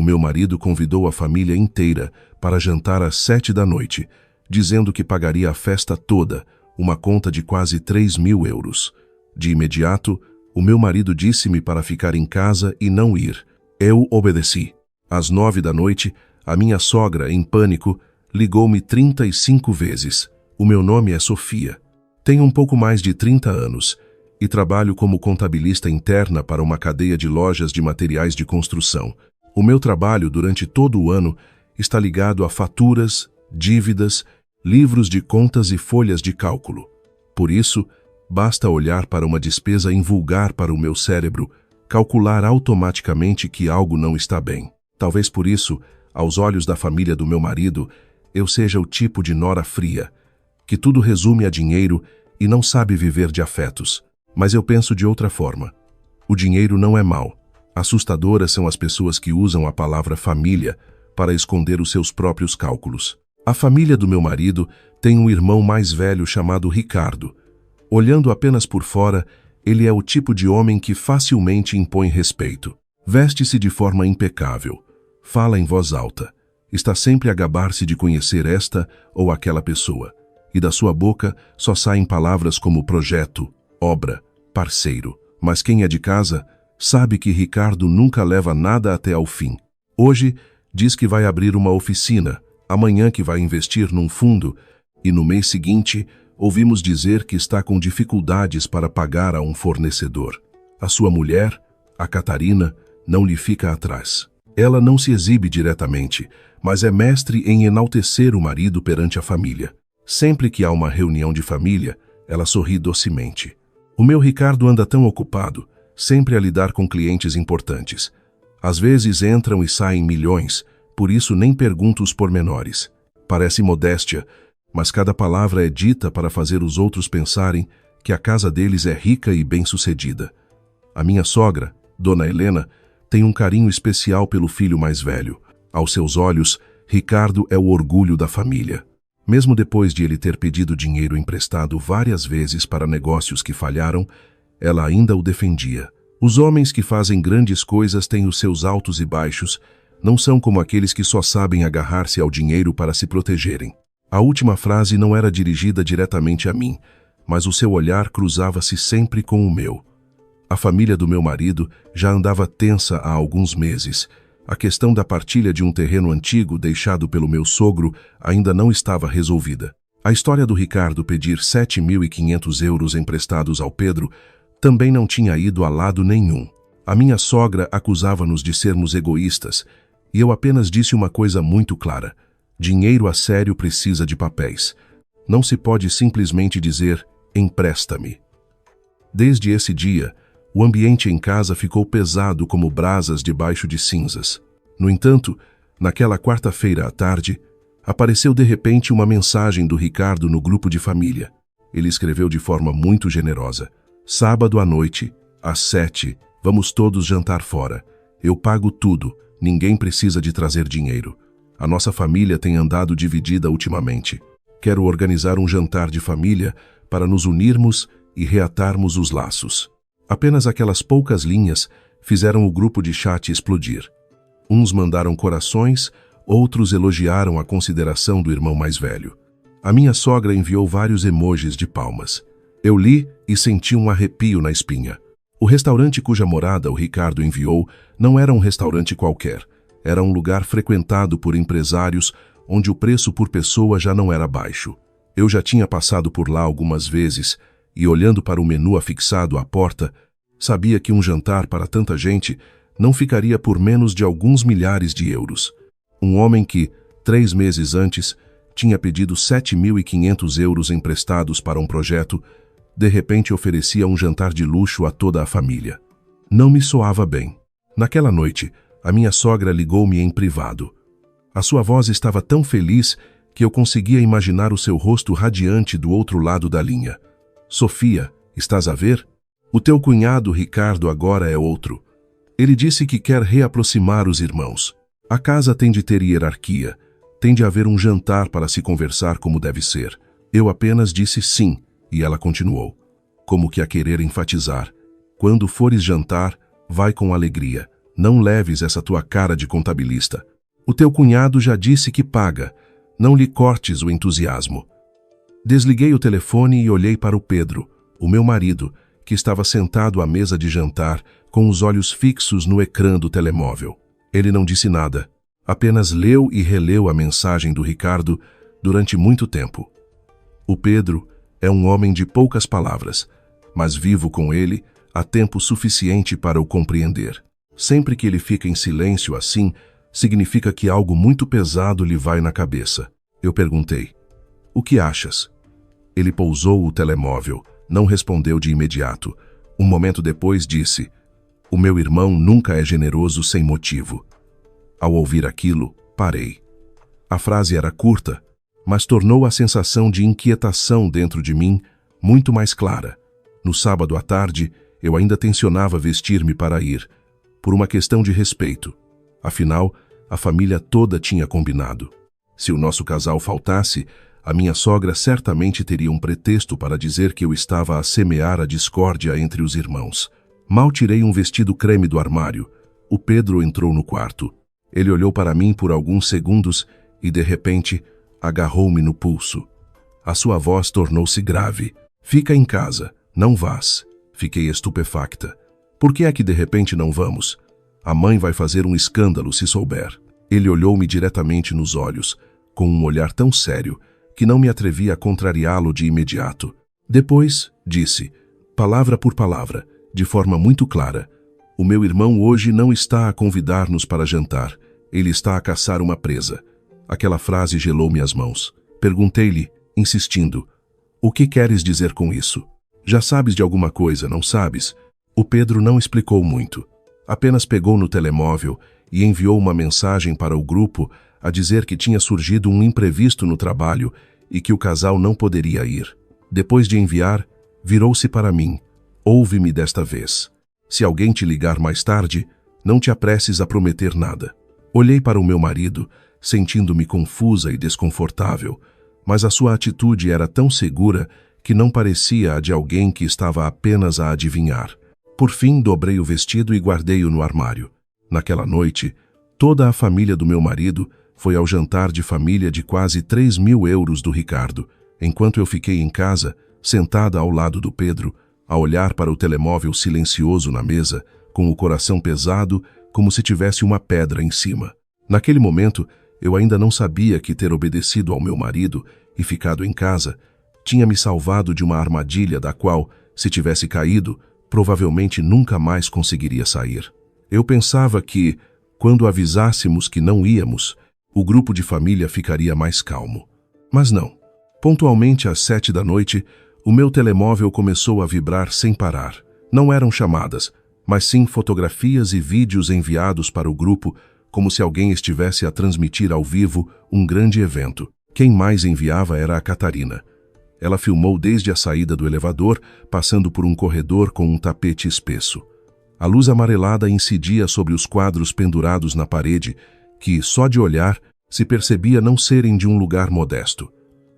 meu marido convidou a família inteira para jantar às 7 da noite, dizendo que pagaria a festa toda, uma conta de quase 3.000 euros. De imediato, o meu marido disse-me para ficar em casa e não ir. Eu obedeci. Às 9 da noite, a minha sogra, em pânico, ligou-me 35 vezes. O meu nome é Sofia. Tenho um pouco mais de 30 anos e trabalho como contabilista interna para uma cadeia de lojas de materiais de construção. O meu trabalho durante todo o ano está ligado a faturas, dívidas, livros de contas e folhas de cálculo. Por isso, basta olhar para uma despesa invulgar para o meu cérebro, calcular automaticamente que algo não está bem. Talvez por isso, aos olhos da família do meu marido, eu seja o tipo de nora fria, que tudo resume a dinheiro e não sabe viver de afetos. Mas eu penso de outra forma. O dinheiro não é mau. Assustadoras são as pessoas que usam a palavra família para esconder os seus próprios cálculos. A família do meu marido tem um irmão mais velho chamado Ricardo. Olhando apenas por fora, ele é o tipo de homem que facilmente impõe respeito. Veste-se de forma impecável. Fala em voz alta. Está sempre a gabar-se de conhecer esta ou aquela pessoa. E da sua boca só saem palavras como projeto, obra, parceiro. Mas quem é de casa sabe que Ricardo nunca leva nada até ao fim. Hoje diz que vai abrir uma oficina, amanhã que vai investir num fundo, e no mês seguinte ouvimos dizer que está com dificuldades para pagar a um fornecedor. A sua mulher, a Catarina, não lhe fica atrás. Ela não se exibe diretamente, mas é mestre em enaltecer o marido perante a família. Sempre que há uma reunião de família, ela sorri docemente. O meu Ricardo anda tão ocupado, sempre a lidar com clientes importantes. Às vezes entram e saem milhões, por isso nem pergunto os pormenores. Parece modéstia, mas cada palavra é dita para fazer os outros pensarem que a casa deles é rica e bem-sucedida. A minha sogra, Dona Helena, tem um carinho especial pelo filho mais velho. Aos seus olhos, Ricardo é o orgulho da família. Mesmo depois de ele ter pedido dinheiro emprestado várias vezes para negócios que falharam, ela ainda o defendia. Os homens que fazem grandes coisas têm os seus altos e baixos, não são como aqueles que só sabem agarrar-se ao dinheiro para se protegerem. A última frase não era dirigida diretamente a mim, mas o seu olhar cruzava-se sempre com o meu. A família do meu marido já andava tensa há alguns meses. A questão da partilha de um terreno antigo deixado pelo meu sogro ainda não estava resolvida. A história do Ricardo pedir 7.500 euros emprestados ao Pedro também não tinha ido a lado nenhum. A minha sogra acusava-nos de sermos egoístas, e eu apenas disse uma coisa muito clara: dinheiro a sério precisa de papéis. Não se pode simplesmente dizer, empresta-me. Desde esse dia, o ambiente em casa ficou pesado como brasas debaixo de cinzas. No entanto, naquela quarta-feira à tarde, apareceu de repente uma mensagem do Ricardo no grupo de família. Ele escreveu de forma muito generosa: sábado à noite, às 7, vamos todos jantar fora. Eu pago tudo, ninguém precisa de trazer dinheiro. A nossa família tem andado dividida ultimamente. Quero organizar um jantar de família para nos unirmos e reatarmos os laços. Apenas aquelas poucas linhas fizeram o grupo de chat explodir. Uns mandaram corações, outros elogiaram a consideração do irmão mais velho. A minha sogra enviou vários emojis de palmas. Eu li e senti um arrepio na espinha. O restaurante cuja morada o Ricardo enviou não era um restaurante qualquer. Era um lugar frequentado por empresários onde o preço por pessoa já não era baixo. Eu já tinha passado por lá algumas vezes e, olhando para o menu afixado à porta, sabia que um jantar para tanta gente não ficaria por menos de alguns milhares de euros. Um homem que, 3 meses antes, tinha pedido 7.500 euros emprestados para um projeto, de repente oferecia um jantar de luxo a toda a família. Não me soava bem. Naquela noite, a minha sogra ligou-me em privado. A sua voz estava tão feliz que eu conseguia imaginar o seu rosto radiante do outro lado da linha. Sofia, estás a ver? O teu cunhado Ricardo agora é outro. Ele disse que quer reaproximar os irmãos. A casa tem de ter hierarquia, tem de haver um jantar para se conversar como deve ser. Eu apenas disse sim, e ela continuou, como que a querer enfatizar: quando fores jantar, vai com alegria. Não leves essa tua cara de contabilista. O teu cunhado já disse que paga. Não lhe cortes o entusiasmo. Desliguei o telefone e olhei para o Pedro, o meu marido, que estava sentado à mesa de jantar, com os olhos fixos no ecrã do telemóvel. Ele não disse nada, apenas leu e releu a mensagem do Ricardo durante muito tempo. O Pedro é um homem de poucas palavras, mas vivo com ele há tempo suficiente para o compreender. Sempre que ele fica em silêncio assim, significa que algo muito pesado lhe vai na cabeça. Eu perguntei: "O que achas?" Ele pousou o telemóvel, não respondeu de imediato. Um momento depois disse: "O meu irmão nunca é generoso sem motivo." Ao ouvir aquilo, parei. A frase era curta, mas tornou a sensação de inquietação dentro de mim muito mais clara. No sábado à tarde, eu ainda tencionava vestir-me para ir, por uma questão de respeito. Afinal, a família toda tinha combinado. Se o nosso casal faltasse, a minha sogra certamente teria um pretexto para dizer que eu estava a semear a discórdia entre os irmãos. Mal tirei um vestido creme do armário. O Pedro entrou no quarto. Ele olhou para mim por alguns segundos e, de repente, agarrou-me no pulso. A sua voz tornou-se grave. "Fica em casa, não vás." Fiquei estupefacta. "Por que é que de repente não vamos? A mãe vai fazer um escândalo se souber." Ele olhou-me diretamente nos olhos, com um olhar tão sério que não me atrevi a contrariá-lo de imediato. Depois, disse, palavra por palavra, de forma muito clara: "O meu irmão hoje não está a convidar-nos para jantar. Ele está a caçar uma presa." Aquela frase gelou-me as mãos. Perguntei-lhe, insistindo: "O que queres dizer com isso? Já sabes de alguma coisa, não sabes?" O Pedro não explicou muito. Apenas pegou no telemóvel e enviou uma mensagem para o grupo a dizer que tinha surgido um imprevisto no trabalho e que o casal não poderia ir. Depois de enviar, virou-se para mim: "Ouve-me desta vez. Se alguém te ligar mais tarde, não te apresses a prometer nada." Olhei para o meu marido, sentindo-me confusa e desconfortável, mas a sua atitude era tão segura que não parecia a de alguém que estava apenas a adivinhar. Por fim, dobrei o vestido e guardei-o no armário. Naquela noite, toda a família do meu marido foi ao jantar de família de quase 3.000 euros do Ricardo, enquanto eu fiquei em casa, sentada ao lado do Pedro, a olhar para o telemóvel silencioso na mesa, com o coração pesado, como se tivesse uma pedra em cima. Naquele momento, eu ainda não sabia que ter obedecido ao meu marido e ficado em casa tinha me salvado de uma armadilha da qual, se tivesse caído, provavelmente nunca mais conseguiria sair. Eu pensava que, quando avisássemos que não íamos, o grupo de família ficaria mais calmo. Mas não. Pontualmente às 7 da noite, o meu telemóvel começou a vibrar sem parar. Não eram chamadas, mas sim fotografias e vídeos enviados para o grupo, como se alguém estivesse a transmitir ao vivo um grande evento. Quem mais enviava era a Catarina. Ela filmou desde a saída do elevador, passando por um corredor com um tapete espesso. A luz amarelada incidia sobre os quadros pendurados na parede, que, só de olhar, se percebia não serem de um lugar modesto.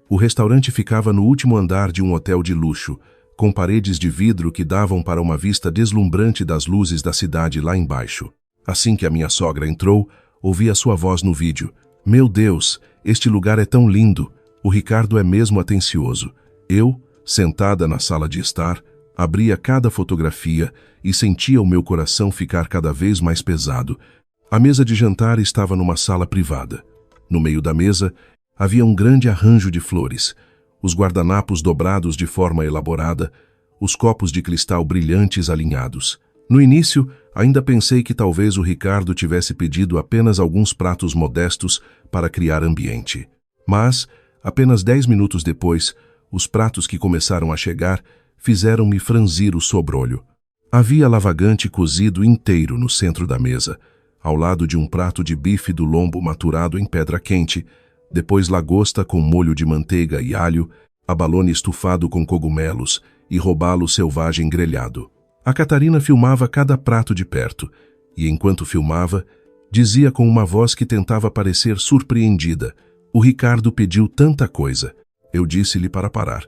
O restaurante ficava no último andar de um hotel de luxo, com paredes de vidro que davam para uma vista deslumbrante das luzes da cidade lá embaixo. Assim que a minha sogra entrou, ouvi a sua voz no vídeo. "Meu Deus, este lugar é tão lindo. O Ricardo é mesmo atencioso." Eu, sentada na sala de estar, abria cada fotografia e sentia o meu coração ficar cada vez mais pesado. A mesa de jantar estava numa sala privada. No meio da mesa, havia um grande arranjo de flores, os guardanapos dobrados de forma elaborada, os copos de cristal brilhantes alinhados. No início, ainda pensei que talvez o Ricardo tivesse pedido apenas alguns pratos modestos para criar ambiente. Mas, apenas 10 minutos depois, os pratos que começaram a chegar fizeram-me franzir o sobrolho. Havia lavagante cozido inteiro no centro da mesa, ao lado de um prato de bife do lombo maturado em pedra quente, depois lagosta com molho de manteiga e alho, abalone estufado com cogumelos e robalo selvagem grelhado. A Catarina filmava cada prato de perto, e enquanto filmava, dizia com uma voz que tentava parecer surpreendida: "O Ricardo pediu tanta coisa." Eu disse-lhe para parar,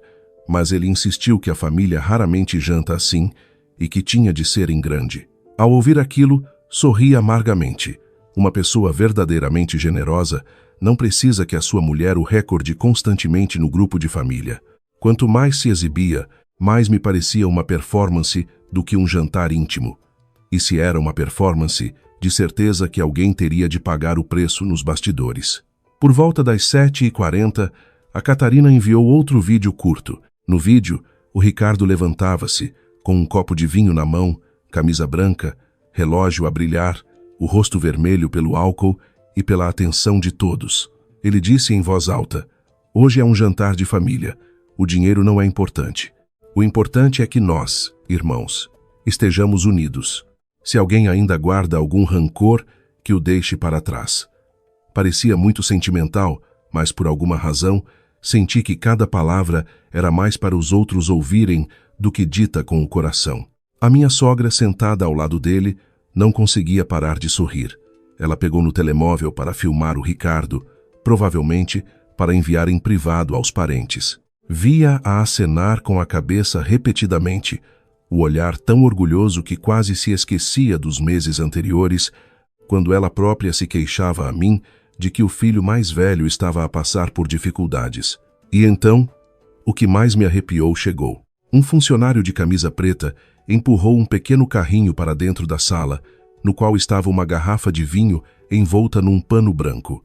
mas ele insistiu que a família raramente janta assim e que tinha de ser em grande. Ao ouvir aquilo, Sorri amargamente. Uma pessoa verdadeiramente generosa não precisa que a sua mulher o recorde constantemente no grupo de família. Quanto mais se exibia, mais me parecia uma performance do que um jantar íntimo. E se era uma performance, de certeza que alguém teria de pagar o preço nos bastidores. Por volta das 7h40, a Catarina enviou outro vídeo curto. No vídeo, o Ricardo levantava-se, com um copo de vinho na mão, camisa branca, relógio a brilhar, o rosto vermelho pelo álcool e pela atenção de todos. Ele disse em voz alta: "Hoje é um jantar de família. O dinheiro não é importante. O importante é que nós, irmãos, estejamos unidos. Se alguém ainda guarda algum rancor, que o deixe para trás." Parecia muito sentimental, mas por alguma razão, senti que cada palavra era mais para os outros ouvirem do que dita com o coração. A minha sogra, sentada ao lado dele, não conseguia parar de sorrir. Ela pegou no telemóvel para filmar o Ricardo, provavelmente para enviar em privado aos parentes. Via-a acenar com a cabeça repetidamente, o olhar tão orgulhoso que quase se esquecia dos meses anteriores, quando ela própria se queixava a mim de que o filho mais velho estava a passar por dificuldades. E então, o que mais me arrepiou chegou. Um funcionário de camisa preta empurrou um pequeno carrinho para dentro da sala, no qual estava uma garrafa de vinho envolta num pano branco.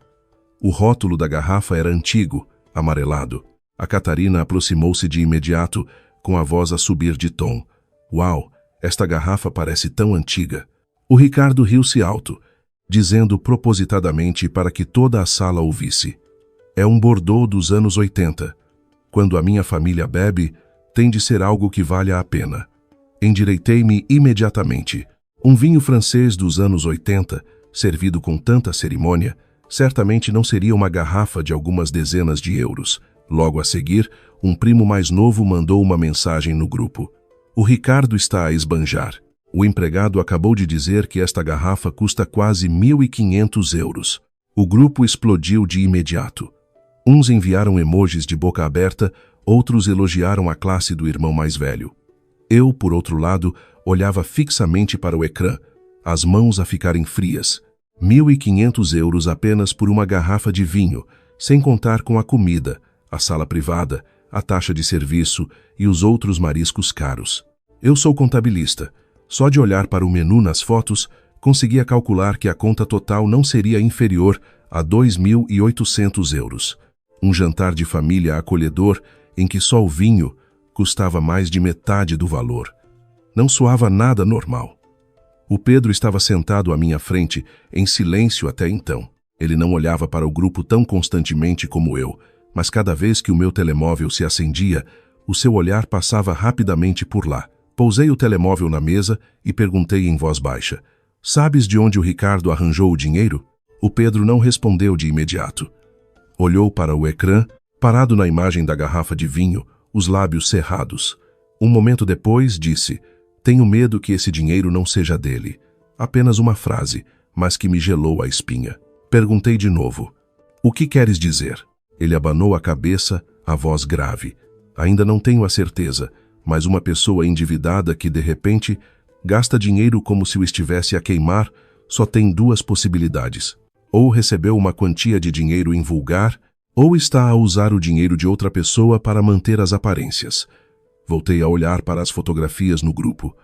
O rótulo da garrafa era antigo, amarelado. A Catarina aproximou-se de imediato, com a voz a subir de tom. "Uau, esta garrafa parece tão antiga." O Ricardo riu-se alto, dizendo propositadamente para que toda a sala ouvisse: "É um Bordeaux dos anos 80. Quando a minha família bebe, tem de ser algo que valha a pena." Endireitei-me imediatamente. Um vinho francês dos anos 80, servido com tanta cerimônia, certamente não seria uma garrafa de algumas dezenas de euros. Logo a seguir, um primo mais novo mandou uma mensagem no grupo: "O Ricardo está a esbanjar. O empregado acabou de dizer que esta garrafa custa quase 1.500 euros. O grupo explodiu de imediato. Uns enviaram emojis de boca aberta, outros elogiaram a classe do irmão mais velho. Eu, por outro lado, olhava fixamente para o ecrã, as mãos a ficarem frias. 1.500 euros apenas por uma garrafa de vinho, sem contar com a comida, a sala privada, a taxa de serviço e os outros mariscos caros. Eu sou contabilista. Só de olhar para o menu nas fotos, conseguia calcular que a conta total não seria inferior a 2.800 euros. Um jantar de família acolhedor em que só o vinho custava mais de metade do valor. Não soava nada normal. O Pedro estava sentado à minha frente, em silêncio até então. Ele não olhava para o grupo tão constantemente como eu, mas cada vez que o meu telemóvel se acendia, o seu olhar passava rapidamente por lá. Pousei o telemóvel na mesa e perguntei em voz baixa: "Sabes de onde o Ricardo arranjou o dinheiro?" O Pedro não respondeu de imediato. Olhou para o ecrã, parado na imagem da garrafa de vinho, os lábios cerrados. Um momento depois, disse: "Tenho medo que esse dinheiro não seja dele." Apenas uma frase, mas que me gelou a espinha. Perguntei de novo: "O que queres dizer?" Ele abanou a cabeça, a voz grave. "Ainda não tenho a certeza, mas uma pessoa endividada que, de repente, gasta dinheiro como se o estivesse a queimar, só tem duas possibilidades. Ou recebeu uma quantia de dinheiro invulgar, ou está a usar o dinheiro de outra pessoa para manter as aparências." Voltei a olhar para as fotografias no grupo.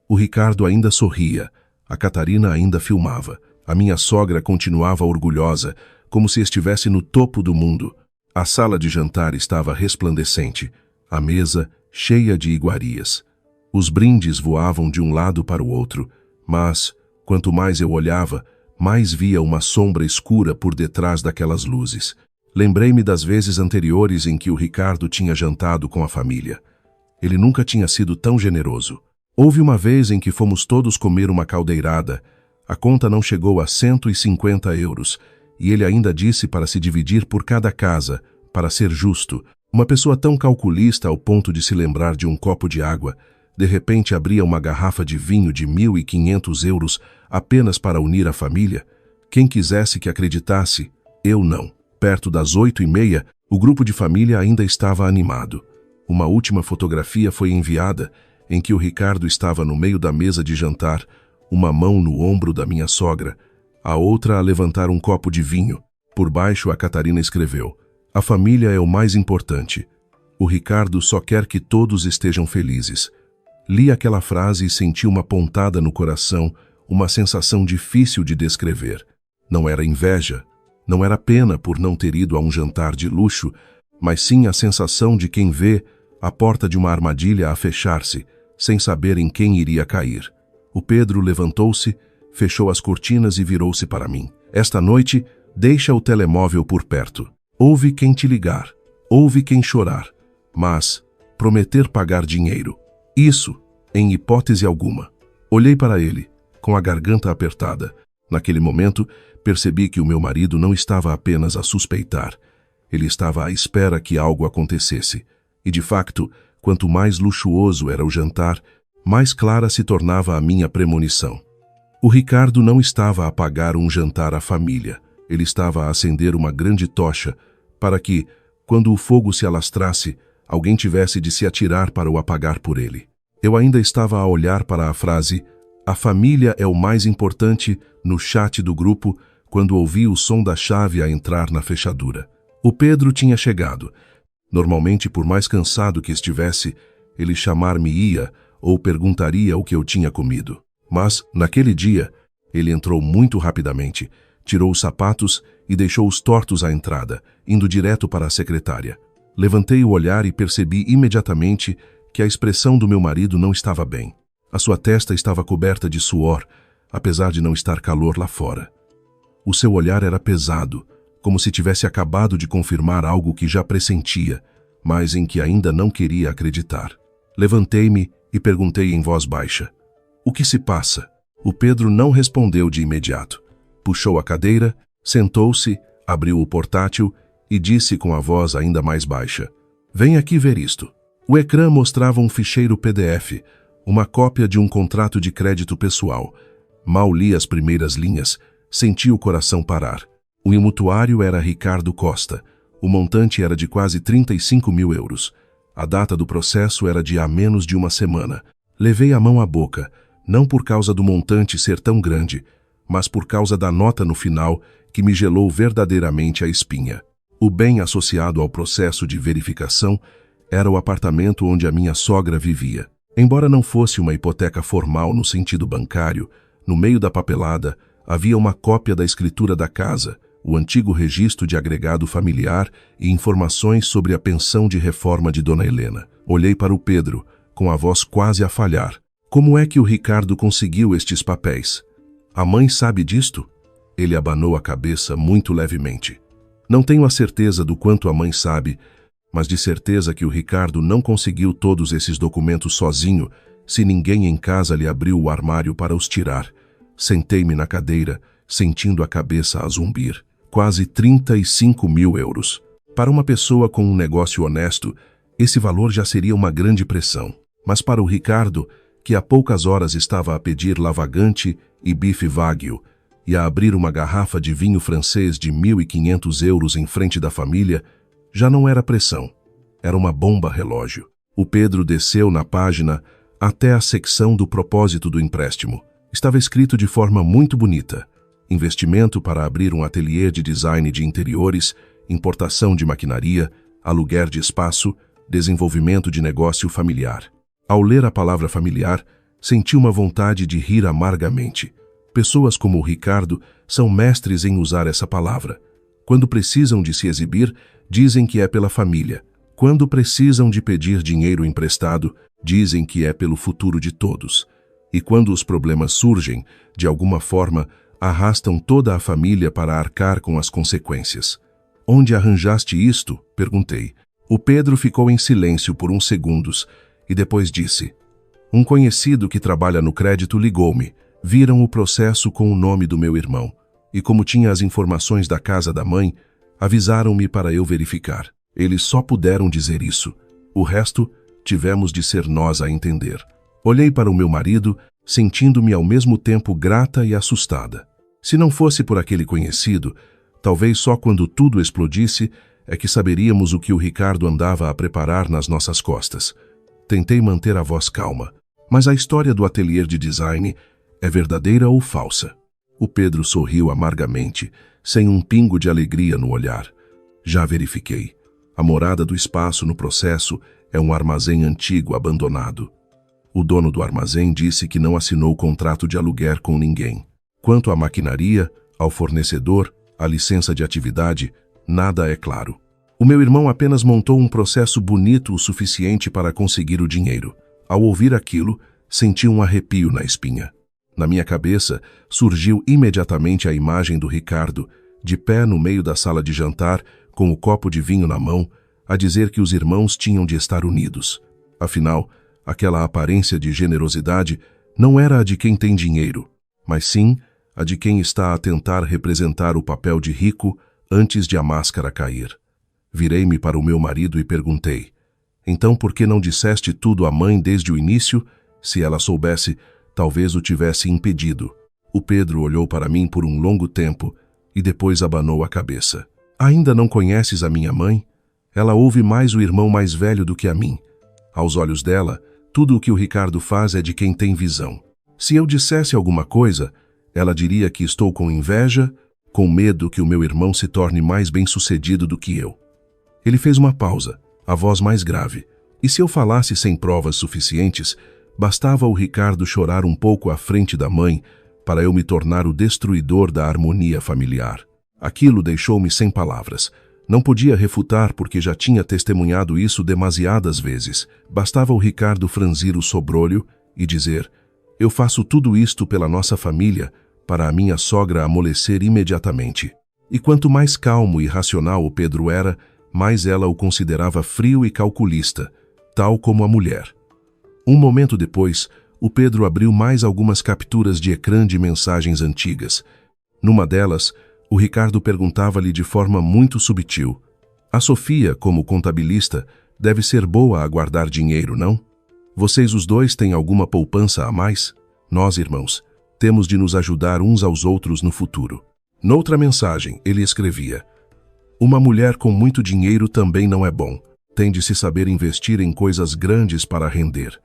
O Ricardo ainda sorria, a Catarina ainda filmava. A minha sogra continuava orgulhosa, como se estivesse no topo do mundo. A sala de jantar estava resplandecente, a mesa cheia de iguarias. Os brindes voavam de um lado para o outro, mas, quanto mais eu olhava, mais via uma sombra escura por detrás daquelas luzes. Lembrei-me das vezes anteriores em que o Ricardo tinha jantado com a família. Ele nunca tinha sido tão generoso. Houve uma vez em que fomos todos comer uma caldeirada. A conta não chegou a 150 euros, e ele ainda disse para se dividir por cada casa, para ser justo. Uma pessoa tão calculista ao ponto de se lembrar de um copo de água, de repente abria uma garrafa de vinho de 1.500 euros apenas para unir a família. Quem quisesse que acreditasse, eu não. Perto das 8h30, o grupo de família ainda estava animado. Uma última fotografia foi enviada, em que o Ricardo estava no meio da mesa de jantar, uma mão no ombro da minha sogra, a outra a levantar um copo de vinho. Por baixo, a Catarina escreveu: "A família é o mais importante. O Ricardo só quer que todos estejam felizes." Li aquela frase e senti uma pontada no coração, uma sensação difícil de descrever. Não era inveja, não era pena por não ter ido a um jantar de luxo, mas sim a sensação de quem vê a porta de uma armadilha a fechar-se, sem saber em quem iria cair. O Pedro levantou-se, fechou as cortinas e virou-se para mim. "Esta noite, deixa o telemóvel por perto. Houve quem te ligar, houve quem chorar, mas prometer pagar dinheiro, isso, em hipótese alguma." Olhei para ele, com a garganta apertada. Naquele momento, percebi que o meu marido não estava apenas a suspeitar. Ele estava à espera que algo acontecesse. E, de facto, quanto mais luxuoso era o jantar, mais clara se tornava a minha premonição. O Ricardo não estava a pagar um jantar à família. Ele estava a acender uma grande tocha para que, quando o fogo se alastrasse, alguém tivesse de se atirar para o apagar por ele. Eu ainda estava a olhar para a frase "A família é o mais importante" no chat do grupo quando ouvi o som da chave a entrar na fechadura. O Pedro tinha chegado. Normalmente, por mais cansado que estivesse, ele chamar-me-ia ou perguntaria o que eu tinha comido. Mas, naquele dia, ele entrou muito rapidamente, tirou os sapatos e deixou-os tortos à entrada, indo direto para a secretária. Levantei o olhar e percebi imediatamente que a expressão do meu marido não estava bem. A sua testa estava coberta de suor, apesar de não estar calor lá fora. O seu olhar era pesado, como se tivesse acabado de confirmar algo que já pressentia, mas em que ainda não queria acreditar. Levantei-me e perguntei em voz baixa: "O que se passa?" O Pedro não respondeu de imediato. Puxou a cadeira, sentou-se, abriu o portátil e disse com a voz ainda mais baixa: "Vem aqui ver isto." O ecrã mostrava um ficheiro PDF, uma cópia de um contrato de crédito pessoal. Mal li as primeiras linhas, senti o coração parar. O mutuário era Ricardo Costa. O montante era de quase 35 mil euros. A data do processo era de há menos de uma semana. Levei a mão à boca, não por causa do montante ser tão grande, mas por causa da nota no final que me gelou verdadeiramente a espinha. O bem associado ao processo de verificação era o apartamento onde a minha sogra vivia. Embora não fosse uma hipoteca formal no sentido bancário, no meio da papelada havia uma cópia da escritura da casa, o antigo registro de agregado familiar e informações sobre a pensão de reforma de Dona Helena. Olhei para o Pedro, com a voz quase a falhar. "Como é que o Ricardo conseguiu estes papéis? A mãe sabe disto?" Ele abanou a cabeça muito levemente. "Não tenho a certeza do quanto a mãe sabe, mas de certeza que o Ricardo não conseguiu todos esses documentos sozinho se ninguém em casa lhe abriu o armário para os tirar." Sentei-me na cadeira, sentindo a cabeça a zumbir. Quase 35 mil euros. Para uma pessoa com um negócio honesto, esse valor já seria uma grande pressão. Mas para o Ricardo, que há poucas horas estava a pedir lavagante e bife wagyu e a abrir uma garrafa de vinho francês de 1.500 euros em frente da família, já não era pressão. Era uma bomba relógio. O Pedro desceu na página até a secção do propósito do empréstimo. Estava escrito de forma muito bonita: investimento para abrir um ateliê de design de interiores, importação de maquinaria, aluguer de espaço, desenvolvimento de negócio familiar. Ao ler a palavra familiar, senti uma vontade de rir amargamente. Pessoas como o Ricardo são mestres em usar essa palavra. Quando precisam de se exibir, dizem que é pela família. Quando precisam de pedir dinheiro emprestado, dizem que é pelo futuro de todos. E quando os problemas surgem, de alguma forma, arrastam toda a família para arcar com as consequências. "Onde arranjaste isto?" perguntei. O Pedro ficou em silêncio por uns segundos e depois disse: "Um conhecido que trabalha no crédito ligou-me. Viram o processo com o nome do meu irmão. E como tinha as informações da casa da mãe, avisaram-me para eu verificar. Eles só puderam dizer isso. O resto, tivemos de ser nós a entender." Olhei para o meu marido, sentindo-me ao mesmo tempo grata e assustada. Se não fosse por aquele conhecido, talvez só quando tudo explodisse é que saberíamos o que o Ricardo andava a preparar nas nossas costas. Tentei manter a voz calma, mas a história do ateliê de design É verdadeira ou falsa? O Pedro sorriu amargamente, sem um pingo de alegria no olhar. Já verifiquei. A morada do espaço no processo é um armazém antigo abandonado. O dono do armazém disse que não assinou contrato de aluguer com ninguém. Quanto à maquinaria, ao fornecedor, à licença de atividade, nada é claro. O meu irmão apenas montou um processo bonito o suficiente para conseguir o dinheiro. Ao ouvir aquilo, senti um arrepio na espinha. Na minha cabeça, surgiu imediatamente a imagem do Ricardo, de pé no meio da sala de jantar, com o copo de vinho na mão, a dizer que os irmãos tinham de estar unidos. Afinal, aquela aparência de generosidade não era a de quem tem dinheiro, mas sim a de quem está a tentar representar o papel de rico antes de a máscara cair. Virei-me para o meu marido e perguntei: então por que não disseste tudo à mãe desde o início? Se ela soubesse, talvez o tivesse impedido. O Pedro olhou para mim por um longo tempo e depois abanou a cabeça. Ainda não conheces a minha mãe? Ela ouve mais o irmão mais velho do que a mim. Aos olhos dela, tudo o que o Ricardo faz é de quem tem visão. Se eu dissesse alguma coisa, ela diria que estou com inveja, com medo que o meu irmão se torne mais bem-sucedido do que eu. Ele fez uma pausa, a voz mais grave. E se eu falasse sem provas suficientes, bastava o Ricardo chorar um pouco à frente da mãe para eu me tornar o destruidor da harmonia familiar. Aquilo deixou-me sem palavras. Não podia refutar porque já tinha testemunhado isso demasiadas vezes. Bastava o Ricardo franzir o sobrolho e dizer: eu faço tudo isto pela nossa família, para a minha sogra amolecer imediatamente. E quanto mais calmo e racional o Pedro era, mais ela o considerava frio e calculista, tal como a mulher. Um momento depois, o Pedro abriu mais algumas capturas de ecrã de mensagens antigas. Numa delas, o Ricardo perguntava-lhe de forma muito subtil: a Sofia, como contabilista, deve ser boa a guardar dinheiro, não? Vocês os dois têm alguma poupança a mais? Nós, irmãos, temos de nos ajudar uns aos outros no futuro. Noutra mensagem, ele escrevia: uma mulher com muito dinheiro também não é bom. Tem de se saber investir em coisas grandes para render.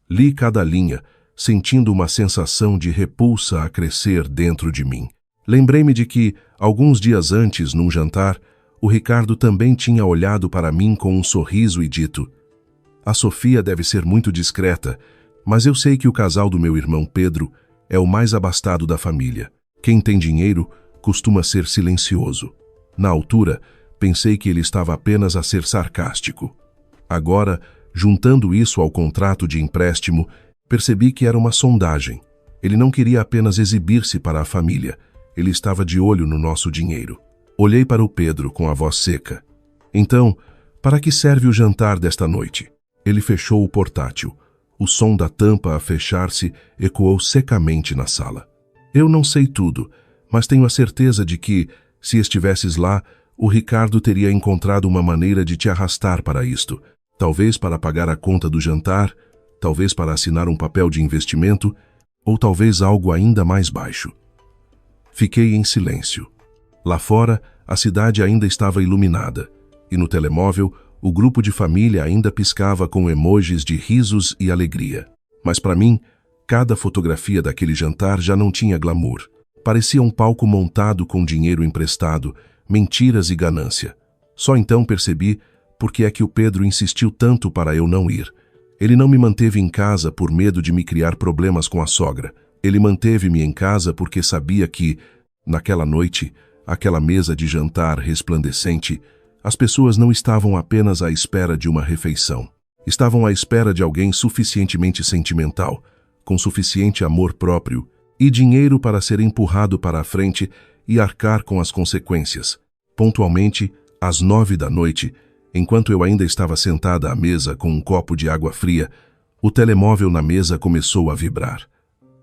Li cada linha, sentindo uma sensação de repulsa a crescer dentro de mim. Lembrei-me de que, alguns dias antes, num jantar, o Ricardo também tinha olhado para mim com um sorriso e dito: a Sofia deve ser muito discreta, mas eu sei que o casal do meu irmão Pedro é o mais abastado da família. Quem tem dinheiro costuma ser silencioso. Na altura, pensei que ele estava apenas a ser sarcástico. Agora, juntando isso ao contrato de empréstimo, percebi que era uma sondagem. Ele não queria apenas exibir-se para a família, ele estava de olho no nosso dinheiro. Olhei para o Pedro com a voz seca. Então, para que serve o jantar desta noite? Ele fechou o portátil. O som da tampa a fechar-se ecoou secamente na sala. Eu não sei tudo, mas tenho a certeza de que, se estivesses lá, o Ricardo teria encontrado uma maneira de te arrastar para isto. Talvez para pagar a conta do jantar, talvez para assinar um papel de investimento, ou talvez algo ainda mais baixo. Fiquei em silêncio. Lá fora, a cidade ainda estava iluminada, e no telemóvel, o grupo de família ainda piscava com emojis de risos e alegria. Mas para mim, cada fotografia daquele jantar já não tinha glamour. Parecia um palco montado com dinheiro emprestado, mentiras e ganância. Só então percebi por que é que o Pedro insistiu tanto para eu não ir. Ele não me manteve em casa por medo de me criar problemas com a sogra. Ele manteve-me em casa porque sabia que, naquela noite, aquela mesa de jantar resplandecente, as pessoas não estavam apenas à espera de uma refeição. Estavam à espera de alguém suficientemente sentimental, com suficiente amor próprio e dinheiro para ser empurrado para a frente e arcar com as consequências. Pontualmente, às 9 da noite, enquanto eu ainda estava sentada à mesa com um copo de água fria, o telemóvel na mesa começou a vibrar.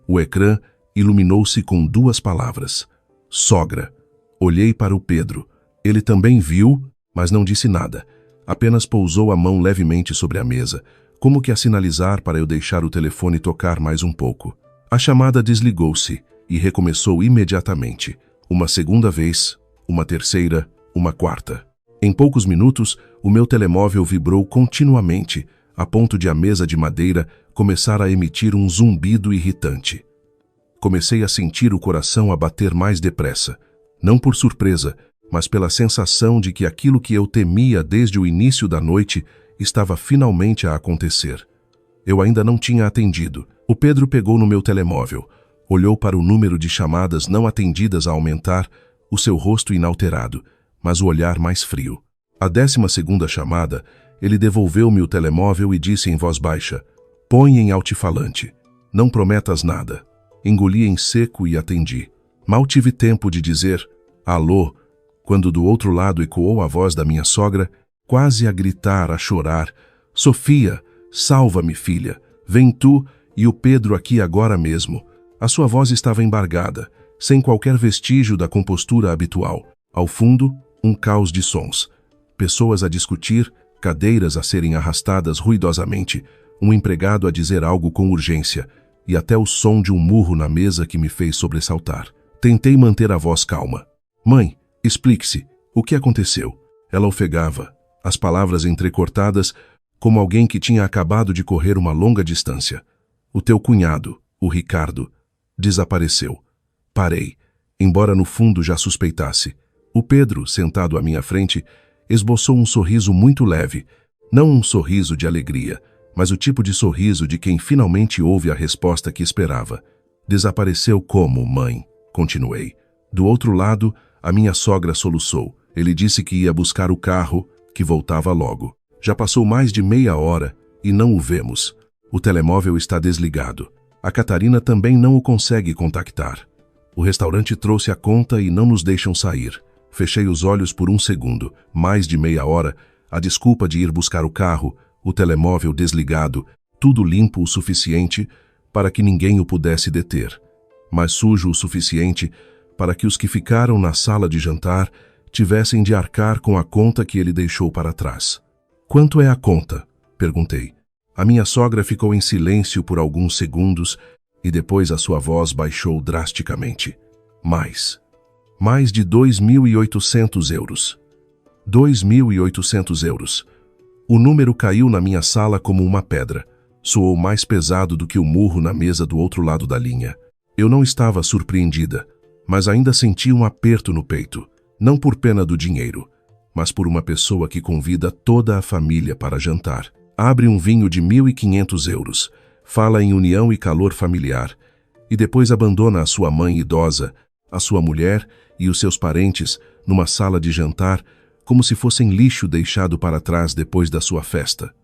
O ecrã iluminou-se com 2 palavras: sogra. Olhei para o Pedro. Ele também viu, mas não disse nada. Apenas pousou a mão levemente sobre a mesa, como que a sinalizar para eu deixar o telefone tocar mais um pouco. A chamada desligou-se e recomeçou imediatamente. Uma segunda vez, uma terceira, uma quarta. Em poucos minutos, o meu telemóvel vibrou continuamente, a ponto de a mesa de madeira começar a emitir um zumbido irritante. Comecei a sentir o coração a bater mais depressa, não por surpresa, mas pela sensação de que aquilo que eu temia desde o início da noite estava finalmente a acontecer. Eu ainda não tinha atendido. O Pedro pegou no meu telemóvel, olhou para o número de chamadas não atendidas a aumentar, o seu rosto inalterado, mas o olhar mais frio. A 12ª chamada, ele devolveu-me o telemóvel e disse em voz baixa: "Põe em altifalante. Não prometas nada." Engoli em seco e atendi. Mal tive tempo de dizer "alô", quando do outro lado ecoou a voz da minha sogra, quase a gritar, a chorar: "Sofia, salva-me, filha. Vem tu e o Pedro aqui agora mesmo." A sua voz estava embargada, sem qualquer vestígio da compostura habitual. Ao fundo, um caos de sons. Pessoas a discutir, cadeiras a serem arrastadas ruidosamente, um empregado a dizer algo com urgência, e até o som de um murro na mesa que me fez sobressaltar. Tentei manter a voz calma. "Mãe, explique-se. O que aconteceu?" Ela ofegava, as palavras entrecortadas, como alguém que tinha acabado de correr uma longa distância. "O teu cunhado, o Ricardo, desapareceu." Parei, embora no fundo já suspeitasse. O Pedro, sentado à minha frente, esboçou um sorriso muito leve, não um sorriso de alegria, mas o tipo de sorriso de quem finalmente ouve a resposta que esperava. "Desapareceu como, mãe?" Continuei. Do outro lado, a minha sogra soluçou. Ele disse que ia buscar o carro, que voltava logo. Já passou mais de meia hora e não o vemos. O telemóvel está desligado. A Catarina também não o consegue contactar. O restaurante trouxe a conta e não nos deixam sair. Fechei os olhos por um segundo, mais de meia hora, a desculpa de ir buscar o carro, o telemóvel desligado, tudo limpo o suficiente para que ninguém o pudesse deter, mas sujo o suficiente para que os que ficaram na sala de jantar tivessem de arcar com a conta que ele deixou para trás. "Quanto é a conta?" perguntei. A minha sogra ficou em silêncio por alguns segundos e depois a sua voz baixou drasticamente. Mais de 2.800 euros. 2.800 euros. O número caiu na minha sala como uma pedra. Soou mais pesado do que o murro na mesa do outro lado da linha. Eu não estava surpreendida, mas ainda senti um aperto no peito, não por pena do dinheiro, mas por uma pessoa que convida toda a família para jantar. Abre um vinho de 1.500 euros, fala em união e calor familiar, e depois abandona a sua mãe idosa, a sua mulher e os seus parentes numa sala de jantar como se fossem lixo deixado para trás depois da sua festa.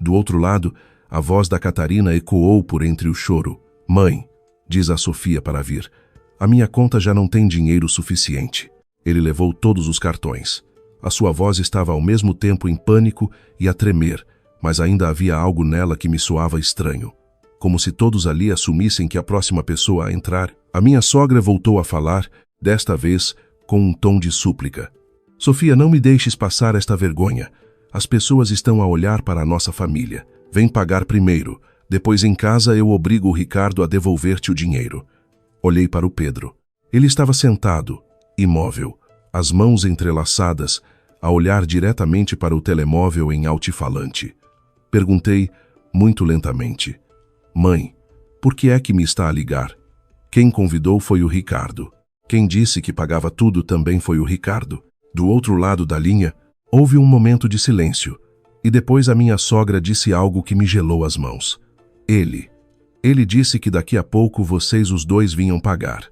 Do outro lado, a voz da Catarina ecoou por entre o choro. "Mãe", diz a Sofia para vir, "a minha conta já não tem dinheiro suficiente." Ele levou todos os cartões. A sua voz estava ao mesmo tempo em pânico e a tremer, mas ainda havia algo nela que me soava estranho. Como se todos ali assumissem que a próxima pessoa a entrar. A minha sogra voltou a falar, desta vez com um tom de súplica. "Sofia, não me deixes passar esta vergonha. As pessoas estão a olhar para a nossa família. Vem pagar primeiro. Depois em casa eu obrigo o Ricardo a devolver-te o dinheiro." Olhei para o Pedro. Ele estava sentado, imóvel, as mãos entrelaçadas, a olhar diretamente para o telemóvel em altifalante. Perguntei, muito lentamente: "Mãe, por que é que me está a ligar?" Quem convidou foi o Ricardo. Quem disse que pagava tudo também foi o Ricardo. Do outro lado da linha, houve um momento de silêncio, e depois a minha sogra disse algo que me gelou as mãos. Ele disse que daqui a pouco vocês os dois vinham pagar."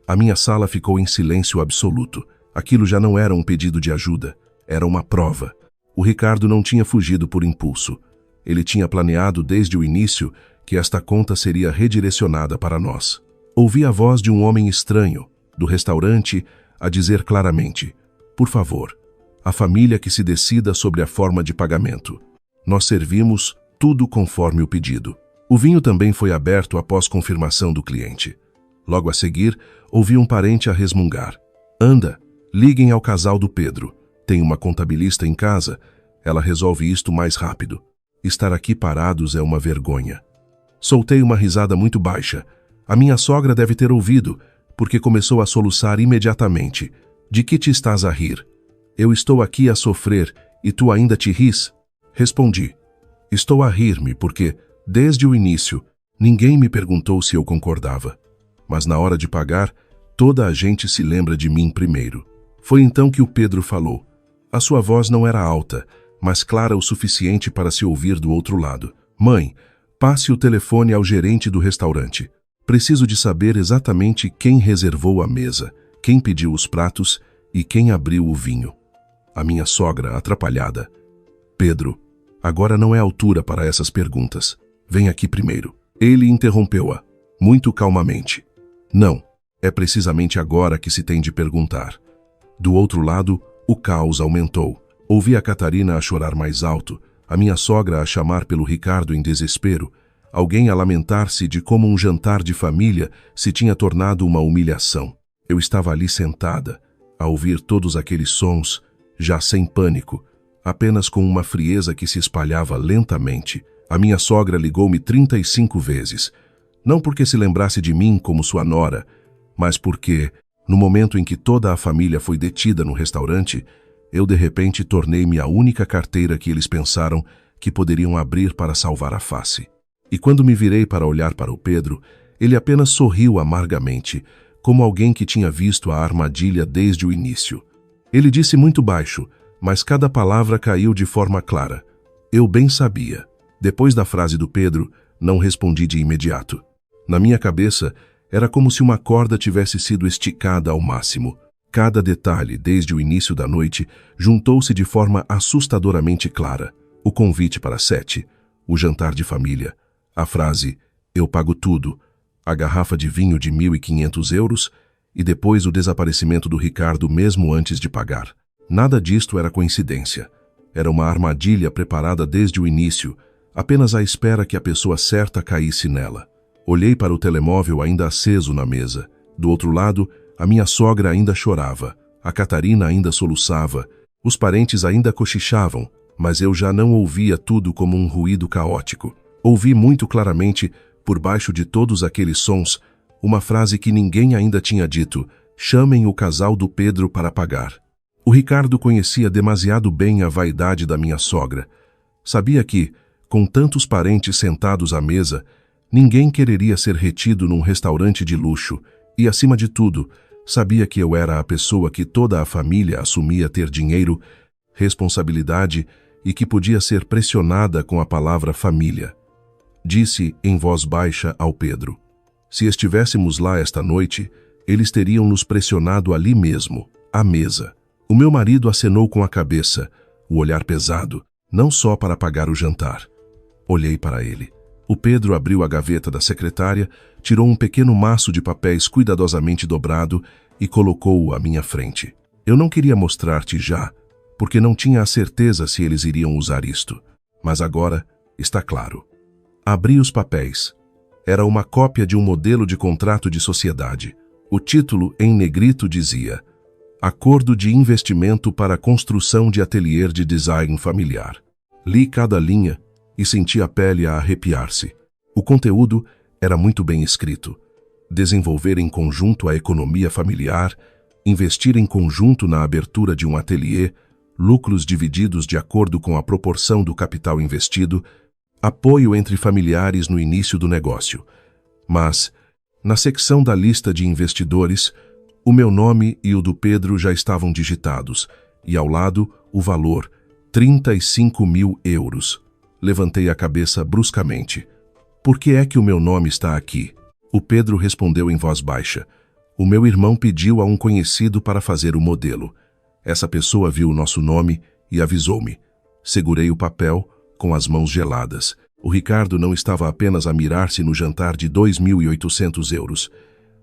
A minha sala ficou em silêncio absoluto. Aquilo já não era um pedido de ajuda, era uma prova. O Ricardo não tinha fugido por impulso. Ele tinha planeado desde o início que esta conta seria redirecionada para nós. Ouvi a voz de um homem estranho, do restaurante, a dizer claramente: "Por favor, a família que se decida sobre a forma de pagamento. Nós servimos tudo conforme o pedido." O vinho também foi aberto após confirmação do cliente. Logo a seguir, ouvi um parente a resmungar: "Anda, liguem ao casal do Pedro. Tem uma contabilista em casa, ela resolve isto mais rápido. Estar aqui parados é uma vergonha." Soltei uma risada muito baixa. A minha sogra deve ter ouvido, porque começou a soluçar imediatamente. "De que te estás a rir? Eu estou aqui a sofrer e tu ainda te ris?" Respondi: "Estou a rir-me porque, desde o início, ninguém me perguntou se eu concordava." mas na hora de pagar, toda a gente se lembra de mim primeiro. Foi então que o Pedro falou. A sua voz não era alta, mas clara o suficiente para se ouvir do outro lado. Mãe, passe o telefone ao gerente do restaurante. Preciso de saber exatamente quem reservou a mesa, quem pediu os pratos e quem abriu o vinho. A minha sogra, atrapalhada. Pedro, agora não é altura para essas perguntas. Vem aqui primeiro. Ele interrompeu-a, muito calmamente. Não, é precisamente agora que se tem de perguntar. Do outro lado, o caos aumentou. Ouvi a Catarina a chorar mais alto, a minha sogra a chamar pelo Ricardo em desespero, alguém a lamentar-se de como um jantar de família se tinha tornado uma humilhação. Eu estava ali sentada, a ouvir todos aqueles sons, já sem pânico, apenas com uma frieza que se espalhava lentamente. A minha sogra ligou-me 35 vezes, não porque se lembrasse de mim como sua nora, mas porque, no momento em que toda a família foi detida no restaurante, eu de repente tornei-me a única carteira que eles pensaram que poderiam abrir para salvar a face. E quando me virei para olhar para o Pedro, ele apenas sorriu amargamente, como alguém que tinha visto a armadilha desde o início. Ele disse muito baixo, mas cada palavra caiu de forma clara. Eu bem sabia. Depois da frase do Pedro, não respondi de imediato. Na minha cabeça, era como se uma corda tivesse sido esticada ao máximo. Cada detalhe, desde o início da noite, juntou-se de forma assustadoramente clara. O convite para 7, o jantar de família, a frase "eu pago tudo", a garrafa de vinho de 1.500 euros e depois o desaparecimento do Ricardo mesmo antes de pagar. Nada disto era coincidência. Era uma armadilha preparada desde o início, apenas à espera que a pessoa certa caísse nela. Olhei para o telemóvel ainda aceso na mesa. Do outro lado, a minha sogra ainda chorava, a Catarina ainda soluçava, os parentes ainda cochichavam, mas eu já não ouvia tudo como um ruído caótico. Ouvi muito claramente, por baixo de todos aqueles sons, uma frase que ninguém ainda tinha dito: chamem o casal do Pedro para pagar. O Ricardo conhecia demasiado bem a vaidade da minha sogra. Sabia que, com tantos parentes sentados à mesa, ninguém quereria ser retido num restaurante de luxo e, acima de tudo, sabia que eu era a pessoa que toda a família assumia ter dinheiro, responsabilidade e que podia ser pressionada com a palavra família. Disse em voz baixa ao Pedro: se estivéssemos lá esta noite, eles teriam nos pressionado ali mesmo, à mesa. O meu marido acenou com a cabeça, o olhar pesado, não só para pagar o jantar. Olhei para ele. O Pedro abriu a gaveta da secretária, tirou um pequeno maço de papéis cuidadosamente dobrado e colocou-o à minha frente. Eu não queria mostrar-te já, porque não tinha a certeza se eles iriam usar isto. Mas agora está claro. Abri os papéis. Era uma cópia de um modelo de contrato de sociedade. O título, em negrito, dizia: Acordo de investimento para a construção de ateliê de design familiar. Li cada linha e senti a pele a arrepiar-se. O conteúdo era muito bem escrito. Desenvolver em conjunto a economia familiar, investir em conjunto na abertura de um ateliê, lucros divididos de acordo com a proporção do capital investido, apoio entre familiares no início do negócio. Mas, na secção da lista de investidores, o meu nome e o do Pedro já estavam digitados, e ao lado o valor, 35.000 euros. Levantei a cabeça bruscamente. Por que é que o meu nome está aqui? O Pedro respondeu em voz baixa. O meu irmão pediu a um conhecido para fazer o modelo. Essa pessoa viu o nosso nome e avisou-me. Segurei o papel com as mãos geladas. O Ricardo não estava apenas a mirar-se no jantar de 2.800 euros.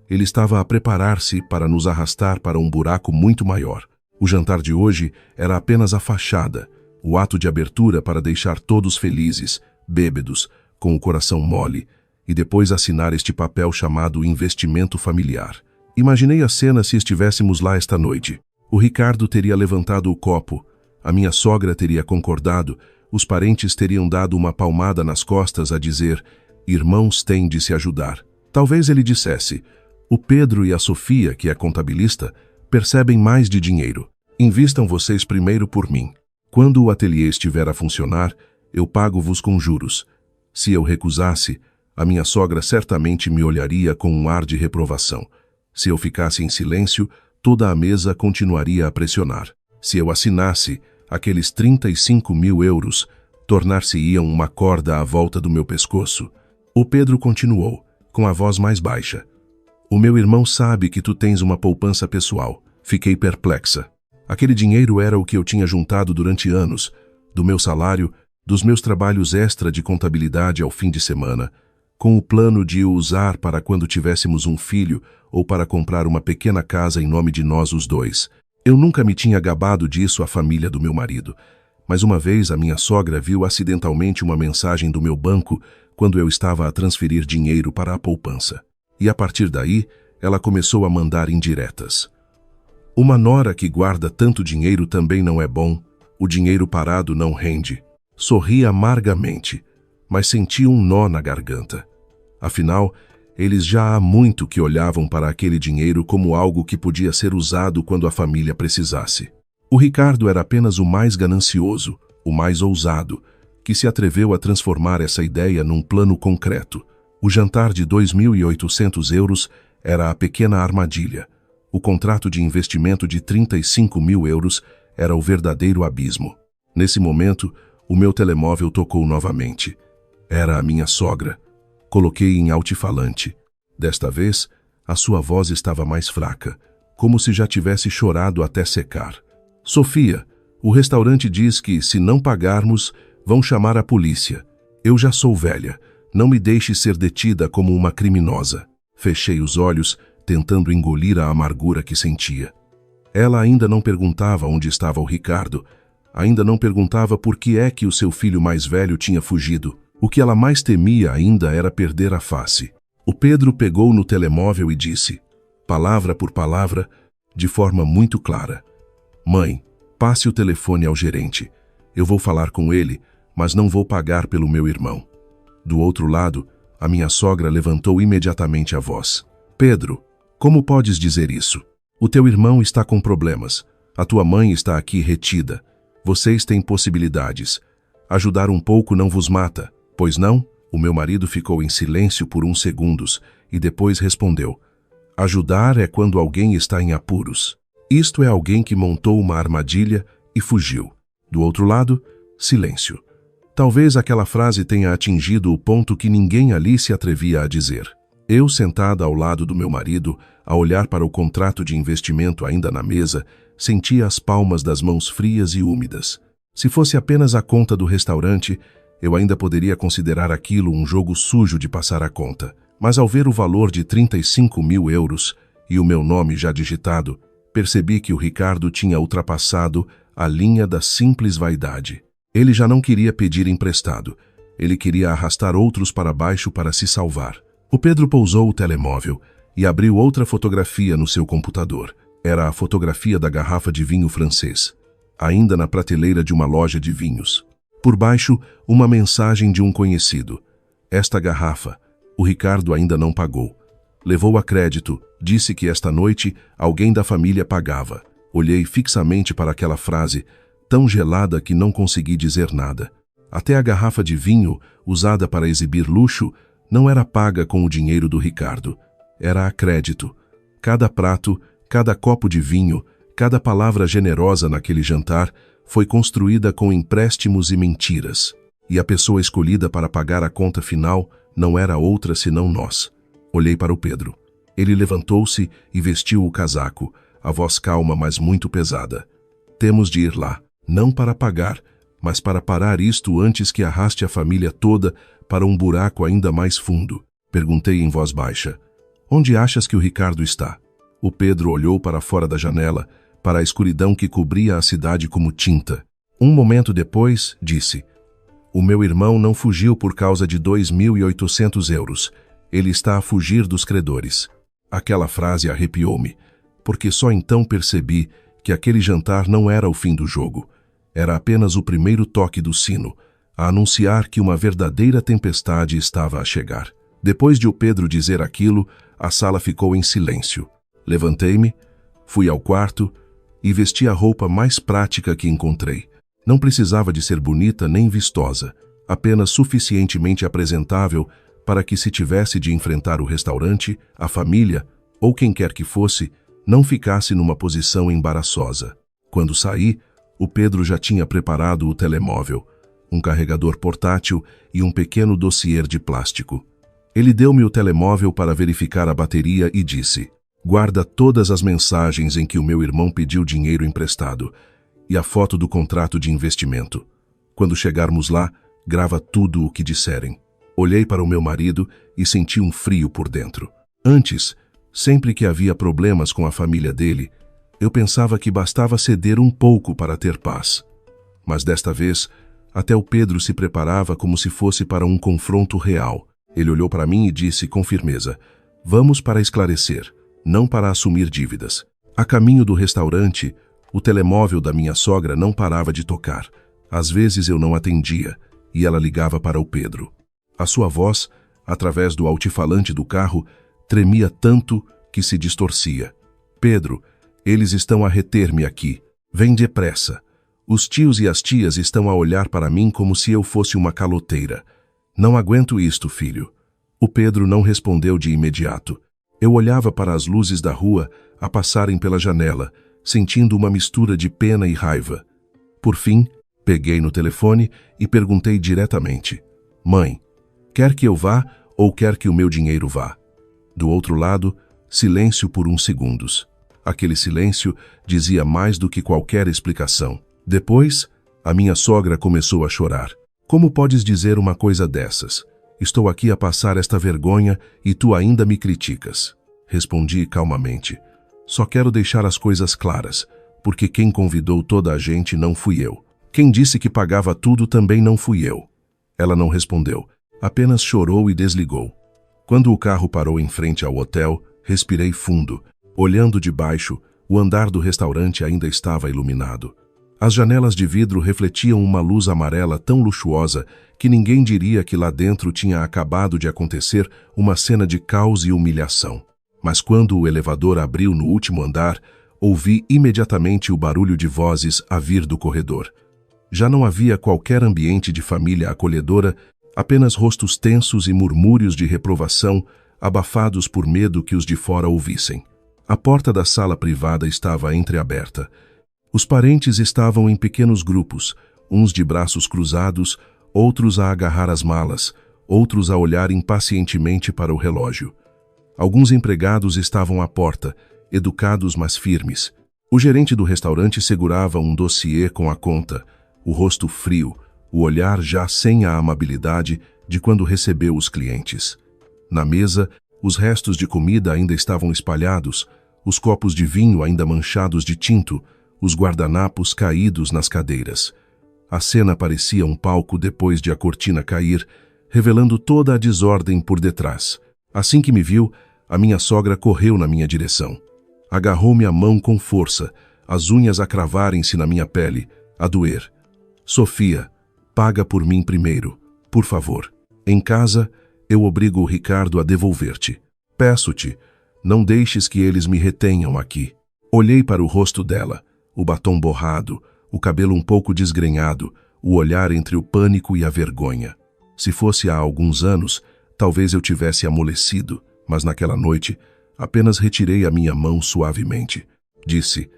Ele estava a preparar-se para nos arrastar para um buraco muito maior. O jantar de hoje era apenas a fachada, o ato de abertura para deixar todos felizes, bêbedos, com o coração mole, e depois assinar este papel chamado investimento familiar. Imaginei a cena se estivéssemos lá esta noite. O Ricardo teria levantado o copo, a minha sogra teria concordado, os parentes teriam dado uma palmada nas costas a dizer: irmãos têm de se ajudar. Talvez ele dissesse: o Pedro e a Sofia, que é contabilista, percebem mais de dinheiro. Invistam vocês primeiro por mim. Quando o ateliê estiver a funcionar, eu pago-vos com juros. Se eu recusasse, A minha sogra certamente me olharia com um ar de reprovação. Se eu ficasse em silêncio, toda a mesa continuaria a pressionar. Se eu assinasse, aqueles 35.000 euros tornar-se-iam uma corda à volta do meu pescoço. O Pedro continuou, com a voz mais baixa. O meu irmão sabe que tu tens uma poupança pessoal. Fiquei perplexa. Aquele dinheiro era o que eu tinha juntado durante anos, do meu salário, dos meus trabalhos extra de contabilidade ao fim de semana, com o plano de o usar para quando tivéssemos um filho ou para comprar uma pequena casa em nome de nós os dois. Eu nunca me tinha gabado disso à família do meu marido, mas uma vez a minha sogra viu acidentalmente uma mensagem do meu banco quando eu estava a transferir dinheiro para a poupança. E a partir daí, ela começou a mandar indiretas. Uma nora que guarda tanto dinheiro também não é bom, o dinheiro parado não rende. Sorri amargamente, mas senti um nó na garganta. Afinal, eles já há muito que olhavam para aquele dinheiro como algo que podia ser usado quando a família precisasse. O Ricardo era apenas o mais ganancioso, o mais ousado, que se atreveu a transformar essa ideia num plano concreto. O jantar de 2.800 euros era a pequena armadilha. O contrato de investimento de 35.000 euros era o verdadeiro abismo. Nesse momento, o meu telemóvel tocou novamente. Era a minha sogra. Coloquei em altifalante. Desta vez, a sua voz estava mais fraca, como se já tivesse chorado até secar. Sofia, o restaurante diz que, se não pagarmos, vão chamar a polícia. Eu já sou velha. Não me deixe ser detida como uma criminosa. Fechei os olhos, tentando engolir a amargura que sentia. Ela ainda não perguntava onde estava o Ricardo, ainda não perguntava por que é que o seu filho mais velho tinha fugido. O que ela mais temia ainda era perder a face. O Pedro pegou no telemóvel e disse, palavra por palavra, de forma muito clara: Mãe, passe o telefone ao gerente. Eu vou falar com ele, mas não vou pagar pelo meu irmão. Do outro lado, a minha sogra levantou imediatamente a voz. Pedro, como podes dizer isso? O teu irmão está com problemas. A tua mãe está aqui retida. Vocês têm possibilidades. Ajudar um pouco não vos mata, pois não? O meu marido ficou em silêncio por uns segundos e depois respondeu. Ajudar é quando alguém está em apuros. Isto é alguém que montou uma armadilha e fugiu. Do outro lado, silêncio. Talvez aquela frase tenha atingido o ponto que ninguém ali se atrevia a dizer. Eu, sentada ao lado do meu marido, a olhar para o contrato de investimento ainda na mesa, sentia as palmas das mãos frias e úmidas. Se fosse apenas a conta do restaurante, eu ainda poderia considerar aquilo um jogo sujo de passar a conta. Mas ao ver o valor de 35.000 euros e o meu nome já digitado, percebi que o Ricardo tinha ultrapassado a linha da simples vaidade. Ele já não queria pedir emprestado. Ele queria arrastar outros para baixo para se salvar. O Pedro pousou o telemóvel e abriu outra fotografia no seu computador. Era a fotografia da garrafa de vinho francês, ainda na prateleira de uma loja de vinhos. Por baixo, uma mensagem de um conhecido. Esta garrafa, o Ricardo ainda não pagou. Levou a crédito, disse que esta noite alguém da família pagava. Olhei fixamente para aquela frase, tão gelada que não consegui dizer nada. Até a garrafa de vinho, usada para exibir luxo, não era paga com o dinheiro do Ricardo. Era a crédito. Cada prato, cada copo de vinho, cada palavra generosa naquele jantar foi construída com empréstimos e mentiras. E a pessoa escolhida para pagar a conta final não era outra senão nós. Olhei para o Pedro. Ele levantou-se e vestiu o casaco, a voz calma, mas muito pesada. Temos de ir lá, não para pagar, mas para parar isto antes que arraste a família toda para um buraco ainda mais fundo. Perguntei em voz baixa. Onde achas que o Ricardo está? O Pedro olhou para fora da janela, para a escuridão que cobria a cidade como tinta. Um momento depois, disse. O meu irmão não fugiu por causa de 2.800 euros. Ele está a fugir dos credores. Aquela frase arrepiou-me, porque só então percebi que aquele jantar não era o fim do jogo. Era apenas o primeiro toque do sino, a anunciar que uma verdadeira tempestade estava a chegar. Depois de o Pedro dizer aquilo, a sala ficou em silêncio. Levantei-me, fui ao quarto e vesti a roupa mais prática que encontrei. Não precisava de ser bonita nem vistosa, apenas suficientemente apresentável para que, se tivesse de enfrentar o restaurante, a família ou quem quer que fosse, não ficasse numa posição embaraçosa. Quando saí, o Pedro já tinha preparado o telemóvel, um carregador portátil e um pequeno dossiê de plástico. Ele deu-me o telemóvel para verificar a bateria e disse: "Guarda todas as mensagens em que o meu irmão pediu dinheiro emprestado e a foto do contrato de investimento. Quando chegarmos lá, grava tudo o que disserem." Olhei para o meu marido e senti um frio por dentro. Antes, sempre que havia problemas com a família dele, eu pensava que bastava ceder um pouco para ter paz. Mas desta vez, até o Pedro se preparava como se fosse para um confronto real. Ele olhou para mim e disse com firmeza: "Vamos para esclarecer, não para assumir dívidas." A caminho do restaurante, o telemóvel da minha sogra não parava de tocar. Às vezes eu não atendia, e ela ligava para o Pedro. A sua voz, através do altifalante do carro, tremia tanto que se distorcia. "Pedro, eles estão a reter-me aqui. Vem depressa. Os tios e as tias estão a olhar para mim como se eu fosse uma caloteira. Não aguento isto, filho." O Pedro não respondeu de imediato. Eu olhava para as luzes da rua a passarem pela janela, sentindo uma mistura de pena e raiva. Por fim, peguei no telefone e perguntei diretamente: "Mãe, quer que eu vá ou quer que o meu dinheiro vá?" Do outro lado, silêncio por uns segundos. Aquele silêncio dizia mais do que qualquer explicação. Depois, a minha sogra começou a chorar. "Como podes dizer uma coisa dessas? Estou aqui a passar esta vergonha e tu ainda me criticas." Respondi calmamente: "Só quero deixar as coisas claras, porque quem convidou toda a gente não fui eu. Quem disse que pagava tudo também não fui eu." Ela não respondeu, apenas chorou e desligou. Quando o carro parou em frente ao hotel, respirei fundo. Olhando de baixo, o andar do restaurante ainda estava iluminado. As janelas de vidro refletiam uma luz amarela tão luxuosa que ninguém diria que lá dentro tinha acabado de acontecer uma cena de caos e humilhação. Mas quando o elevador abriu no último andar, ouvi imediatamente o barulho de vozes a vir do corredor. Já não havia qualquer ambiente de família acolhedora, apenas rostos tensos e murmúrios de reprovação, abafados por medo que os de fora ouvissem. A porta da sala privada estava entreaberta. Os parentes estavam em pequenos grupos, uns de braços cruzados, outros a agarrar as malas, outros a olhar impacientemente para o relógio. Alguns empregados estavam à porta, educados mas firmes. O gerente do restaurante segurava um dossiê com a conta, o rosto frio, o olhar já sem a amabilidade de quando recebeu os clientes. Na mesa, os restos de comida ainda estavam espalhados, os copos de vinho ainda manchados de tinto, os guardanapos caídos nas cadeiras. A cena parecia um palco depois de a cortina cair, revelando toda a desordem por detrás. Assim que me viu, a minha sogra correu na minha direção. Agarrou-me a mão com força, as unhas a cravarem-se na minha pele, a doer. "Sofia, paga por mim primeiro, por favor. Em casa, eu obrigo o Ricardo a devolver-te. Peço-te, não deixes que eles me retenham aqui." Olhei para o rosto dela, o batom borrado, o cabelo um pouco desgrenhado, o olhar entre o pânico e a vergonha. Se fosse há alguns anos, talvez eu tivesse amolecido, mas naquela noite, apenas retirei a minha mão suavemente. Disse,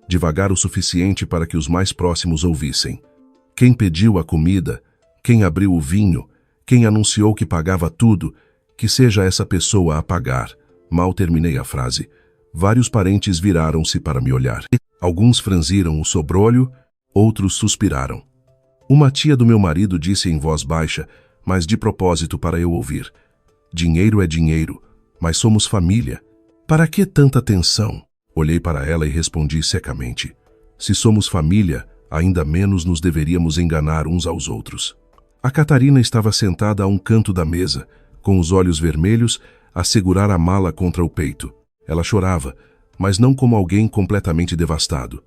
devagar o suficiente para que os mais próximos ouvissem: "Quem pediu a comida, quem abriu o vinho, quem anunciou que pagava tudo, que seja essa pessoa a pagar." Mal terminei a frase, vários parentes viraram-se para me olhar. Alguns franziram o sobrolho, outros suspiraram. Uma tia do meu marido disse em voz baixa, mas de propósito para eu ouvir: "Dinheiro é dinheiro, mas somos família. Para que tanta tensão?" Olhei para ela e respondi secamente: "Se somos família, ainda menos nos deveríamos enganar uns aos outros." A Catarina estava sentada a um canto da mesa, com os olhos vermelhos, a segurar a mala contra o peito. Ela chorava, mas não como alguém completamente devastado.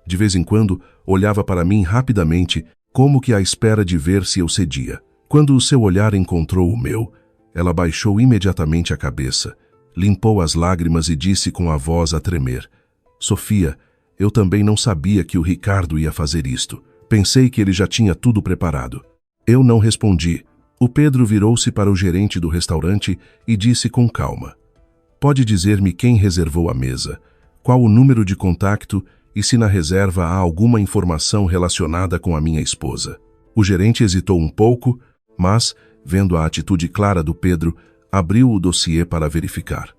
De vez em quando, olhava para mim rapidamente, como que à espera de ver se eu cedia. Quando o seu olhar encontrou o meu, ela baixou imediatamente a cabeça, limpou as lágrimas e disse com a voz a tremer: "Sofia, eu também não sabia que o Ricardo ia fazer isto. Pensei que ele já tinha tudo preparado." Eu não respondi. O Pedro virou-se para o gerente do restaurante e disse com calma: "Pode dizer-me quem reservou a mesa, qual o número de contato e se na reserva há alguma informação relacionada com a minha esposa?" O gerente hesitou um pouco, mas, vendo a atitude clara do Pedro, abriu o dossiê para verificar.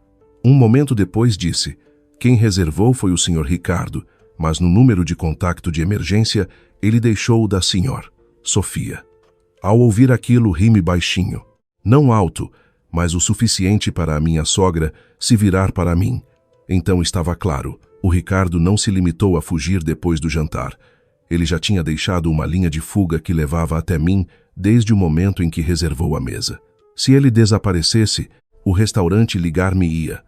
Um momento depois disse: "Quem reservou foi o Sr. Ricardo, mas no número de contato de emergência ele deixou o da Sra. Sofia." Ao ouvir aquilo, ri-me baixinho. Não alto, mas o suficiente para a minha sogra se virar para mim. Então estava claro, o Ricardo não se limitou a fugir depois do jantar. Ele já tinha deixado uma linha de fuga que levava até mim desde o momento em que reservou a mesa. Se ele desaparecesse, o restaurante ligar-me-ia.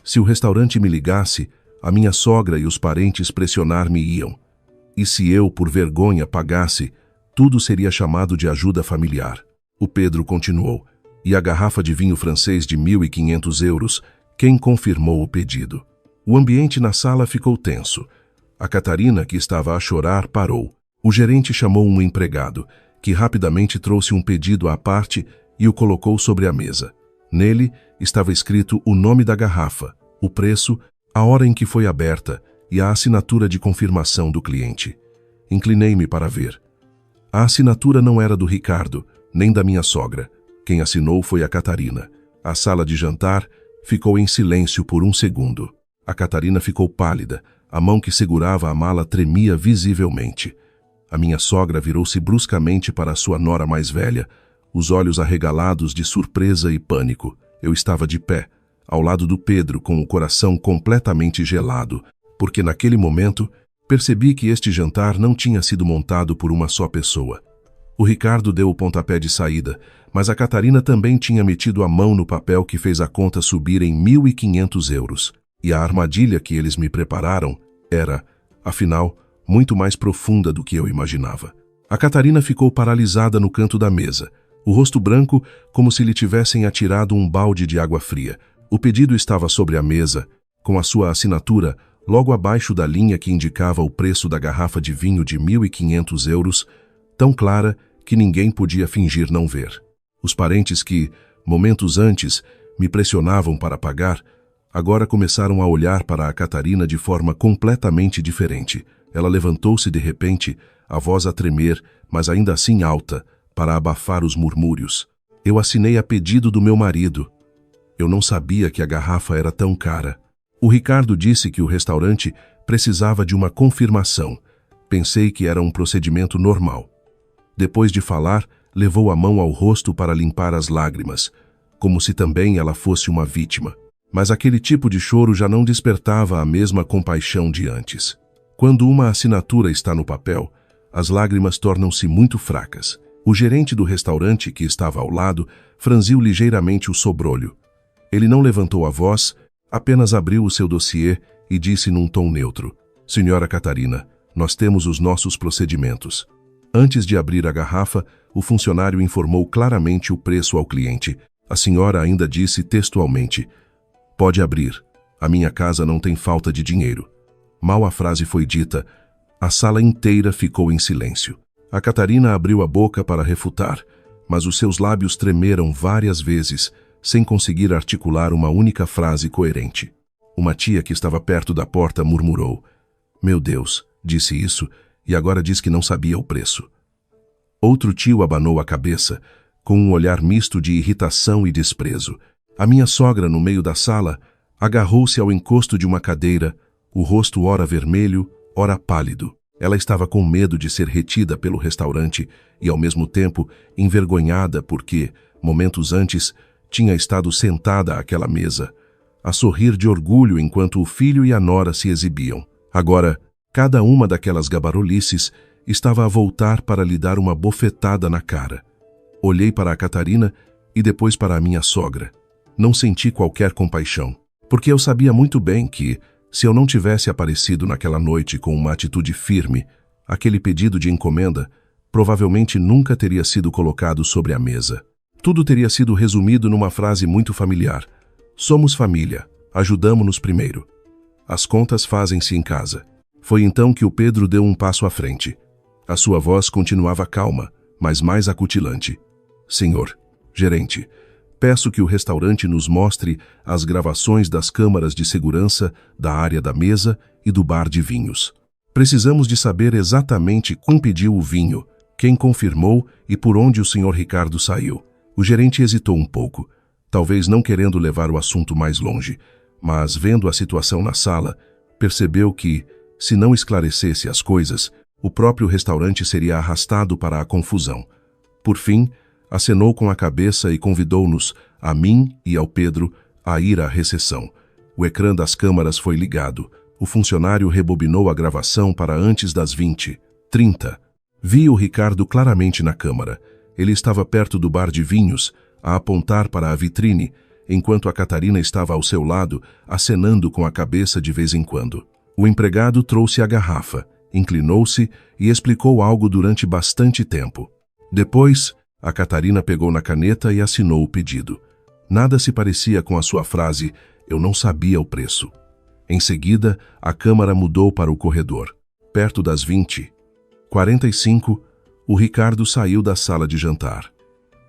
Se o restaurante me ligasse, a minha sogra e os parentes pressionar-me-iam. E se eu, por vergonha, pagasse, tudo seria chamado de ajuda familiar. O Pedro continuou: "E a garrafa de vinho francês de 1.500 euros, quem confirmou o pedido?" O ambiente na sala ficou tenso. A Catarina, que estava a chorar, parou. O gerente chamou um empregado, que rapidamente trouxe um pedido à parte e o colocou sobre a mesa. Nele estava escrito o nome da garrafa, o preço, a hora em que foi aberta e a assinatura de confirmação do cliente. Inclinei-me para ver. A assinatura não era do Ricardo, nem da minha sogra. Quem assinou foi a Catarina. A sala de jantar ficou em silêncio por um segundo. A Catarina ficou pálida, a mão que segurava a mala tremia visivelmente. A minha sogra virou-se bruscamente para a sua nora mais velha, os olhos arregalados de surpresa e pânico. Eu estava de pé, ao lado do Pedro, com o coração completamente gelado, porque naquele momento percebi que este jantar não tinha sido montado por uma só pessoa. O Ricardo deu o pontapé de saída, mas a Catarina também tinha metido a mão no papel que fez a conta subir em 1.500 euros. E a armadilha que eles me prepararam era, afinal, muito mais profunda do que eu imaginava. A Catarina ficou paralisada no canto da mesa, o rosto branco como se lhe tivessem atirado um balde de água fria. O pedido estava sobre a mesa, com a sua assinatura logo abaixo da linha que indicava o preço da garrafa de vinho de 1.500 euros, tão clara que ninguém podia fingir não ver. Os parentes que, momentos antes, me pressionavam para pagar, agora começaram a olhar para a Catarina de forma completamente diferente. Ela levantou-se de repente, a voz a tremer, mas ainda assim alta, para abafar os murmúrios. "Eu assinei a pedido do meu marido. Eu não sabia que a garrafa era tão cara. O Ricardo disse que o restaurante precisava de uma confirmação. Pensei que era um procedimento normal." Depois de falar, levou a mão ao rosto para limpar as lágrimas, como se também ela fosse uma vítima. Mas aquele tipo de choro já não despertava a mesma compaixão de antes. Quando uma assinatura está no papel, as lágrimas tornam-se muito fracas. O gerente do restaurante, que estava ao lado, franziu ligeiramente o sobrolho. Ele não levantou a voz, apenas abriu o seu dossiê e disse num tom neutro: "Senhora Catarina, nós temos os nossos procedimentos." Antes de abrir a garrafa, o funcionário informou claramente o preço ao cliente. A senhora ainda disse textualmente: "Pode abrir. A minha casa não tem falta de dinheiro." Mal a frase foi dita, a sala inteira ficou em silêncio. A Catarina abriu a boca para refutar, mas os seus lábios tremeram várias vezes, sem conseguir articular uma única frase coerente. Uma tia que estava perto da porta murmurou: "Meu Deus, disse isso, e agora diz que não sabia o preço." Outro tio abanou a cabeça, com um olhar misto de irritação e desprezo. A minha sogra, no meio da sala, agarrou-se ao encosto de uma cadeira, o rosto ora vermelho, ora pálido. Ela estava com medo de ser retida pelo restaurante e, ao mesmo tempo, envergonhada porque, momentos antes, tinha estado sentada àquela mesa, a sorrir de orgulho enquanto o filho e a nora se exibiam. Agora, cada uma daquelas gabarolices estava a voltar para lhe dar uma bofetada na cara. Olhei para a Catarina e depois para a minha sogra. Não senti qualquer compaixão, porque eu sabia muito bem que, se eu não tivesse aparecido naquela noite com uma atitude firme, aquele pedido de encomenda provavelmente nunca teria sido colocado sobre a mesa. Tudo teria sido resumido numa frase muito familiar: "Somos família, ajudamo-nos primeiro. As contas fazem-se em casa." Foi então que o Pedro deu um passo à frente. A sua voz continuava calma, mas mais acutilante. Senhor gerente, peço que o restaurante nos mostre as gravações das câmaras de segurança da área da mesa e do bar de vinhos. Precisamos de saber exatamente quem pediu o vinho, quem confirmou e por onde o Sr. Ricardo saiu. O gerente hesitou um pouco, talvez não querendo levar o assunto mais longe, mas vendo a situação na sala, percebeu que, se não esclarecesse as coisas, o próprio restaurante seria arrastado para a confusão. Por fim, acenou com a cabeça e convidou-nos, a mim e ao Pedro, a ir à recepção. O ecrã das câmaras foi ligado. O funcionário rebobinou a gravação para antes das 20h30. Vi o Ricardo claramente na câmara. Ele estava perto do bar de vinhos, a apontar para a vitrine, enquanto a Catarina estava ao seu lado, acenando com a cabeça de vez em quando. O empregado trouxe a garrafa, inclinou-se e explicou algo durante bastante tempo. Depois, a Catarina pegou na caneta e assinou o pedido. Nada se parecia com a sua frase, eu não sabia o preço. Em seguida, a câmara mudou para o corredor. Perto das 20h45, o Ricardo saiu da sala de jantar.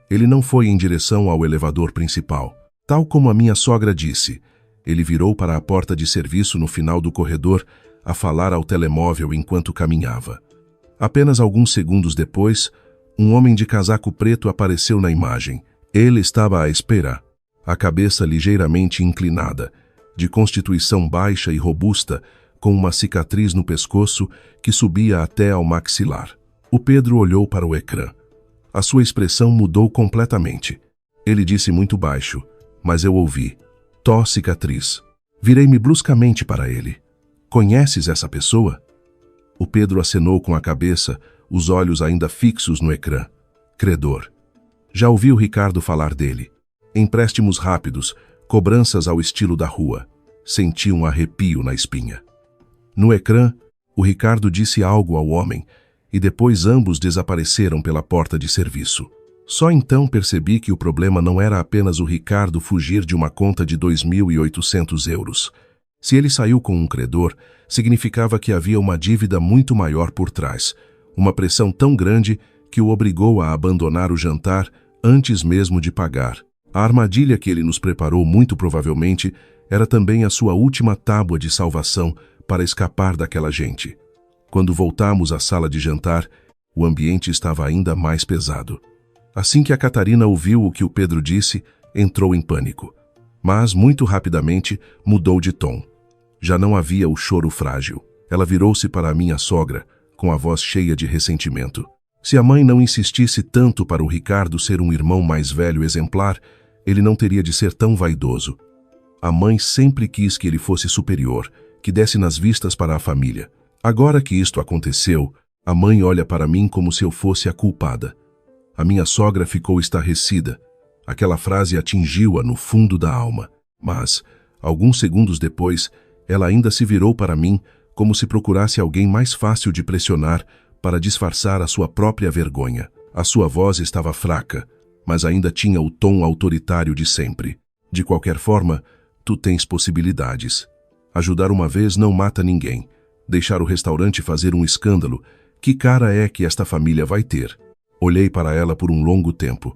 Ele não foi em direção ao elevador principal. Tal como a minha sogra disse, ele virou para a porta de serviço no final do corredor a falar ao telemóvel enquanto caminhava. Apenas alguns segundos depois, um homem de casaco preto apareceu na imagem. Ele estava à espera, a cabeça ligeiramente inclinada, de constituição baixa e robusta, com uma cicatriz no pescoço que subia até ao maxilar. O Pedro olhou para o ecrã. A sua expressão mudou completamente. Ele disse muito baixo, mas eu ouvi. Tó cicatriz. Virei-me bruscamente para ele. Conheces essa pessoa? O Pedro acenou com a cabeça, os olhos ainda fixos no ecrã. Credor. Já ouvi o Ricardo falar dele. Empréstimos rápidos, cobranças ao estilo da rua. Senti um arrepio na espinha. No ecrã, o Ricardo disse algo ao homem, e depois ambos desapareceram pela porta de serviço. Só então percebi que o problema não era apenas o Ricardo fugir de uma conta de 2.800 euros. Se ele saiu com um credor, significava que havia uma dívida muito maior por trás, uma pressão tão grande que o obrigou a abandonar o jantar antes mesmo de pagar. A armadilha que ele nos preparou muito provavelmente era também a sua última tábua de salvação para escapar daquela gente. Quando voltamos à sala de jantar, o ambiente estava ainda mais pesado. Assim que a Catarina ouviu o que o Pedro disse, entrou em pânico. Mas, muito rapidamente, mudou de tom. Já não havia o choro frágil. Ela virou-se para a minha sogra, com a voz cheia de ressentimento. Se a mãe não insistisse tanto para o Ricardo ser um irmão mais velho exemplar, ele não teria de ser tão vaidoso. A mãe sempre quis que ele fosse superior, que desse nas vistas para a família. Agora que isto aconteceu, a mãe olha para mim como se eu fosse a culpada. A minha sogra ficou estarrecida. Aquela frase atingiu-a no fundo da alma. Mas, alguns segundos depois, ela ainda se virou para mim como se procurasse alguém mais fácil de pressionar para disfarçar a sua própria vergonha. A sua voz estava fraca, mas ainda tinha o tom autoritário de sempre. De qualquer forma, tu tens possibilidades. Ajudar uma vez não mata ninguém. Deixar o restaurante fazer um escândalo, que cara é que esta família vai ter? Olhei para ela por um longo tempo.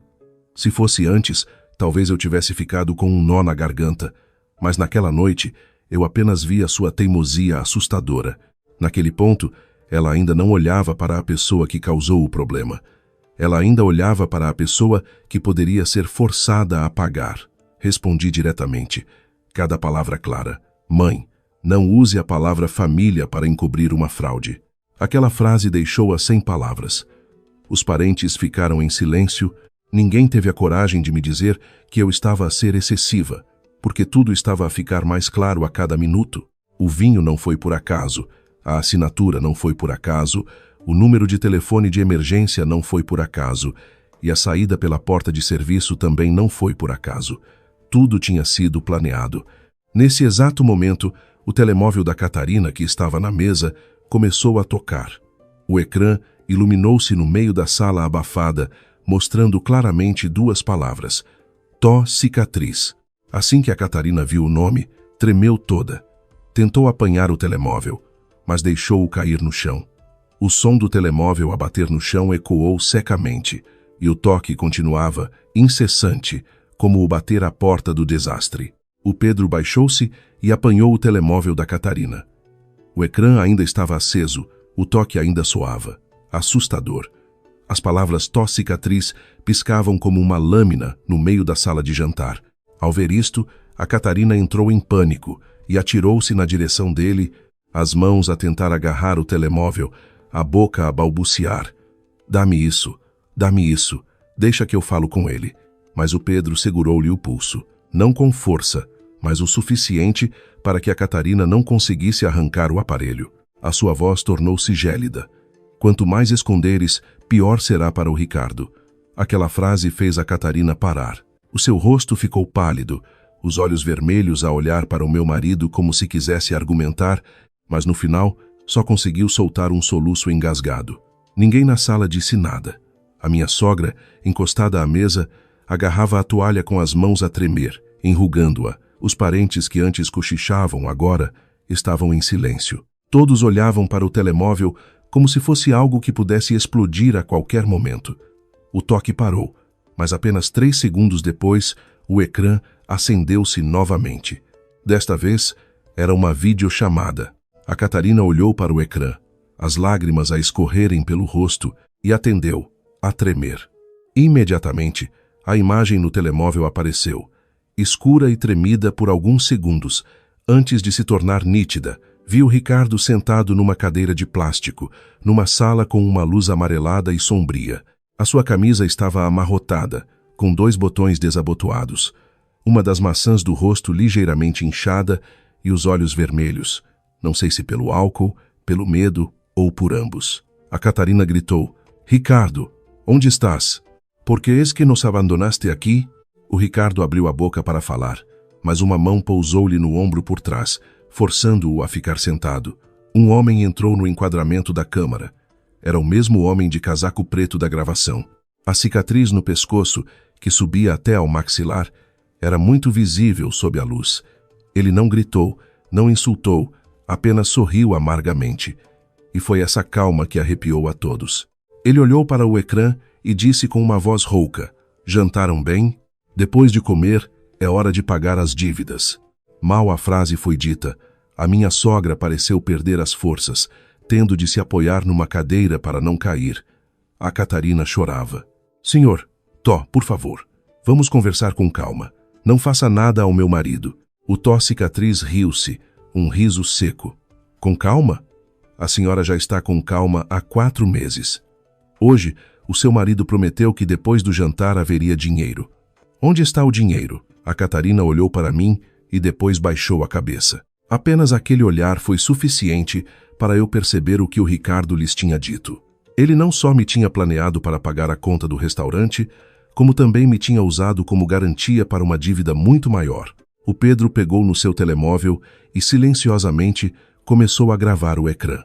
Se fosse antes, talvez eu tivesse ficado com um nó na garganta, mas naquela noite eu apenas vi a sua teimosia assustadora. Naquele ponto, ela ainda não olhava para a pessoa que causou o problema. Ela ainda olhava para a pessoa que poderia ser forçada a pagar. Respondi diretamente, cada palavra clara. Mãe, não use a palavra família para encobrir uma fraude. Aquela frase deixou-a sem palavras. Os parentes ficaram em silêncio. Ninguém teve a coragem de me dizer que eu estava a ser excessiva, porque tudo estava a ficar mais claro a cada minuto. O vinho não foi por acaso, a assinatura não foi por acaso, o número de telefone de emergência não foi por acaso, e a saída pela porta de serviço também não foi por acaso. Tudo tinha sido planeado. Nesse exato momento, o telemóvel da Catarina, que estava na mesa, começou a tocar. O ecrã iluminou-se no meio da sala abafada, mostrando claramente duas palavras: Tó cicatriz. Assim que a Catarina viu o nome, tremeu toda. Tentou apanhar o telemóvel, mas deixou-o cair no chão. O som do telemóvel a bater no chão ecoou secamente, e o toque continuava, incessante, como o bater à porta do desastre. O Pedro baixou-se e apanhou o telemóvel da Catarina. O ecrã ainda estava aceso, o toque ainda soava. Assustador. As palavras "tó-cicatriz" piscavam como uma lâmina no meio da sala de jantar. Ao ver isto, a Catarina entrou em pânico e atirou-se na direção dele, as mãos a tentar agarrar o telemóvel, a boca a balbuciar. Dá-me isso, deixa que eu falo com ele." Mas o Pedro segurou-lhe o pulso, não com força, mas o suficiente para que a Catarina não conseguisse arrancar o aparelho. A sua voz tornou-se gélida. "Quanto mais esconderes, pior será para o Ricardo." Aquela frase fez a Catarina parar. O seu rosto ficou pálido, os olhos vermelhos a olhar para o meu marido como se quisesse argumentar, mas no final só conseguiu soltar um soluço engasgado. Ninguém na sala disse nada. A minha sogra, encostada à mesa, agarrava a toalha com as mãos a tremer, enrugando-a. Os parentes que antes cochichavam agora estavam em silêncio. Todos olhavam para o telemóvel como se fosse algo que pudesse explodir a qualquer momento. O toque parou, mas apenas 3 segundos depois, o ecrã acendeu-se novamente. Desta vez, era uma videochamada. A Catarina olhou para o ecrã, as lágrimas a escorrerem pelo rosto, e atendeu, a tremer. Imediatamente, a imagem no telemóvel apareceu, escura e tremida por alguns segundos, antes de se tornar nítida. Vi o Ricardo sentado numa cadeira de plástico, numa sala com uma luz amarelada e sombria. A sua camisa estava amarrotada, com 2 botões desabotoados, uma das maçãs do rosto ligeiramente inchada e os olhos vermelhos, não sei se pelo álcool, pelo medo ou por ambos. A Catarina gritou: "Ricardo, onde estás? Por que es que nos abandonaste aqui?" O Ricardo abriu a boca para falar, mas uma mão pousou-lhe no ombro por trás, forçando-o a ficar sentado. Um homem entrou no enquadramento da câmara. Era o mesmo homem de casaco preto da gravação. A cicatriz no pescoço, que subia até ao maxilar, era muito visível sob a luz. Ele não gritou, não insultou, apenas sorriu amargamente. E foi essa calma que arrepiou a todos. Ele olhou para o ecrã e disse com uma voz rouca: "Jantaram bem? Depois de comer, é hora de pagar as dívidas." Mal a frase foi dita, a minha sogra pareceu perder as forças, tendo de se apoiar numa cadeira para não cair. A Catarina chorava. "Senhor, por favor, vamos conversar com calma. Não faça nada ao meu marido." O cicatriz riu-se, um riso seco. "Com calma? A senhora já está com calma há 4 meses. Hoje, o seu marido prometeu que depois do jantar haveria dinheiro. Onde está o dinheiro?" A Catarina olhou para mim e depois baixou a cabeça. Apenas aquele olhar foi suficiente para eu perceber o que o Ricardo lhes tinha dito. Ele não só me tinha planeado para pagar a conta do restaurante, como também me tinha usado como garantia para uma dívida muito maior. O Pedro pegou no seu telemóvel e silenciosamente começou a gravar o ecrã.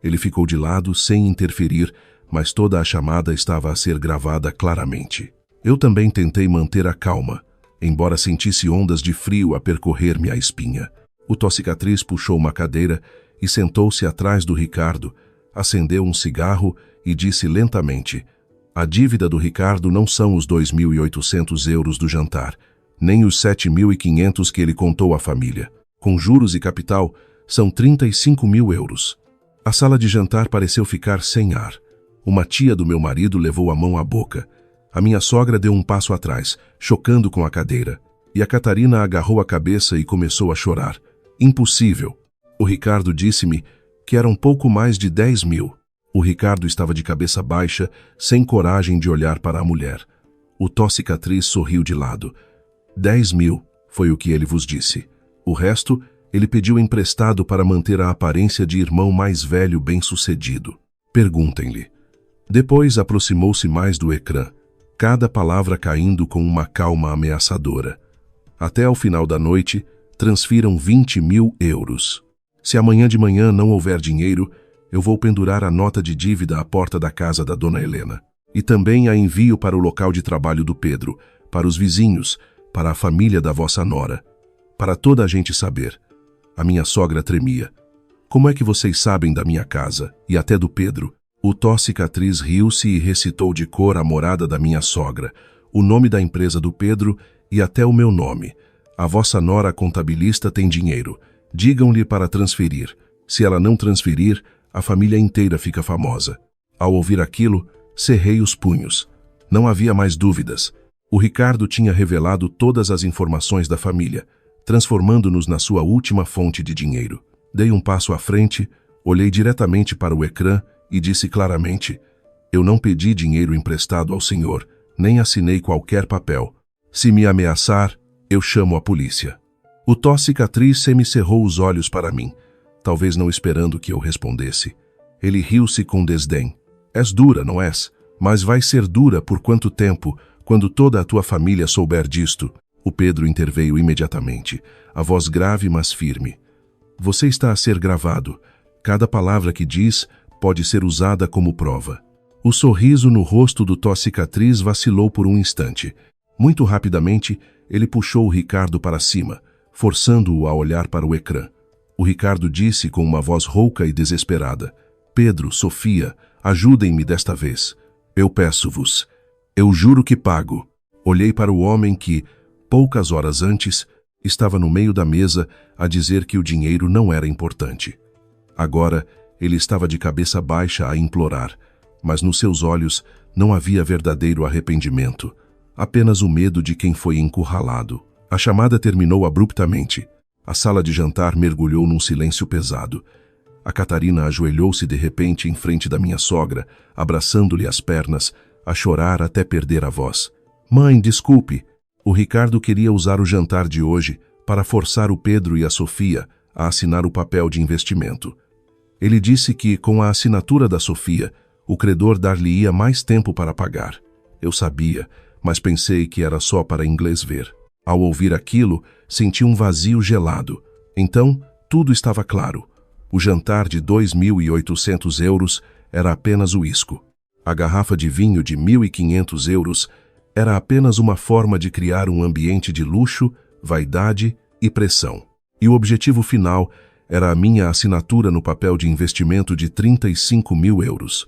Ele ficou de lado sem interferir, mas toda a chamada estava a ser gravada claramente. Eu também tentei manter a calma, embora sentisse ondas de frio a percorrer-me a espinha. O cicatriz puxou uma cadeira e sentou-se atrás do Ricardo, acendeu um cigarro e disse lentamente: "A dívida do Ricardo não são os 2.800 euros do jantar, nem os 7.500 que ele contou à família. Com juros e capital, são 35.000 euros." A sala de jantar pareceu ficar sem ar. Uma tia do meu marido levou a mão à boca. A minha sogra deu um passo atrás, chocando com a cadeira, e a Catarina agarrou a cabeça e começou a chorar. Impossível. O Ricardo disse-me que eram pouco mais de 10.000. O Ricardo estava de cabeça baixa, sem coragem de olhar para a mulher. O cicatriz sorriu de lado. 10.000 foi o que ele vos disse. O resto, ele pediu emprestado para manter a aparência de irmão mais velho bem-sucedido. Perguntem-lhe. Depois aproximou-se mais do ecrã, cada palavra caindo com uma calma ameaçadora. Até ao final da noite, transfiram 20.000 euros. Se amanhã de manhã não houver dinheiro, eu vou pendurar a nota de dívida à porta da casa da dona Helena. E também a envio para o local de trabalho do Pedro, para os vizinhos, para a família da vossa nora, para toda a gente saber. A minha sogra tremia. Como é que vocês sabem da minha casa e até do Pedro? O Tó-cicatriz riu-se e recitou de cor a morada da minha sogra, o nome da empresa do Pedro e até o meu nome. A vossa nora contabilista tem dinheiro. Digam-lhe para transferir. Se ela não transferir, a família inteira fica famosa. Ao ouvir aquilo, cerrei os punhos. Não havia mais dúvidas. O Ricardo tinha revelado todas as informações da família, transformando-nos na sua última fonte de dinheiro. Dei um passo à frente, olhei diretamente para o ecrã e disse claramente: eu não pedi dinheiro emprestado ao senhor, nem assinei qualquer papel. Se me ameaçar, eu chamo a polícia. O Tó-cicatriz semicerrou os olhos para mim, talvez não esperando que eu respondesse. Ele riu-se com desdém. És dura, não és? Mas vai ser dura por quanto tempo, quando toda a tua família souber disto? O Pedro interveio imediatamente, a voz grave mas firme. Você está a ser gravado. Cada palavra que diz pode ser usada como prova. O sorriso no rosto do Tó-cicatriz vacilou por um instante. Muito rapidamente, ele puxou o Ricardo para cima, forçando-o a olhar para o ecrã. O Ricardo disse com uma voz rouca e desesperada: Pedro, Sofia, ajudem-me desta vez. Eu peço-vos. Eu juro que pago. Olhei para o homem que, poucas horas antes, estava no meio da mesa a dizer que o dinheiro não era importante. Agora, ele estava de cabeça baixa a implorar, mas nos seus olhos não havia verdadeiro arrependimento, apenas o medo de quem foi encurralado. A chamada terminou abruptamente. A sala de jantar mergulhou num silêncio pesado. A Catarina ajoelhou-se de repente em frente da minha sogra, abraçando-lhe as pernas, a chorar até perder a voz. Mãe, desculpe. O Ricardo queria usar o jantar de hoje para forçar o Pedro e a Sofia a assinar o papel de investimento. Ele disse que, com a assinatura da Sofia, o credor dar-lhe-ia mais tempo para pagar. Eu sabia, mas pensei que era só para inglês ver. Ao ouvir aquilo, senti um vazio gelado. Então, tudo estava claro. O jantar de 2.800 euros era apenas o uísque. A garrafa de vinho de 1.500 euros era apenas uma forma de criar um ambiente de luxo, vaidade e pressão. E o objetivo final era a minha assinatura no papel de investimento de 35.000 euros.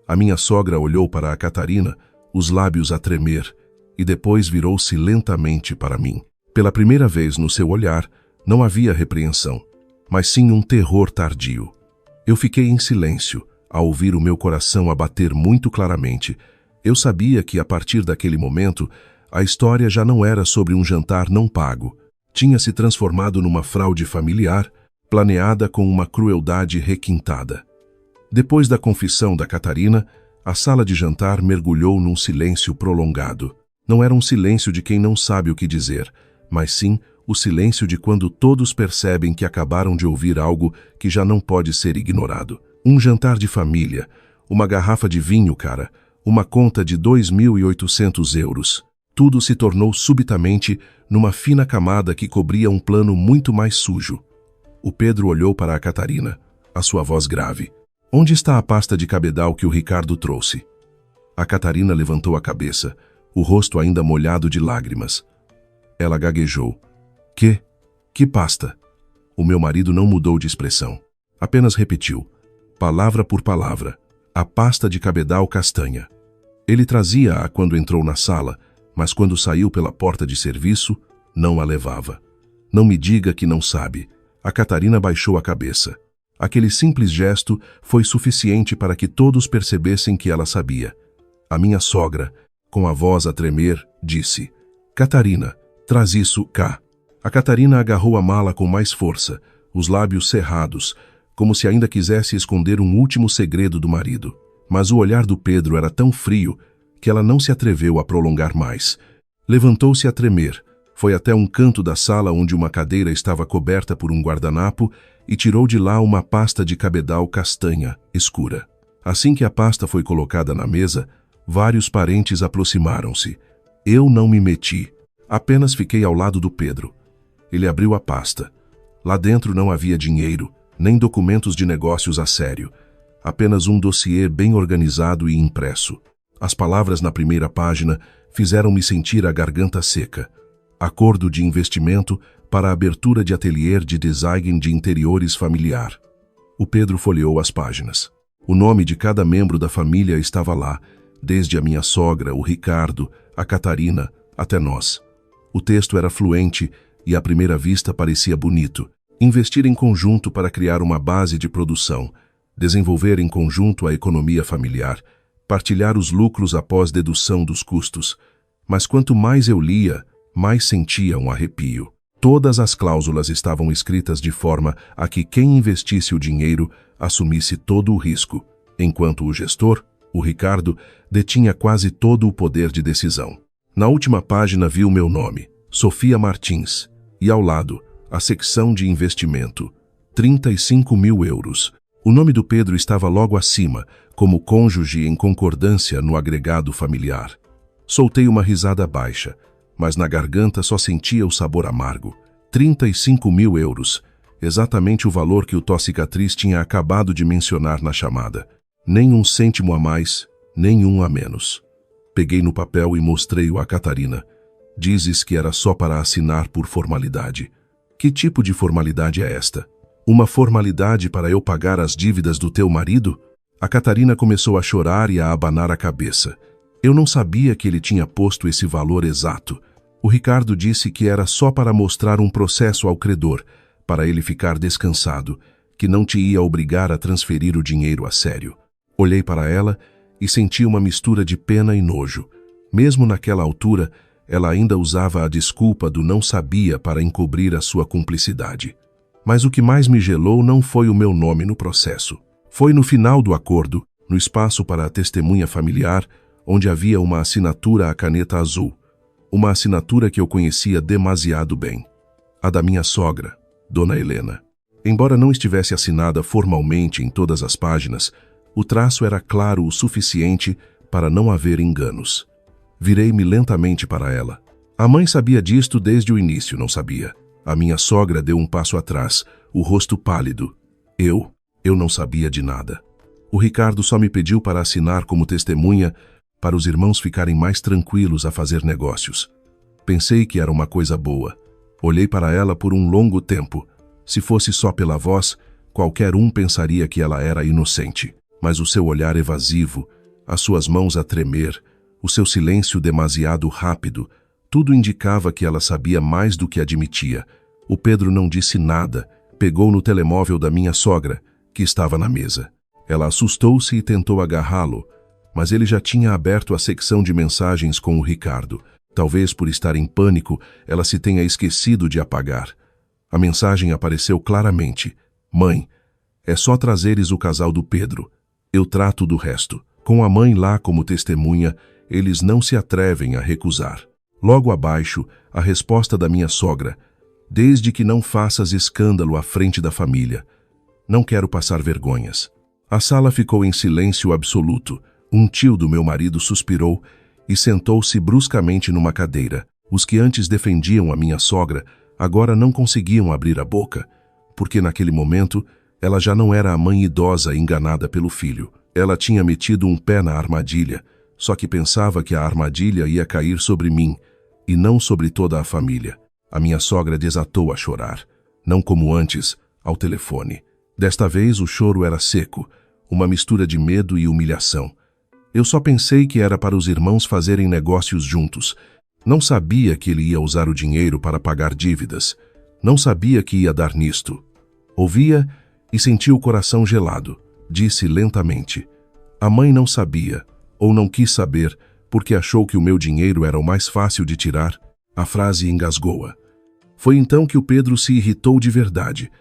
A minha sogra olhou para a Catarina, os lábios a tremer, e depois virou-se lentamente para mim. Pela primeira vez no seu olhar, não havia repreensão, mas sim um terror tardio. Eu fiquei em silêncio, a ouvir o meu coração a bater muito claramente. Eu sabia que, a partir daquele momento, a história já não era sobre um jantar não pago. Tinha se transformado numa fraude familiar, planeada com uma crueldade requintada. Depois da confissão da Catarina, a sala de jantar mergulhou num silêncio prolongado. Não era um silêncio de quem não sabe o que dizer, mas sim o silêncio de quando todos percebem que acabaram de ouvir algo que já não pode ser ignorado. Um jantar de família, uma garrafa de vinho, cara, uma conta de 2.800 euros. Tudo se tornou subitamente numa fina camada que cobria um plano muito mais sujo. O Pedro olhou para a Catarina, a sua voz grave. Onde está a pasta de cabedal que o Ricardo trouxe? A Catarina levantou a cabeça, o rosto ainda molhado de lágrimas. Ela gaguejou. Que pasta? O meu marido não mudou de expressão. Apenas repetiu, palavra por palavra, a pasta de cabedal castanha. Ele trazia-a quando entrou na sala, mas quando saiu pela porta de serviço, não a levava. Não me diga que não sabe. A Catarina baixou a cabeça. Aquele simples gesto foi suficiente para que todos percebessem que ela sabia. A minha sogra, com a voz a tremer, disse: Catarina, traz isso cá. A Catarina agarrou a mala com mais força, os lábios cerrados, como se ainda quisesse esconder um último segredo do marido. Mas o olhar do Pedro era tão frio que ela não se atreveu a prolongar mais. Levantou-se a tremer, foi até um canto da sala onde uma cadeira estava coberta por um guardanapo e tirou de lá uma pasta de cabedal castanha, escura. Assim que a pasta foi colocada na mesa, vários parentes aproximaram-se. Eu não me meti, apenas fiquei ao lado do Pedro. Ele abriu a pasta. Lá dentro não havia dinheiro, nem documentos de negócios a sério. Apenas um dossiê bem organizado e impresso. As palavras na primeira página fizeram-me sentir a garganta seca. Acordo de investimento para a abertura de ateliê de design de interiores familiar. O Pedro folheou as páginas. O nome de cada membro da família estava lá, desde a minha sogra, o Ricardo, a Catarina, até nós. O texto era fluente e à primeira vista parecia bonito. Investir em conjunto para criar uma base de produção, desenvolver em conjunto a economia familiar, partilhar os lucros após dedução dos custos. Mas quanto mais eu lia, mais sentia um arrepio. Todas as cláusulas estavam escritas de forma a que quem investisse o dinheiro assumisse todo o risco, enquanto o gestor, o Ricardo, detinha quase todo o poder de decisão. Na última página vi o meu nome, Sofia Martins, e ao lado, a secção de investimento, 35 mil euros. O nome do Pedro estava logo acima, como cônjuge em concordância no agregado familiar. Soltei uma risada baixa, mas na garganta só sentia o sabor amargo. 35 mil euros, exatamente o valor que o Tossicatriz tinha acabado de mencionar na chamada. Nem um cêntimo a mais, nem um a menos. Peguei no papel e mostrei-o a Catarina. Dizes que era só para assinar por formalidade. Que tipo de formalidade é esta? Uma formalidade para eu pagar as dívidas do teu marido? A Catarina começou a chorar e a abanar a cabeça. Eu não sabia que ele tinha posto esse valor exato. O Ricardo disse que era só para mostrar um processo ao credor, para ele ficar descansado, que não te ia obrigar a transferir o dinheiro a sério. Olhei para ela e senti uma mistura de pena e nojo. Mesmo naquela altura, ela ainda usava a desculpa do não sabia para encobrir a sua cumplicidade. Mas o que mais me gelou não foi o meu nome no processo. Foi no final do acordo, no espaço para a testemunha familiar, onde havia uma assinatura à caneta azul. Uma assinatura que eu conhecia demasiado bem. A da minha sogra, Dona Helena. Embora não estivesse assinada formalmente em todas as páginas, o traço era claro o suficiente para não haver enganos. Virei-me lentamente para ela. A mãe sabia disto desde o início, não sabia? A minha sogra deu um passo atrás, o rosto pálido. Eu não sabia de nada. O Ricardo só me pediu para assinar como testemunha para os irmãos ficarem mais tranquilos a fazer negócios. Pensei que era uma coisa boa. Olhei para ela por um longo tempo. Se fosse só pela voz, qualquer um pensaria que ela era inocente. Mas o seu olhar evasivo, as suas mãos a tremer, o seu silêncio demasiado rápido, tudo indicava que ela sabia mais do que admitia. O Pedro não disse nada, pegou no telemóvel da minha sogra, que estava na mesa. Ela assustou-se e tentou agarrá-lo, mas ele já tinha aberto a secção de mensagens com o Ricardo. Talvez por estar em pânico, ela se tenha esquecido de apagar. A mensagem apareceu claramente. Mãe, é só trazeres o casal do Pedro. Eu trato do resto. Com a mãe lá como testemunha, eles não se atrevem a recusar. Logo abaixo, a resposta da minha sogra. Desde que não faças escândalo à frente da família. Não quero passar vergonhas. A sala ficou em silêncio absoluto. Um tio do meu marido suspirou e sentou-se bruscamente numa cadeira. Os que antes defendiam a minha sogra agora não conseguiam abrir a boca, porque naquele momento ela já não era a mãe idosa enganada pelo filho. Ela tinha metido um pé na armadilha, só que pensava que a armadilha ia cair sobre mim e não sobre toda a família. A minha sogra desatou a chorar, não como antes, ao telefone. Desta vez o choro era seco, uma mistura de medo e humilhação. Eu só pensei que era para os irmãos fazerem negócios juntos. Não sabia que ele ia usar o dinheiro para pagar dívidas. Não sabia que ia dar nisto. Ouvia e sentia o coração gelado. Disse lentamente. A mãe não sabia, ou não quis saber, porque achou que o meu dinheiro era o mais fácil de tirar. A frase engasgou-a. Foi então que o Pedro se irritou de verdade.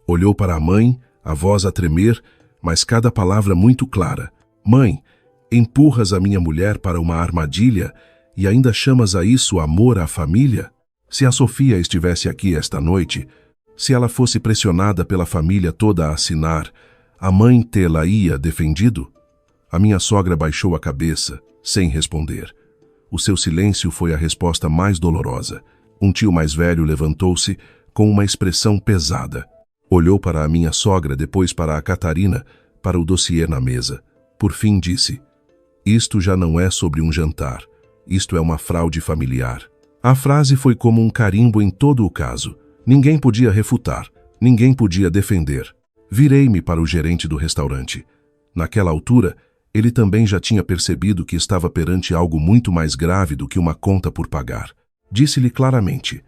Olhou para a mãe, a voz a tremer, mas cada palavra muito clara. Mãe, empurras a minha mulher para uma armadilha e ainda chamas a isso amor à família? Se a Sofia estivesse aqui esta noite, se ela fosse pressionada pela família toda a assinar, a mãe tê-la-ia defendido? A minha sogra baixou a cabeça, sem responder. O seu silêncio foi a resposta mais dolorosa. Um tio mais velho levantou-se com uma expressão pesada. Olhou para a minha sogra, depois para a Catarina, para o dossiê na mesa. Por fim disse, isto já não é sobre um jantar. Isto é uma fraude familiar. A frase foi como um carimbo em todo o caso. Ninguém podia refutar, ninguém podia defender. Virei-me para o gerente do restaurante. Naquela altura, ele também já tinha percebido que estava perante algo muito mais grave do que uma conta por pagar. Disse-lhe claramente: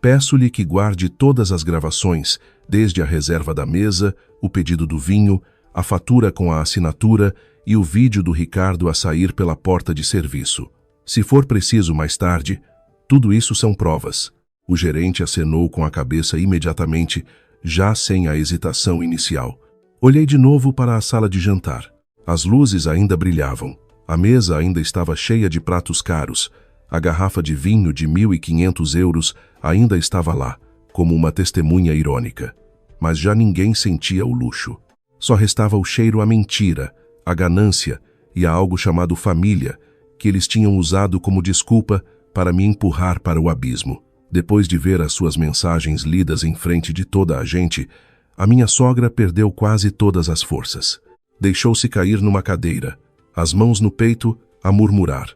peço-lhe que guarde todas as gravações, desde a reserva da mesa, o pedido do vinho, a fatura com a assinatura e o vídeo do Ricardo a sair pela porta de serviço. Se for preciso mais tarde, tudo isso são provas. O gerente acenou com a cabeça imediatamente, já sem a hesitação inicial. Olhei de novo para a sala de jantar. As luzes ainda brilhavam. A mesa ainda estava cheia de pratos caros. A garrafa de vinho de 1.500 euros ainda estava lá, como uma testemunha irônica. Mas já ninguém sentia o luxo. Só restava o cheiro à mentira, à ganância e a algo chamado família, que eles tinham usado como desculpa para me empurrar para o abismo. Depois de ver as suas mensagens lidas em frente de toda a gente, a minha sogra perdeu quase todas as forças. Deixou-se cair numa cadeira, as mãos no peito, a murmurar: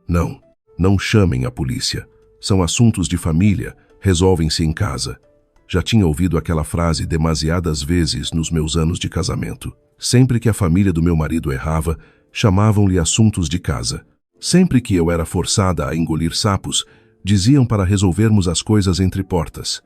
Não, não chamem a polícia. São assuntos de família, resolvem-se em casa. Já tinha ouvido aquela frase demasiadas vezes nos meus anos de casamento. Sempre que a família do meu marido errava, chamavam-lhe assuntos de casa. Sempre que eu era forçada a engolir sapos, diziam para resolvermos as coisas entre portas.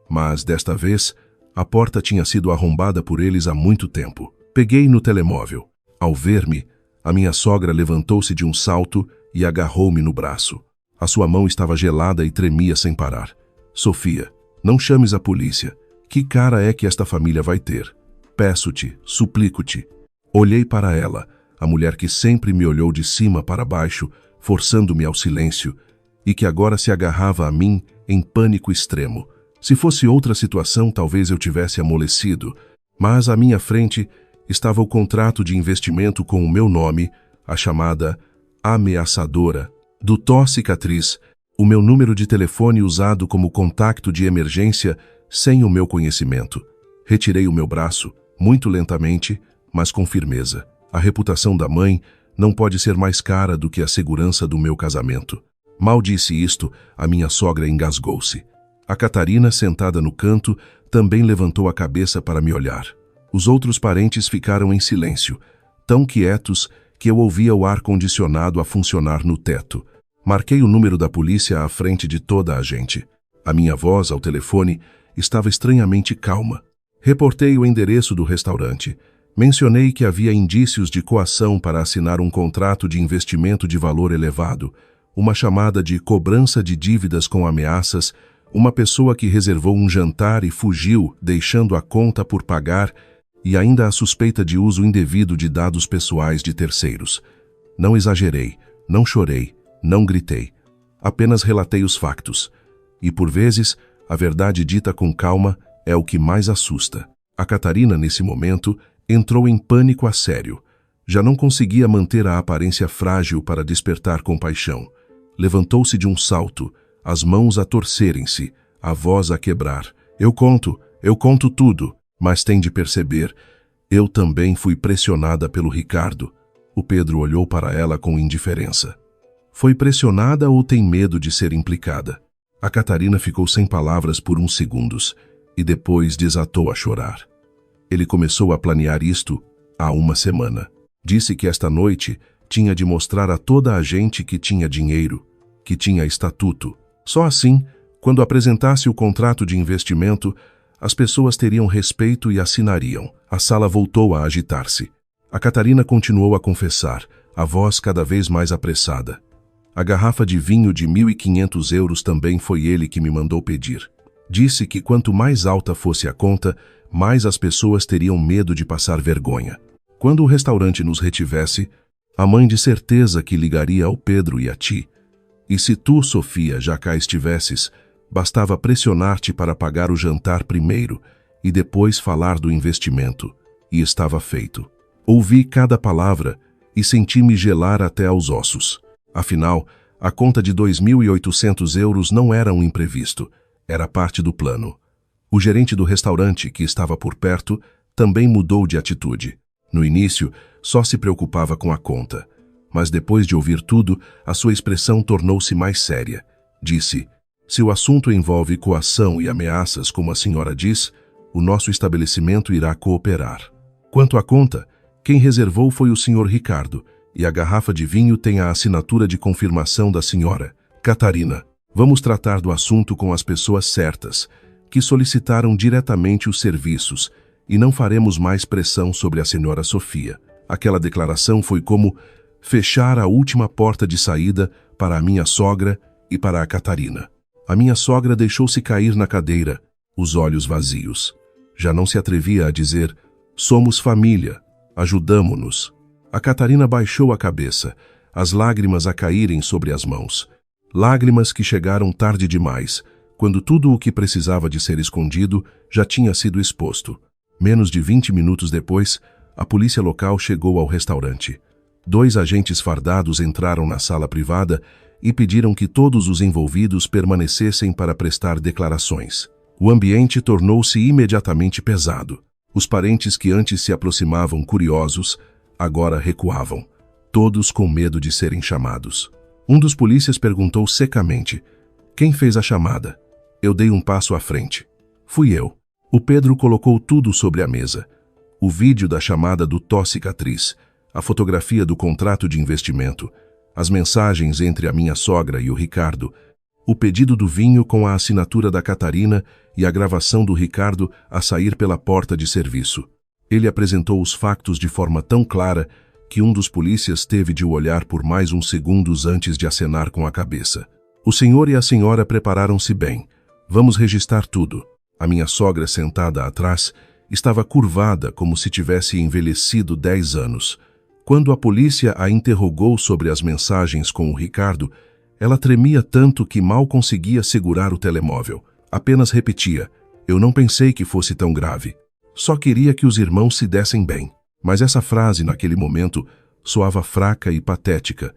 Mas, desta vez, a porta tinha sido arrombada por eles há muito tempo. Peguei no telemóvel. Ao ver-me, a minha sogra levantou-se de um salto e agarrou-me no braço. A sua mão estava gelada e tremia sem parar. Sofia, não chames a polícia. Que cara é que esta família vai ter? Peço-te, suplico-te. Olhei para ela, a mulher que sempre me olhou de cima para baixo, forçando-me ao silêncio, e que agora se agarrava a mim em pânico extremo. Se fosse outra situação, talvez eu tivesse amolecido, mas à minha frente estava o contrato de investimento com o meu nome, a chamada ameaçadora, do Tó Cicatriz, o meu número de telefone usado como contacto de emergência sem o meu conhecimento. Retirei o meu braço, muito lentamente, mas com firmeza. A reputação da mãe não pode ser mais cara do que a segurança do meu casamento. Mal disse isto, a minha sogra engasgou-se. A Catarina, sentada no canto, também levantou a cabeça para me olhar. Os outros parentes ficaram em silêncio, tão quietos que eu ouvia o ar-condicionado a funcionar no teto. Marquei o número da polícia à frente de toda a gente. A minha voz, ao telefone, estava estranhamente calma. Reportei o endereço do restaurante. Mencionei que havia indícios de coação para assinar um contrato de investimento de valor elevado, uma chamada de cobrança de dívidas com ameaças, uma pessoa que reservou um jantar e fugiu, deixando a conta por pagar, e ainda a suspeita de uso indevido de dados pessoais de terceiros. Não exagerei, não chorei, não gritei. Apenas relatei os factos. E, por vezes, a verdade dita com calma é o que mais assusta. A Catarina, nesse momento, entrou em pânico a sério. Já não conseguia manter a aparência frágil para despertar compaixão. Levantou-se de um salto, as mãos a torcerem-se, a voz a quebrar. Eu conto tudo. Mas tem de perceber, eu também fui pressionada pelo Ricardo. O Pedro olhou para ela com indiferença. Foi pressionada ou tem medo de ser implicada? A Catarina ficou sem palavras por uns segundos e depois desatou a chorar. Ele começou a planear isto há uma semana. Disse que esta noite tinha de mostrar a toda a gente que tinha dinheiro, que tinha estatuto. Só assim, quando apresentasse o contrato de investimento, as pessoas teriam respeito e assinariam. A sala voltou a agitar-se. A Catarina continuou a confessar, a voz cada vez mais apressada. A garrafa de vinho de 1.500 euros também foi ele que me mandou pedir. Disse que quanto mais alta fosse a conta, mais as pessoas teriam medo de passar vergonha. Quando o restaurante nos retivesse, a mãe de certeza que ligaria ao Pedro e a ti. E se tu, Sofia, já cá estivesses, bastava pressionar-te para pagar o jantar primeiro e depois falar do investimento. E estava feito. Ouvi cada palavra e senti-me gelar até aos ossos. Afinal, a conta de 2.800 euros não era um imprevisto, era parte do plano. O gerente do restaurante, que estava por perto, também mudou de atitude. No início, só se preocupava com a conta. Mas depois de ouvir tudo, a sua expressão tornou-se mais séria. Disse: se o assunto envolve coação e ameaças, como a senhora diz, o nosso estabelecimento irá cooperar. Quanto à conta, Quem reservou foi o Sr. Ricardo, e a garrafa de vinho tem a assinatura de confirmação da senhora. Catarina, vamos tratar do assunto com as pessoas certas, que solicitaram diretamente os serviços, e não faremos mais pressão sobre a senhora Sofia. Aquela declaração foi como fechar a última porta de saída para a minha sogra e para a Catarina. A minha sogra deixou-se cair na cadeira, os olhos vazios. Já não se atrevia a dizer: somos família, ajudamo-nos. A Catarina baixou a cabeça, as lágrimas a caírem sobre as mãos. Lágrimas que chegaram tarde demais, quando tudo o que precisava de ser escondido já tinha sido exposto. Menos de 20 minutos depois, a polícia local chegou ao restaurante. 2 agentes fardados entraram na sala privada e pediram que todos os envolvidos permanecessem para prestar declarações. O ambiente tornou-se imediatamente pesado. Os parentes que antes se aproximavam curiosos, agora recuavam, todos com medo de serem chamados. Um dos polícias perguntou secamente: quem fez a chamada? Eu dei um passo à frente. Fui eu. O Pedro colocou tudo sobre a mesa. O vídeo da chamada do Tó-Cicatriz, a fotografia do contrato de investimento, as mensagens entre a minha sogra e o Ricardo, o pedido do vinho com a assinatura da Catarina e a gravação do Ricardo a sair pela porta de serviço. Ele apresentou os factos de forma tão clara que um dos polícias teve de o olhar por mais uns segundos antes de acenar com a cabeça. O senhor e a senhora prepararam-se bem. Vamos registrar tudo. A minha sogra, sentada atrás, estava curvada como se tivesse envelhecido 10 anos. Quando a polícia a interrogou sobre as mensagens com o Ricardo, ela tremia tanto que mal conseguia segurar o telemóvel. Apenas repetia: eu não pensei que fosse tão grave. Só queria que os irmãos se dessem bem. Mas essa frase, naquele momento, soava fraca e patética,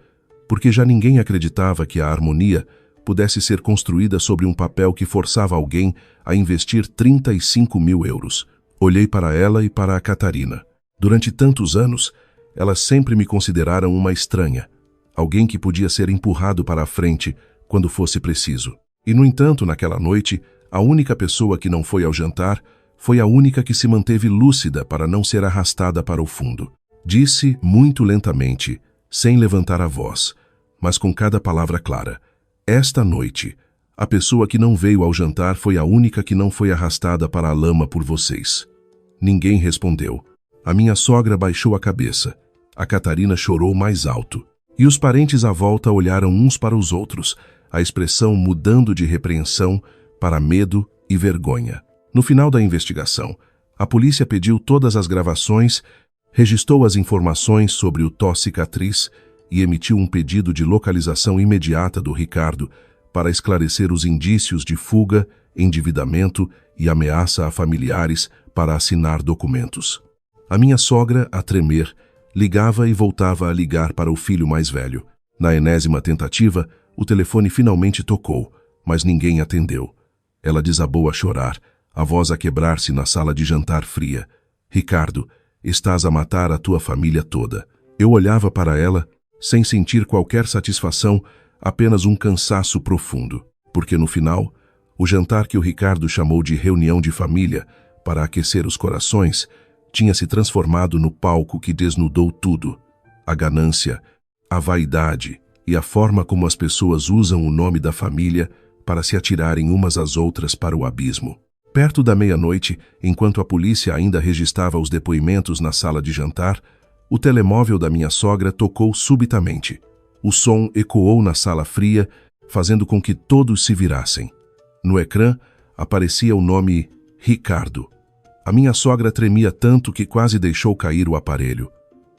porque já ninguém acreditava que a harmonia pudesse ser construída sobre um papel que forçava alguém a investir 35 mil euros. Olhei para ela e para a Catarina. Durante tantos anos, elas sempre me consideraram uma estranha, alguém que podia ser empurrado para a frente quando fosse preciso. E, no entanto, naquela noite, a única pessoa que não foi ao jantar foi a única que se manteve lúcida para não ser arrastada para o fundo. Disse muito lentamente, sem levantar a voz, mas com cada palavra clara: esta noite, a pessoa que não veio ao jantar foi a única que não foi arrastada para a lama por vocês. Ninguém respondeu. A minha sogra baixou a cabeça. A Catarina chorou mais alto. E os parentes à volta olharam uns para os outros, a expressão mudando de repreensão para medo e vergonha. No final da investigação, a polícia pediu todas as gravações, registrou as informações sobre o Tó-Cicatriz e emitiu um pedido de localização imediata do Ricardo para esclarecer os indícios de fuga, endividamento e ameaça a familiares para assinar documentos. A minha sogra, a tremer, ligava e voltava a ligar para o filho mais velho. Na enésima tentativa, o telefone finalmente tocou, mas ninguém atendeu. Ela desabou a chorar, a voz a quebrar-se na sala de jantar fria. Ricardo, estás a matar a tua família toda. Eu olhava para ela, sem sentir qualquer satisfação, apenas um cansaço profundo, porque no final, o jantar que o Ricardo chamou de reunião de família para aquecer os corações tinha se transformado no palco que desnudou tudo: a ganância, a vaidade e a forma como as pessoas usam o nome da família para se atirarem umas às outras para o abismo. Perto da meia-noite, enquanto a polícia ainda registrava os depoimentos na sala de jantar, o telemóvel da minha sogra tocou subitamente. O som ecoou na sala fria, fazendo com que todos se virassem. No ecrã, aparecia o nome Ricardo. A minha sogra tremia tanto que quase deixou cair o aparelho.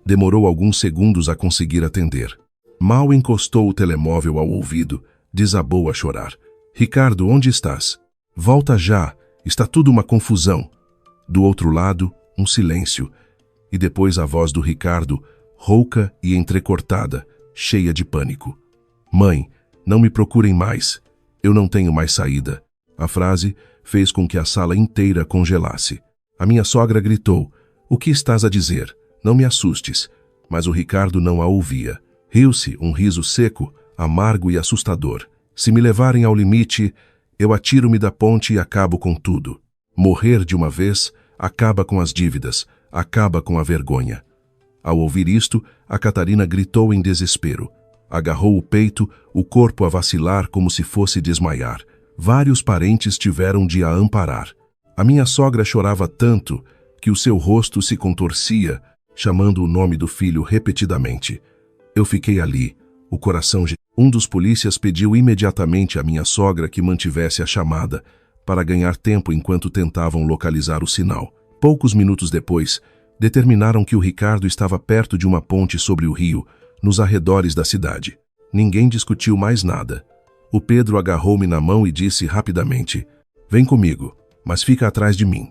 Demorou alguns segundos a conseguir atender. Mal encostou o telemóvel ao ouvido, desabou a chorar. Ricardo, onde estás? Volta já, está tudo uma confusão. Do outro lado, um silêncio. E depois a voz do Ricardo, rouca e entrecortada, cheia de pânico. Mãe, não me procurem mais. Eu não tenho mais saída. A frase fez com que a sala inteira congelasse. A minha sogra gritou: o que estás a dizer? Não me assustes. Mas o Ricardo não a ouvia. Riu-se, um riso seco, amargo e assustador. Se me levarem ao limite, eu atiro-me da ponte e acabo com tudo. Morrer de uma vez acaba com as dívidas, acaba com a vergonha. Ao ouvir isto, a Catarina gritou em desespero. Agarrou o peito, o corpo a vacilar como se fosse desmaiar. Vários parentes tiveram de a amparar. A minha sogra chorava tanto que o seu rosto se contorcia, chamando o nome do filho repetidamente. Eu fiquei ali, o coração gelado. Um dos polícias pediu imediatamente à minha sogra que mantivesse a chamada, para ganhar tempo enquanto tentavam localizar o sinal. Poucos minutos depois, determinaram que o Ricardo estava perto de uma ponte sobre o rio, nos arredores da cidade. Ninguém discutiu mais nada. O Pedro agarrou-me na mão e disse rapidamente: "Vem comigo, mas fica atrás de mim.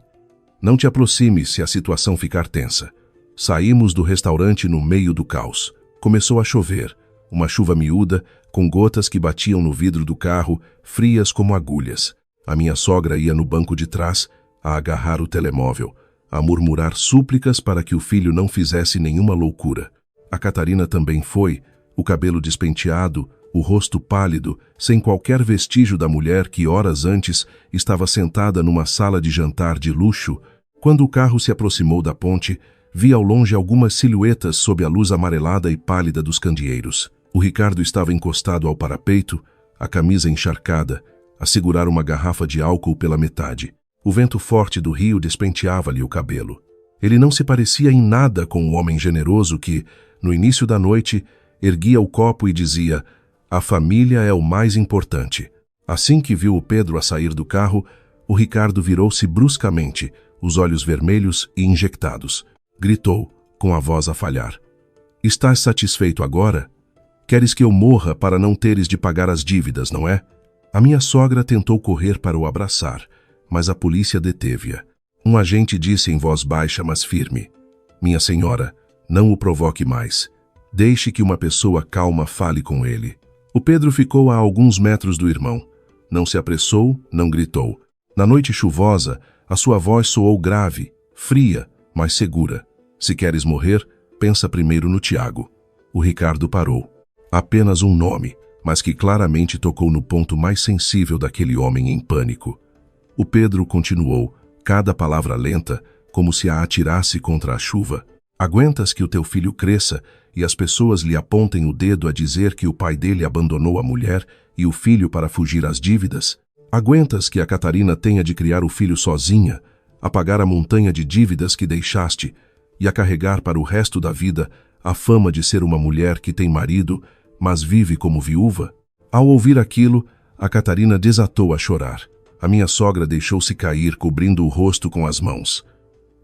Não te aproxime se a situação ficar tensa." Saímos do restaurante no meio do caos. Começou a chover, uma chuva miúda, com gotas que batiam no vidro do carro, frias como agulhas. A minha sogra ia no banco de trás, a agarrar o telemóvel, a murmurar súplicas para que o filho não fizesse nenhuma loucura. A Catarina também foi, o cabelo despenteado, o rosto pálido, sem qualquer vestígio da mulher que horas antes estava sentada numa sala de jantar de luxo. Quando o carro se aproximou da ponte, vi ao longe algumas silhuetas sob a luz amarelada e pálida dos candeeiros. O Ricardo estava encostado ao parapeito, a camisa encharcada, a segurar uma garrafa de álcool pela metade. O vento forte do rio despenteava-lhe o cabelo. Ele não se parecia em nada com o homem generoso que, no início da noite, erguia o copo e dizia: "A família é o mais importante." Assim que viu o Pedro a sair do carro, o Ricardo virou-se bruscamente, os olhos vermelhos e injectados. Gritou, com a voz a falhar: "Estás satisfeito agora? Queres que eu morra para não teres de pagar as dívidas, não é?" A minha sogra tentou correr para o abraçar, mas a polícia deteve-a. Um agente disse em voz baixa, mas firme: "Minha senhora, não o provoque mais. Deixe que uma pessoa calma fale com ele." O Pedro ficou a alguns metros do irmão. Não se apressou, não gritou. Na noite chuvosa, a sua voz soou grave, fria, mas segura. "Se queres morrer, pensa primeiro no Tiago." O Ricardo parou. Apenas um nome, mas que claramente tocou no ponto mais sensível daquele homem em pânico. O Pedro continuou, cada palavra lenta, como se a atirasse contra a chuva. "Aguentas que o teu filho cresça e as pessoas lhe apontem o dedo a dizer que o pai dele abandonou a mulher e o filho para fugir às dívidas? Aguentas que a Catarina tenha de criar o filho sozinha, a pagar a montanha de dívidas que deixaste e a carregar para o resto da vida a fama de ser uma mulher que tem marido, mas vive como viúva?" Ao ouvir aquilo, a Catarina desatou a chorar. A minha sogra deixou-se cair, cobrindo o rosto com as mãos.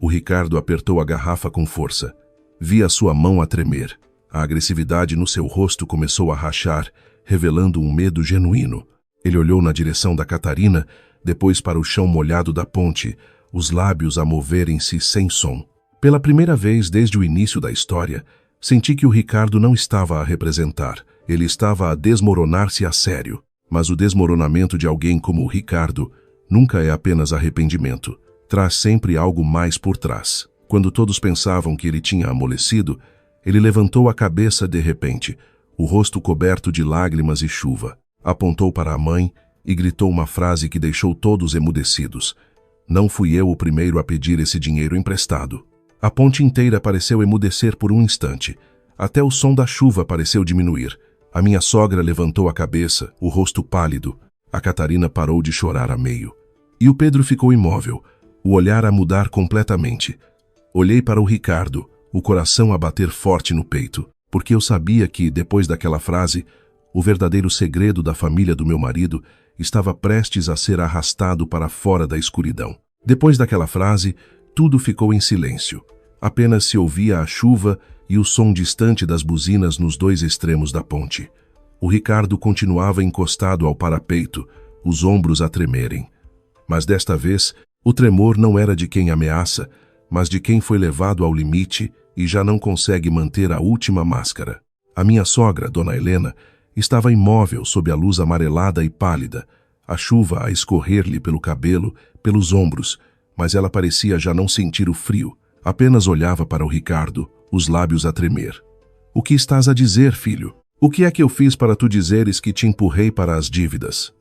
O Ricardo apertou a garrafa com força. Vi a sua mão a tremer. A agressividade no seu rosto começou a rachar, revelando um medo genuíno. Ele olhou na direção da Catarina, depois para o chão molhado da ponte, os lábios a moverem-se sem som. Pela primeira vez desde o início da história, senti que o Ricardo não estava a representar. Ele estava a desmoronar-se a sério. Mas o desmoronamento de alguém como o Ricardo nunca é apenas arrependimento. Traz sempre algo mais por trás. Quando todos pensavam que ele tinha amolecido, ele levantou a cabeça de repente, o rosto coberto de lágrimas e chuva. Apontou para a mãe e gritou uma frase que deixou todos emudecidos. "Não fui eu o primeiro a pedir esse dinheiro emprestado." A ponte inteira pareceu emudecer por um instante. Até o som da chuva pareceu diminuir. A minha sogra levantou a cabeça, o rosto pálido. A Catarina parou de chorar a meio. E o Pedro ficou imóvel, o olhar a mudar completamente. Olhei para o Ricardo, o coração a bater forte no peito, porque eu sabia que, depois daquela frase, o verdadeiro segredo da família do meu marido estava prestes a ser arrastado para fora da escuridão. Depois daquela frase, tudo ficou em silêncio. Apenas se ouvia a chuva e o som distante das buzinas nos dois extremos da ponte. O Ricardo continuava encostado ao parapeito, os ombros a tremerem. Mas desta vez, o tremor não era de quem ameaça, mas de quem foi levado ao limite e já não consegue manter a última máscara. A minha sogra, Dona Helena, estava imóvel sob a luz amarelada e pálida, a chuva a escorrer-lhe pelo cabelo, pelos ombros, mas ela parecia já não sentir o frio, apenas olhava para o Ricardo, os lábios a tremer. "O que estás a dizer, filho? O que é que eu fiz para tu dizeres que te empurrei para as dívidas?"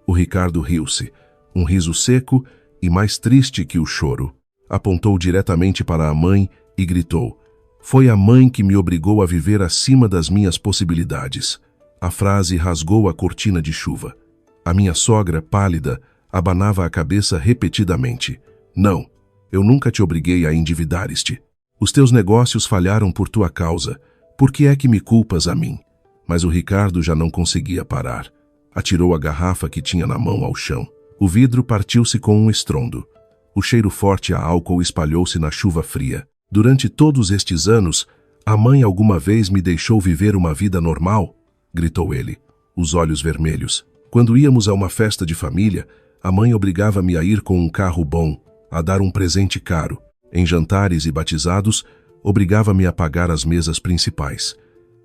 O Ricardo riu-se, um riso seco e mais triste que o choro. Apontou diretamente para a mãe e gritou: Foi a mãe que me obrigou a viver acima das minhas possibilidades. A frase rasgou a cortina de chuva. A minha sogra, pálida, abanava a cabeça repetidamente. Não, eu nunca te obriguei a endividar-te. Os teus negócios falharam por tua causa. Por que é que me culpas a mim? Mas o Ricardo já não conseguia parar. Atirou a garrafa que tinha na mão ao chão. O vidro partiu-se com um estrondo. O cheiro forte a álcool espalhou-se na chuva fria. Durante todos estes anos, a mãe alguma vez me deixou viver uma vida normal? Gritou ele, os olhos vermelhos. Quando íamos a uma festa de família, a mãe obrigava-me a ir com um carro bom, a dar um presente caro. Em jantares e batizados, obrigava-me a pagar as mesas principais.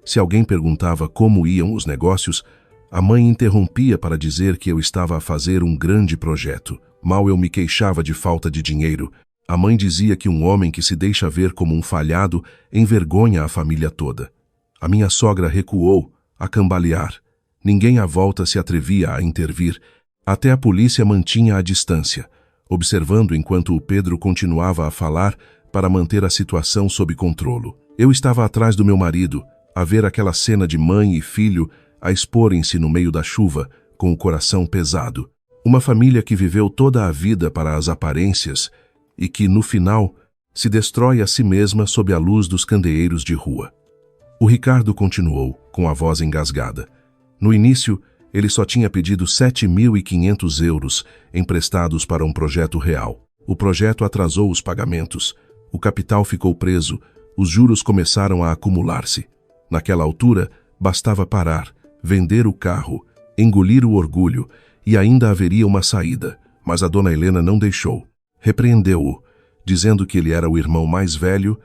Se alguém perguntava como iam os negócios, a mãe interrompia para dizer que eu estava a fazer um grande projeto. Mal eu me queixava de falta de dinheiro, a mãe dizia que um homem que se deixa ver como um falhado envergonha a família toda. A minha sogra recuou, a cambalear. Ninguém à volta se atrevia a intervir, até a polícia mantinha a distância, observando enquanto o Pedro continuava a falar para manter a situação sob controlo. Eu estava atrás do meu marido, a ver aquela cena de mãe e filho a exporem-se no meio da chuva, com o coração pesado. Uma família que viveu toda a vida para as aparências e que, no final, se destrói a si mesma sob a luz dos candeeiros de rua. O Ricardo continuou, com a voz engasgada. No início, ele só tinha pedido 7.500 euros emprestados para um projeto real. O projeto atrasou os pagamentos. O capital ficou preso. Os juros começaram a acumular-se. Naquela altura, bastava parar, vender o carro, engolir o orgulho, e ainda haveria uma saída. Mas a dona Helena não deixou. Repreendeu-o, dizendo que ele era o irmão mais velho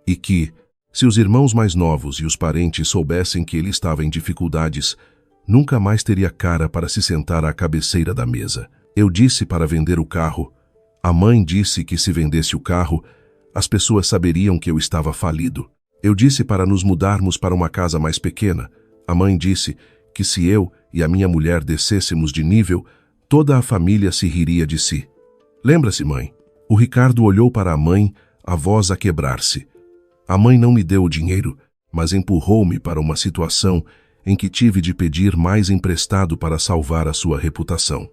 e que, se os irmãos mais novos e os parentes soubessem que ele estava em dificuldades, nunca mais teria cara para se sentar à cabeceira da mesa. Eu disse para vender o carro. A mãe disse que se vendesse o carro, as pessoas saberiam que eu estava falido. Eu disse para nos mudarmos para uma casa mais pequena. A mãe disse que se eu e a minha mulher descêssemos de nível, toda a família se riria de si. Lembra-se, mãe? O Ricardo olhou para a mãe, a voz a quebrar-se. A mãe não me deu o dinheiro, mas empurrou-me para uma situação em que tive de pedir mais emprestado para salvar a sua reputação.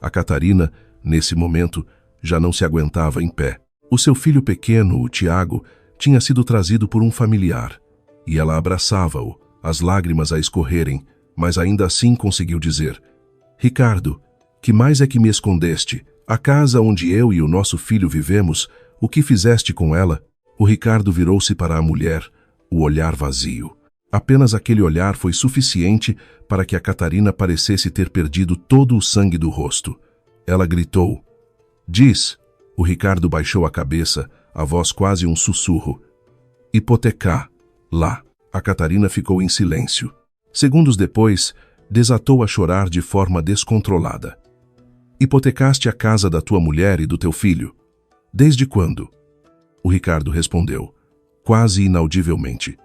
A Catarina, nesse momento, já não se aguentava em pé. O seu filho pequeno, o Tiago, tinha sido trazido por um familiar, e ela abraçava-o, as lágrimas a escorrerem, mas ainda assim conseguiu dizer: Ricardo, que mais é que me escondeste? A casa onde eu e o nosso filho vivemos, o que fizeste com ela? O Ricardo virou-se para a mulher, o olhar vazio. Apenas aquele olhar foi suficiente para que a Catarina parecesse ter perdido todo o sangue do rosto. Ela gritou: Diz! O Ricardo baixou a cabeça, a voz quase um sussurro. Hipotecar. Lá. A Catarina ficou em silêncio. Segundos depois, desatou a chorar de forma descontrolada. Hipotecaste a casa da tua mulher e do teu filho? Desde quando? O Ricardo respondeu, quase inaudivelmente.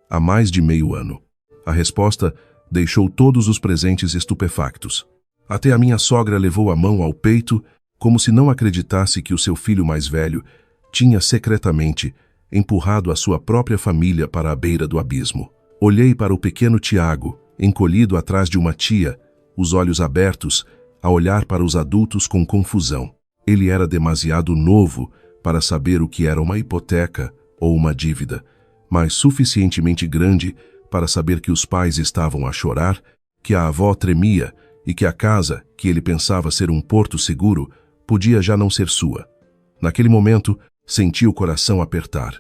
Há mais de meio ano. A resposta deixou todos os presentes estupefactos. Até a minha sogra levou a mão ao peito, como se não acreditasse que o seu filho mais velho tinha secretamente empurrado a sua própria família para a beira do abismo. Olhei para o pequeno Tiago, encolhido atrás de uma tia, os olhos abertos, a olhar para os adultos com confusão. Ele era demasiado novo para saber o que era uma hipoteca ou uma dívida, mas suficientemente grande para saber que os pais estavam a chorar, que a avó tremia e que a casa, que ele pensava ser um porto seguro, podia já não ser sua. Naquele momento, senti o coração apertar.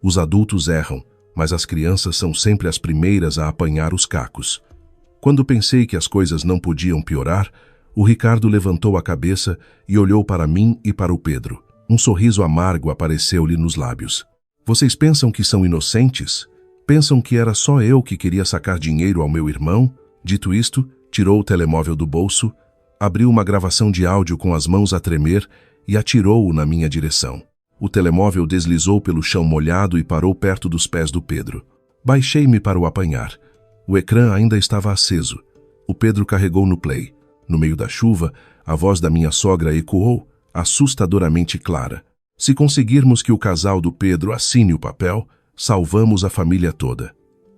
Os adultos erram, mas as crianças são sempre as primeiras a apanhar os cacos. Quando pensei que as coisas não podiam piorar, o Ricardo levantou a cabeça e olhou para mim e para o Pedro. Um sorriso amargo apareceu-lhe nos lábios. Vocês pensam que são inocentes? Pensam que era só eu que queria sacar dinheiro ao meu irmão? Dito isto, tirou o telemóvel do bolso, abriu uma gravação de áudio com as mãos a tremer e atirou-o na minha direção. O telemóvel deslizou pelo chão molhado e parou perto dos pés do Pedro. Baixei-me para o apanhar. O ecrã ainda estava aceso. O Pedro carregou no play. No meio da chuva, a voz da minha sogra ecoou, assustadoramente clara. Se conseguirmos que o casal do Pedro assine o papel, Salvamos a família toda.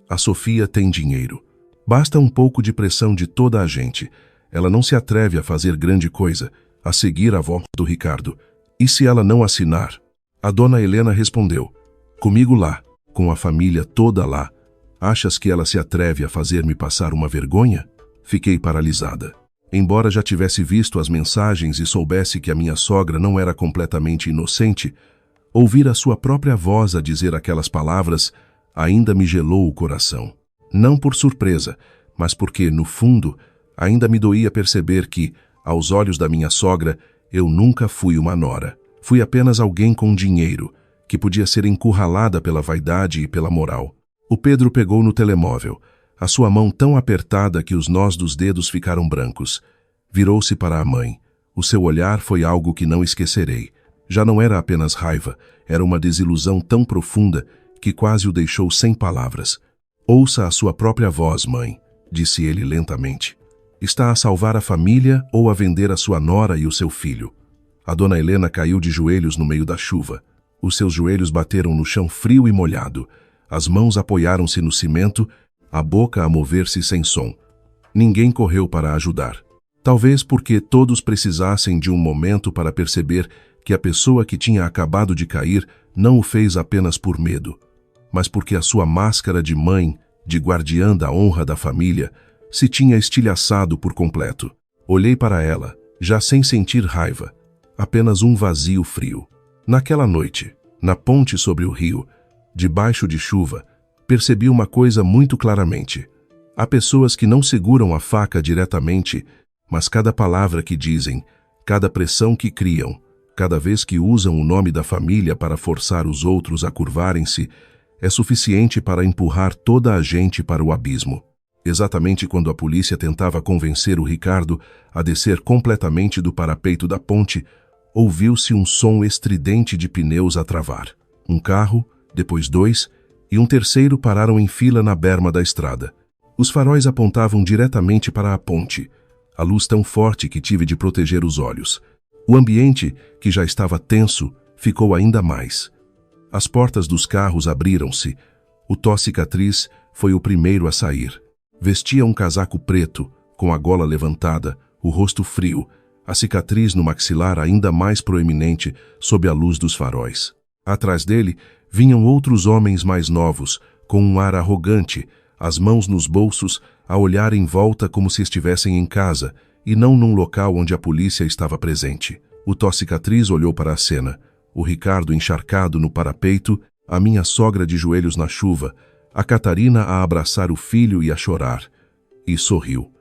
A Sofia tem dinheiro. Basta um pouco de pressão de toda a gente. Ela não se atreve a fazer grande coisa, a seguir a voz do Ricardo. E se ela não assinar? A dona Helena respondeu: comigo lá, com a família toda lá. Achas que ela se atreve a fazer-me passar uma vergonha? Fiquei paralisada. Embora já tivesse visto as mensagens e soubesse que a minha sogra não era completamente inocente, ouvir a sua própria voz a dizer aquelas palavras ainda me gelou o coração. Não por surpresa, mas porque, no fundo, ainda me doía perceber que, aos olhos da minha sogra, eu nunca fui uma nora. Fui apenas alguém com dinheiro, que podia ser encurralada pela vaidade e pela moral. O Pedro pegou no telemóvel, a sua mão tão apertada que os nós dos dedos ficaram brancos. Virou-se para a mãe. O seu olhar foi algo que não esquecerei. Já não era apenas raiva, era uma desilusão tão profunda que quase o deixou sem palavras. Ouça a sua própria voz, mãe, disse ele lentamente. Está a salvar a família ou a vender a sua nora e o seu filho? A dona Helena caiu de joelhos no meio da chuva. Os seus joelhos bateram no chão frio e molhado. As mãos apoiaram-se no cimento, a boca a mover-se sem som. Ninguém correu para ajudar. Talvez porque todos precisassem de um momento para perceber que a pessoa que tinha acabado de cair não o fez apenas por medo, mas porque a sua máscara de mãe, de guardiã da honra da família, se tinha estilhaçado por completo. Olhei para ela, já sem sentir raiva, apenas um vazio frio. Naquela noite, na ponte sobre o rio, debaixo de chuva, percebi uma coisa muito claramente. Há pessoas que não seguram a faca diretamente, mas cada palavra que dizem, cada pressão que criam, cada vez que usam o nome da família para forçar os outros a curvarem-se, é suficiente para empurrar toda a gente para o abismo. Exatamente quando a polícia tentava convencer o Ricardo a descer completamente do parapeito da ponte, ouviu-se um som estridente de pneus a travar. Um carro, depois dois, e um terceiro pararam em fila na berma da estrada. Os faróis apontavam diretamente para a ponte, a luz tão forte que tive de proteger os olhos. O ambiente, que já estava tenso, ficou ainda mais. As portas dos carros abriram-se. O Tó-Cicatriz foi o primeiro a sair. Vestia um casaco preto, com a gola levantada, o rosto frio, a cicatriz no maxilar ainda mais proeminente sob a luz dos faróis. Atrás dele vinham outros homens mais novos, com um ar arrogante, as mãos nos bolsos, a olhar em volta como se estivessem em casa, e não num local onde a polícia estava presente. O Tó-Cicatriz olhou para a cena, o Ricardo encharcado no parapeito, a minha sogra de joelhos na chuva, a Catarina a abraçar o filho e a chorar. E sorriu.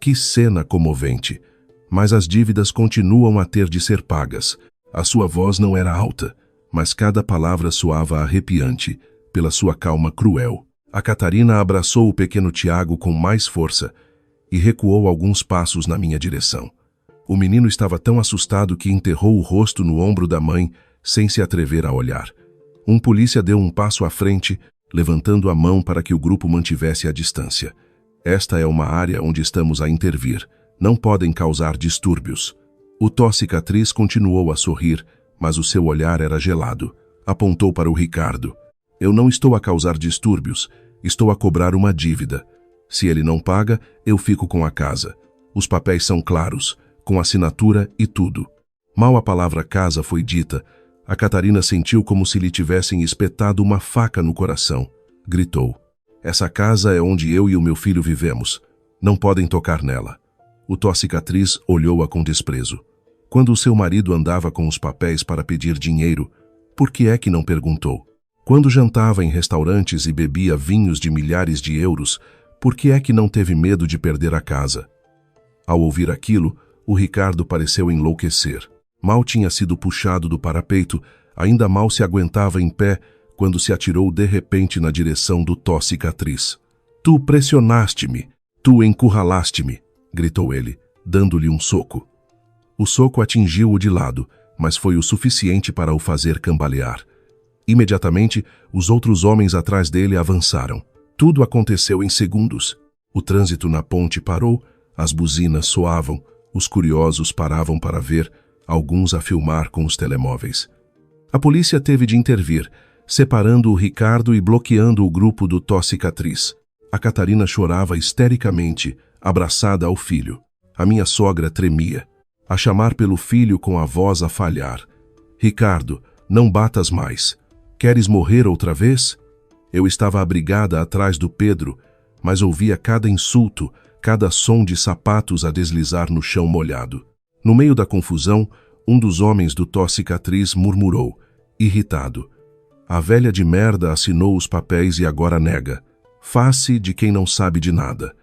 Que cena comovente! Mas as dívidas continuam a ter de ser pagas. A sua voz não era alta, mas cada palavra soava arrepiante, pela sua calma cruel. A Catarina abraçou o pequeno Tiago com mais força e recuou alguns passos na minha direção. O menino estava tão assustado que enterrou o rosto no ombro da mãe, sem se atrever a olhar. Um polícia deu um passo à frente, levantando a mão para que o grupo mantivesse a distância. Esta é uma área onde estamos a intervir. Não podem causar distúrbios. O Tó-Cicatriz continuou a sorrir, mas o seu olhar era gelado. Apontou para o Ricardo. Eu não estou a causar distúrbios, estou a cobrar uma dívida. Se ele não paga, eu fico com a casa. Os papéis são claros, com assinatura e tudo. Mal a palavra casa foi dita, a Catarina sentiu como se lhe tivessem espetado uma faca no coração. Gritou. Essa casa é onde eu e o meu filho vivemos. Não podem tocar nela. O Tó-Cicatriz olhou-a com desprezo. Quando o seu marido andava com os papéis para pedir dinheiro, por que é que não perguntou? Quando jantava em restaurantes e bebia vinhos de milhares de euros, por que é que não teve medo de perder a casa? Ao ouvir aquilo, o Ricardo pareceu enlouquecer. Mal tinha sido puxado do parapeito, ainda mal se aguentava em pé, quando se atirou de repente na direção do Tó-Cicatriz. Tu pressionaste-me, tu encurralaste-me, gritou ele, dando-lhe um soco. O soco atingiu-o de lado, mas foi o suficiente para o fazer cambalear. Imediatamente, os outros homens atrás dele avançaram. Tudo aconteceu em segundos. O trânsito na ponte parou, as buzinas soavam, os curiosos paravam para ver, alguns a filmar com os telemóveis. A polícia teve de intervir, separando o Ricardo e bloqueando o grupo do Tó-Cicatriz. A Catarina chorava histericamente, abraçada ao filho. A minha sogra tremia, a chamar pelo filho com a voz a falhar. Ricardo, não batas mais. Queres morrer outra vez? Eu estava abrigada atrás do Pedro, mas ouvia cada insulto, cada som de sapatos a deslizar no chão molhado. No meio da confusão, um dos homens do Tó-Cicatriz murmurou, irritado. A velha de merda assinou os papéis e agora nega. Face de quem não sabe de nada.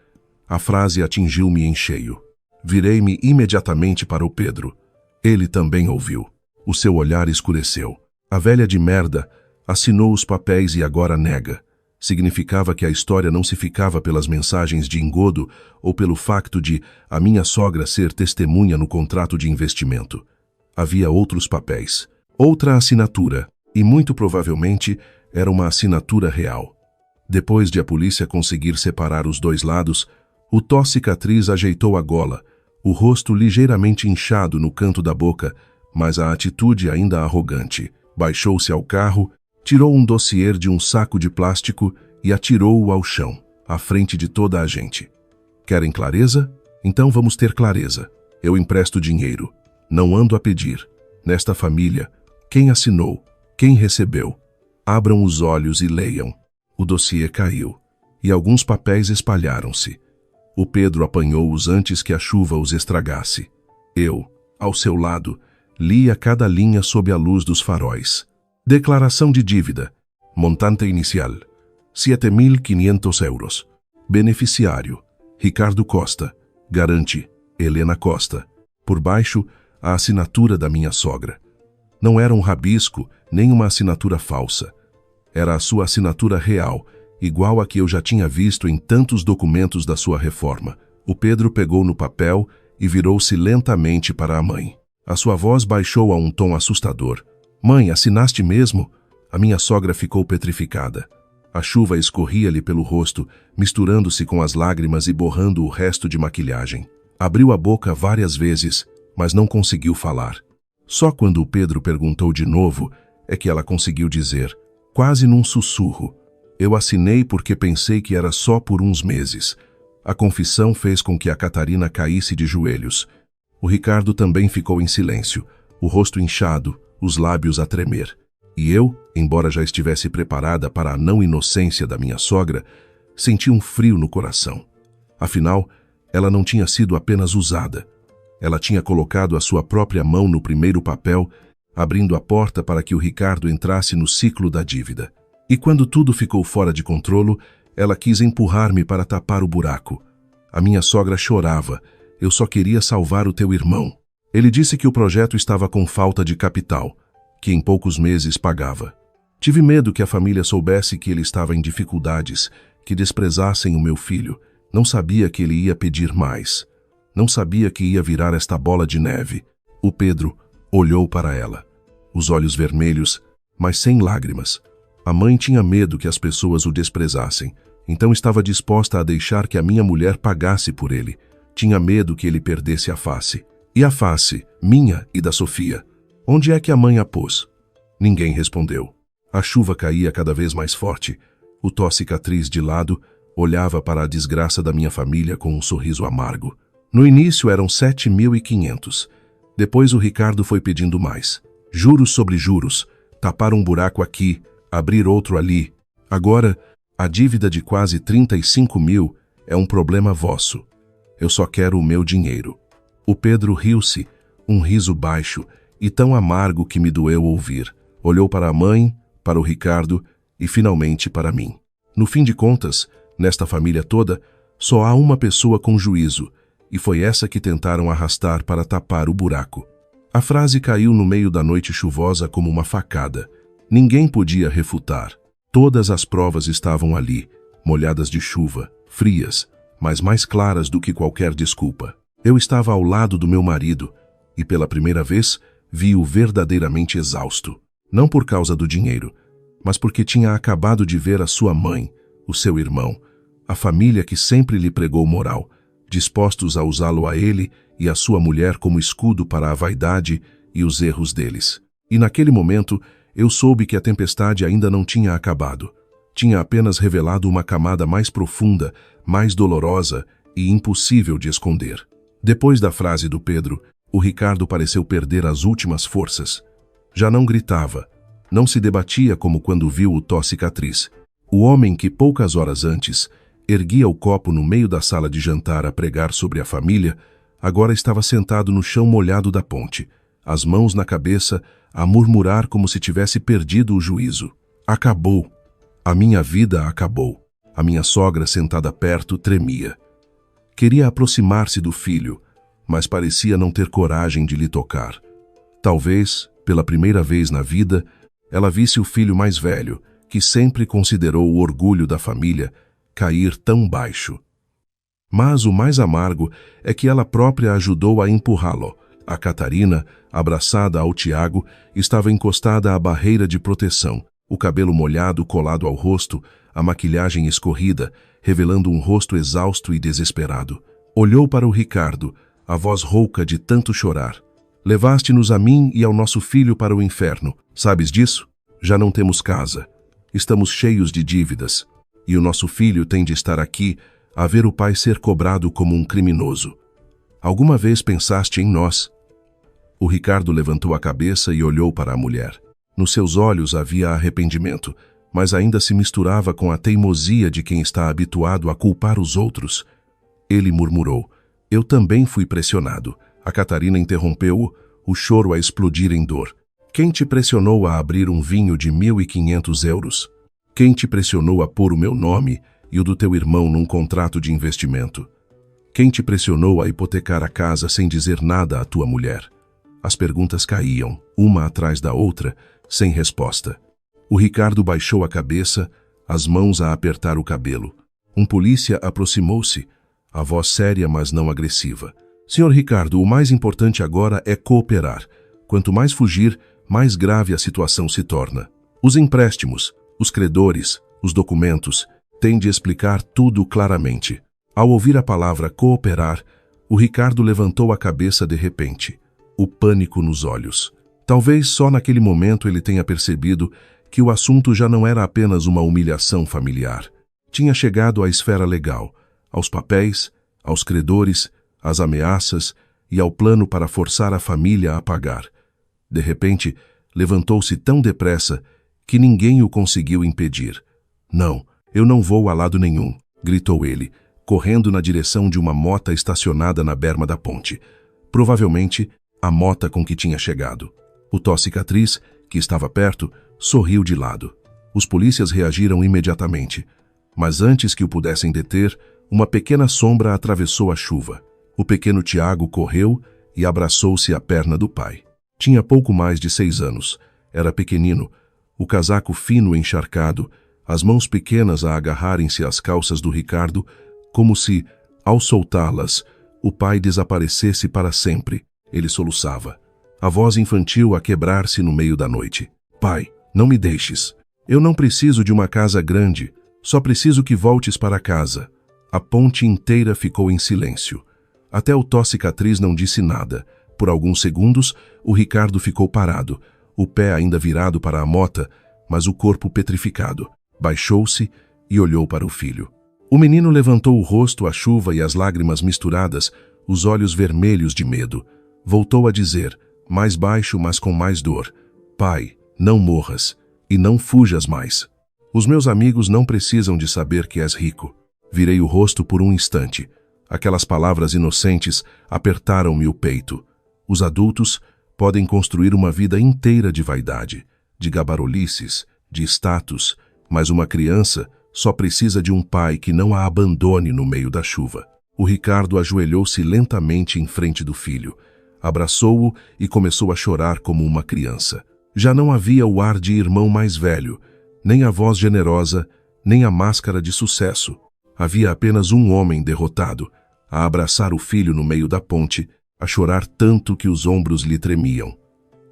A frase atingiu-me em cheio. Virei-me imediatamente para o Pedro. Ele também ouviu. O seu olhar escureceu. A velha de merda assinou os papéis e agora nega. Significava que a história não se ficava pelas mensagens de engodo ou pelo facto de a minha sogra ser testemunha no contrato de investimento. Havia outros papéis, outra assinatura, e muito provavelmente era uma assinatura real. Depois de a polícia conseguir separar os dois lados, o Tó-Cicatriz ajeitou a gola, o rosto ligeiramente inchado no canto da boca, mas a atitude ainda arrogante. Baixou-se ao carro, tirou um dossiê de um saco de plástico e atirou-o ao chão, à frente de toda a gente. Querem clareza? Então vamos ter clareza. Eu empresto dinheiro. Não ando a pedir. Nesta família, quem assinou? Quem recebeu? Abram os olhos e leiam. O dossiê caiu, e alguns papéis espalharam-se. O Pedro apanhou-os antes que a chuva os estragasse. Eu, ao seu lado, lia cada linha sob a luz dos faróis. Declaração de dívida. Montante inicial. 7.500 euros. Beneficiário. Ricardo Costa. Garante. Helena Costa. Por baixo, a assinatura da minha sogra. Não era um rabisco, nem uma assinatura falsa. Era a sua assinatura real, igual a que eu já tinha visto em tantos documentos da sua reforma. O Pedro pegou no papel e virou-se lentamente para a mãe. A sua voz baixou a um tom assustador. Mãe, assinaste mesmo? A minha sogra ficou petrificada. A chuva escorria-lhe pelo rosto, misturando-se com as lágrimas e borrando o resto de maquilhagem. Abriu a boca várias vezes, mas não conseguiu falar. Só quando o Pedro perguntou de novo é que ela conseguiu dizer, quase num sussurro, eu assinei porque pensei que era só por uns meses. A confissão fez com que a Catarina caísse de joelhos. O Ricardo também ficou em silêncio, o rosto inchado, os lábios a tremer. E eu, embora já estivesse preparada para a não inocência da minha sogra, senti um frio no coração. Afinal, ela não tinha sido apenas usada. Ela tinha colocado a sua própria mão no primeiro papel, abrindo a porta para que o Ricardo entrasse no ciclo da dívida. E quando tudo ficou fora de controlo, ela quis empurrar-me para tapar o buraco. A minha sogra chorava. Eu só queria salvar o teu irmão. Ele disse que o projeto estava com falta de capital, que em poucos meses pagava. Tive medo que a família soubesse que ele estava em dificuldades, que desprezassem o meu filho. Não sabia que ele ia pedir mais. Não sabia que ia virar esta bola de neve. O Pedro olhou para ela, os olhos vermelhos, mas sem lágrimas. A mãe tinha medo que as pessoas o desprezassem, então estava disposta a deixar que a minha mulher pagasse por ele. Tinha medo que ele perdesse a face. E a face, minha e da Sofia? Onde é que a mãe a pôs? Ninguém respondeu. A chuva caía cada vez mais forte. O Tó-Cicatriz de lado olhava para a desgraça da minha família com um sorriso amargo. No início eram 7.500. Depois o Ricardo foi pedindo mais. Juros sobre juros. Tapar um buraco aqui, abrir outro ali. Agora, a dívida de quase 35 mil é um problema vosso. Eu só quero o meu dinheiro. O Pedro riu-se, um riso baixo e tão amargo que me doeu ouvir. Olhou para a mãe, para o Ricardo e finalmente para mim. No fim de contas, nesta família toda, só há uma pessoa com juízo, e foi essa que tentaram arrastar para tapar o buraco. A frase caiu no meio da noite chuvosa como uma facada. Ninguém podia refutar. Todas as provas estavam ali, molhadas de chuva, frias, mas mais claras do que qualquer desculpa. Eu estava ao lado do meu marido, e pela primeira vez vi-o verdadeiramente exausto. Não por causa do dinheiro, mas porque tinha acabado de ver a sua mãe, o seu irmão, a família que sempre lhe pregou moral, dispostos a usá-lo a ele e a sua mulher como escudo para a vaidade e os erros deles. E naquele momento, eu soube que a tempestade ainda não tinha acabado. Tinha apenas revelado uma camada mais profunda, mais dolorosa e impossível de esconder. Depois da frase do Pedro, o Ricardo pareceu perder as últimas forças. Já não gritava, não se debatia como quando viu o Tó-cicatriz. O homem que poucas horas antes erguia o copo no meio da sala de jantar a pregar sobre a família, agora estava sentado no chão molhado da ponte, as mãos na cabeça, a murmurar como se tivesse perdido o juízo. Acabou. A minha vida acabou. A minha sogra, sentada perto, tremia. Queria aproximar-se do filho, mas parecia não ter coragem de lhe tocar. Talvez, pela primeira vez na vida, ela visse o filho mais velho, que sempre considerou o orgulho da família, cair tão baixo. Mas o mais amargo é que ela própria ajudou a empurrá-lo. A Catarina, abraçada ao Tiago, estava encostada à barreira de proteção, o cabelo molhado colado ao rosto, a maquilhagem escorrida, revelando um rosto exausto e desesperado. Olhou para o Ricardo, a voz rouca de tanto chorar. Levaste-nos a mim e ao nosso filho para o inferno. Sabes disso? Já não temos casa. Estamos cheios de dívidas. E o nosso filho tem de estar aqui a ver o pai ser cobrado como um criminoso. Alguma vez pensaste em nós? O Ricardo levantou a cabeça e olhou para a mulher. Nos seus olhos havia arrependimento, mas ainda se misturava com a teimosia de quem está habituado a culpar os outros. Ele murmurou: eu também fui pressionado. A Catarina interrompeu-o, o choro a explodir em dor. Quem te pressionou a abrir um vinho de 1.500 euros? Quem te pressionou a pôr o meu nome e o do teu irmão num contrato de investimento? Quem te pressionou a hipotecar a casa sem dizer nada à tua mulher? As perguntas caíam, uma atrás da outra, sem resposta. O Ricardo baixou a cabeça, as mãos a apertar o cabelo. Um polícia aproximou-se, a voz séria, mas não agressiva. Senhor Ricardo, o mais importante agora é cooperar. Quanto mais fugir, mais grave a situação se torna. Os empréstimos, os credores, os documentos, têm de explicar tudo claramente. Ao ouvir a palavra cooperar, o Ricardo levantou a cabeça de repente, o pânico nos olhos. Talvez só naquele momento ele tenha percebido que o assunto já não era apenas uma humilhação familiar. Tinha chegado à esfera legal, aos papéis, aos credores, às ameaças e ao plano para forçar a família a pagar. De repente, levantou-se tão depressa que ninguém o conseguiu impedir. Não, eu não vou a lado nenhum, gritou ele, correndo na direção de uma mota estacionada na berma da ponte. Provavelmente, a mota com que tinha chegado. O Tó-cicatriz, que estava perto, sorriu de lado. Os polícias reagiram imediatamente. Mas antes que o pudessem deter, uma pequena sombra atravessou a chuva. O pequeno Tiago correu e abraçou-se à perna do pai. Tinha pouco mais de 6 anos. Era pequenino, o casaco fino encharcado, as mãos pequenas a agarrarem-se às calças do Ricardo, como se, ao soltá-las, o pai desaparecesse para sempre. Ele soluçava. A voz infantil a quebrar-se no meio da noite. Pai, não me deixes. Eu não preciso de uma casa grande, só preciso que voltes para casa. A ponte inteira ficou em silêncio. Até o Tó-cicatriz não disse nada. Por alguns segundos, o Ricardo ficou parado, o pé ainda virado para a mota, mas o corpo petrificado. Baixou-se e olhou para o filho. O menino levantou o rosto, a chuva e as lágrimas misturadas, os olhos vermelhos de medo. Voltou a dizer, mais baixo, mas com mais dor: Pai, não morras e não fujas mais. Os meus amigos não precisam de saber que és rico. Virei o rosto por um instante. Aquelas palavras inocentes apertaram-me o peito. Os adultos podem construir uma vida inteira de vaidade, de gabarolices, de status, mas uma criança só precisa de um pai que não a abandone no meio da chuva. O Ricardo ajoelhou-se lentamente em frente do filho, abraçou-o e começou a chorar como uma criança. Já não havia o ar de irmão mais velho, nem a voz generosa, nem a máscara de sucesso. Havia apenas um homem derrotado, a abraçar o filho no meio da ponte, a chorar tanto que os ombros lhe tremiam.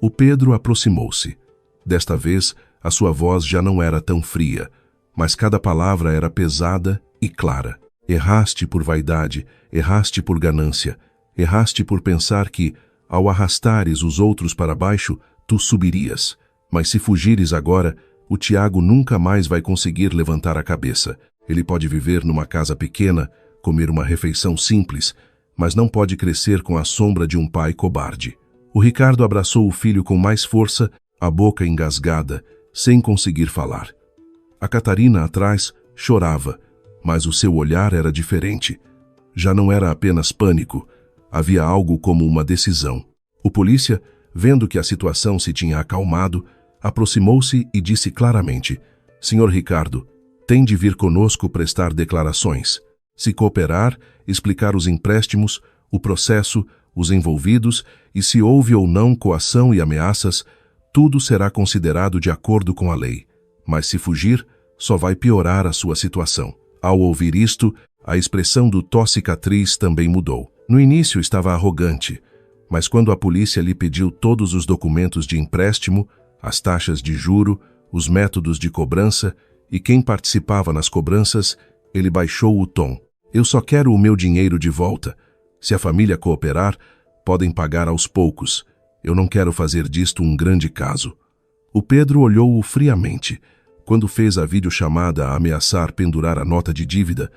O Pedro aproximou-se. Desta vez, a sua voz já não era tão fria, mas cada palavra era pesada e clara. Erraste por vaidade, erraste por ganância, erraste por pensar que, ao arrastares os outros para baixo, tu subirias. Mas se fugires agora, o Tiago nunca mais vai conseguir levantar a cabeça. Ele pode viver numa casa pequena, comer uma refeição simples, mas não pode crescer com a sombra de um pai cobarde. O Ricardo abraçou o filho com mais força, a boca engasgada, sem conseguir falar. A Catarina atrás chorava, mas o seu olhar era diferente. Já não era apenas pânico, havia algo como uma decisão. O polícia, vendo que a situação se tinha acalmado, aproximou-se e disse claramente: "Senhor Ricardo, tem de vir conosco prestar declarações. Se cooperar, explicar os empréstimos, o processo, os envolvidos e se houve ou não coação e ameaças, tudo será considerado de acordo com a lei. Mas se fugir, só vai piorar a sua situação." Ao ouvir isto, a expressão do Tó-Cicatriz também mudou. No início estava arrogante, mas quando a polícia lhe pediu todos os documentos de empréstimo, as taxas de juro, os métodos de cobrança e quem participava nas cobranças, ele baixou o tom. "Eu só quero o meu dinheiro de volta. Se a família cooperar, podem pagar aos poucos. Eu não quero fazer disto um grande caso." O Pedro olhou-o friamente. Quando fez a videochamada a ameaçar pendurar a nota de dívida,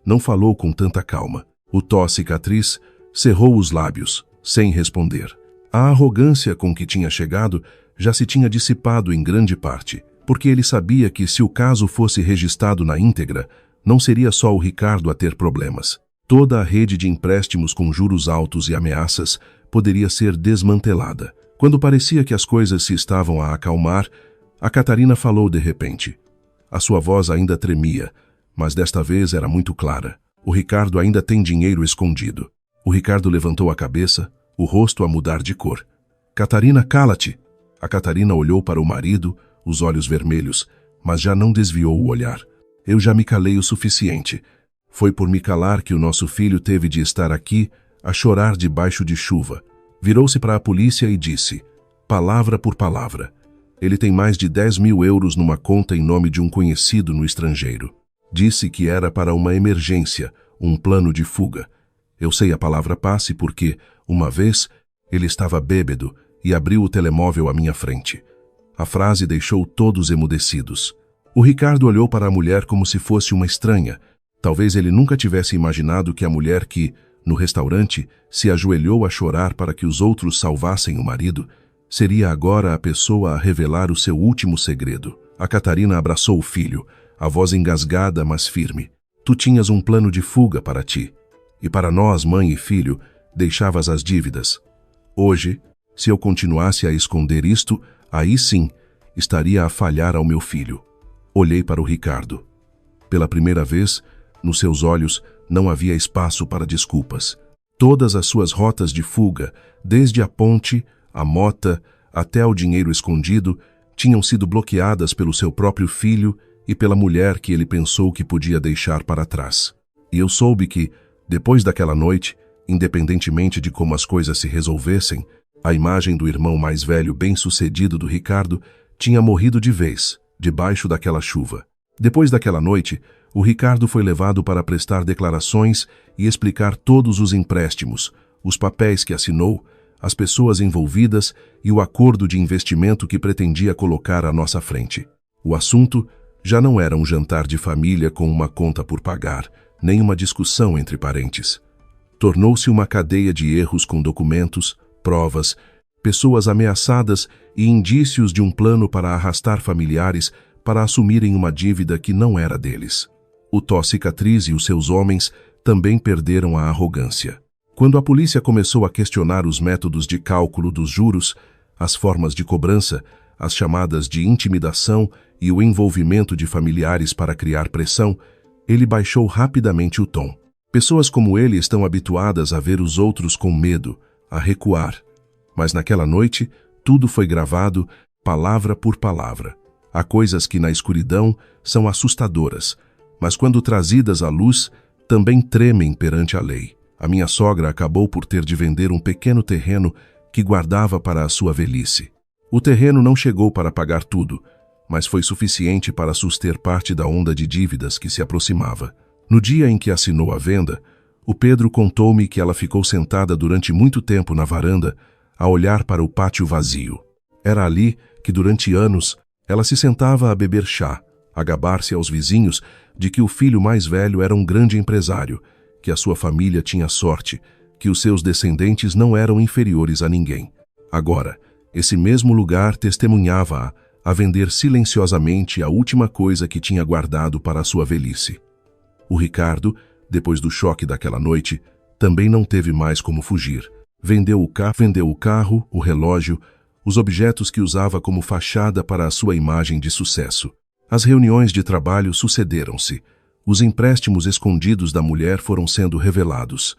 não falou com tanta calma. O Tó-Cicatriz cerrou os lábios, sem responder. A arrogância com que tinha chegado já se tinha dissipado em grande parte, porque ele sabia que se o caso fosse registrado na íntegra, não seria só o Ricardo a ter problemas. Toda a rede de empréstimos com juros altos e ameaças poderia ser desmantelada. Quando parecia que as coisas se estavam a acalmar, a Catarina falou de repente. A sua voz ainda tremia, mas desta vez era muito clara. "O Ricardo ainda tem dinheiro escondido." O Ricardo levantou a cabeça, o rosto a mudar de cor. "Catarina, cala-te!" A Catarina olhou para o marido, os olhos vermelhos, mas já não desviou o olhar. "Eu já me calei o suficiente. Foi por me calar que o nosso filho teve de estar aqui a chorar debaixo de chuva." Virou-se para a polícia e disse, palavra por palavra: "Ele tem mais de 10 mil euros numa conta em nome de um conhecido no estrangeiro. Disse que era para uma emergência, um plano de fuga. Eu sei a palavra passe porque, uma vez, ele estava bêbado e abriu o telemóvel à minha frente." A frase deixou todos emudecidos. O Ricardo olhou para a mulher como se fosse uma estranha. Talvez ele nunca tivesse imaginado que a mulher que, no restaurante, se ajoelhou a chorar para que os outros salvassem o marido, seria agora a pessoa a revelar o seu último segredo. A Catarina abraçou o filho, a voz engasgada, mas firme. "Tu tinhas um plano de fuga para ti. E para nós, mãe e filho, deixavas as dívidas. Hoje, se eu continuasse a esconder isto, aí sim, estaria a falhar ao meu filho." Olhei para o Ricardo. Pela primeira vez, nos seus olhos não havia espaço para desculpas. Todas as suas rotas de fuga, desde a ponte, a mota, até ao dinheiro escondido, tinham sido bloqueadas pelo seu próprio filho e pela mulher que ele pensou que podia deixar para trás. E eu soube que, depois daquela noite, independentemente de como as coisas se resolvessem, a imagem do irmão mais velho bem-sucedido do Ricardo tinha morrido de vez, debaixo daquela chuva. Depois daquela noite, o Ricardo foi levado para prestar declarações e explicar todos os empréstimos, os papéis que assinou, as pessoas envolvidas e o acordo de investimento que pretendia colocar à nossa frente. O assunto já não era um jantar de família com uma conta por pagar, nem uma discussão entre parentes. Tornou-se uma cadeia de erros com documentos, provas, pessoas ameaçadas e indícios de um plano para arrastar familiares para assumirem uma dívida que não era deles. O Tó-Cicatriz e os seus homens também perderam a arrogância. Quando a polícia começou a questionar os métodos de cálculo dos juros, as formas de cobrança, as chamadas de intimidação e o envolvimento de familiares para criar pressão, ele baixou rapidamente o tom. Pessoas como ele estão habituadas a ver os outros com medo, a recuar. Mas naquela noite, tudo foi gravado, palavra por palavra. Há coisas que na escuridão são assustadoras, mas quando trazidas à luz, também tremem perante a lei. A minha sogra acabou por ter de vender um pequeno terreno que guardava para a sua velhice. O terreno não chegou para pagar tudo, mas foi suficiente para suster parte da onda de dívidas que se aproximava. No dia em que assinou a venda, o Pedro contou-me que ela ficou sentada durante muito tempo na varanda, a olhar para o pátio vazio. Era ali que durante anos ela se sentava a beber chá, a gabar-se aos vizinhos de que o filho mais velho era um grande empresário, que a sua família tinha sorte, que os seus descendentes não eram inferiores a ninguém. Agora, esse mesmo lugar testemunhava-a a vender silenciosamente a última coisa que tinha guardado para a sua velhice. O Ricardo, depois do choque daquela noite, também não teve mais como fugir. Vendeu o carro, o relógio, os objetos que usava como fachada para a sua imagem de sucesso. As reuniões de trabalho sucederam-se. Os empréstimos escondidos da mulher foram sendo revelados.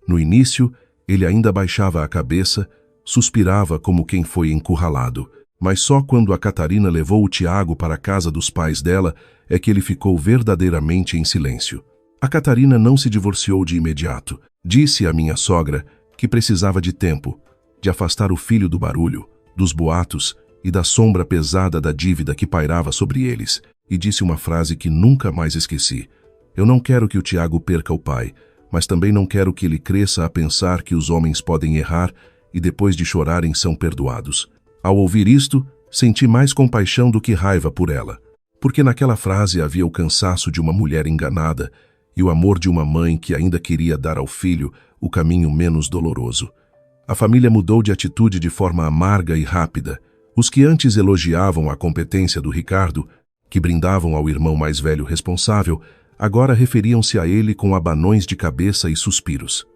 No início, ele ainda baixava a cabeça, suspirava como quem foi encurralado. Mas só quando a Catarina levou o Tiago para a casa dos pais dela é que ele ficou verdadeiramente em silêncio. A Catarina não se divorciou de imediato. Disse à minha sogra que precisava de tempo, de afastar o filho do barulho, dos boatos e da sombra pesada da dívida que pairava sobre eles, e disse uma frase que nunca mais esqueci. Eu não quero que o Tiago perca o pai, mas também não quero que ele cresça a pensar que os homens podem errar e depois de chorarem são perdoados. Ao ouvir isto, senti mais compaixão do que raiva por ela, porque naquela frase havia o cansaço de uma mulher enganada e o amor de uma mãe que ainda queria dar ao filho o caminho menos doloroso. A família mudou de atitude de forma amarga e rápida. Os que antes elogiavam a competência do Ricardo, que brindavam ao irmão mais velho responsável, agora referiam-se a ele com abanões de cabeça e suspiros.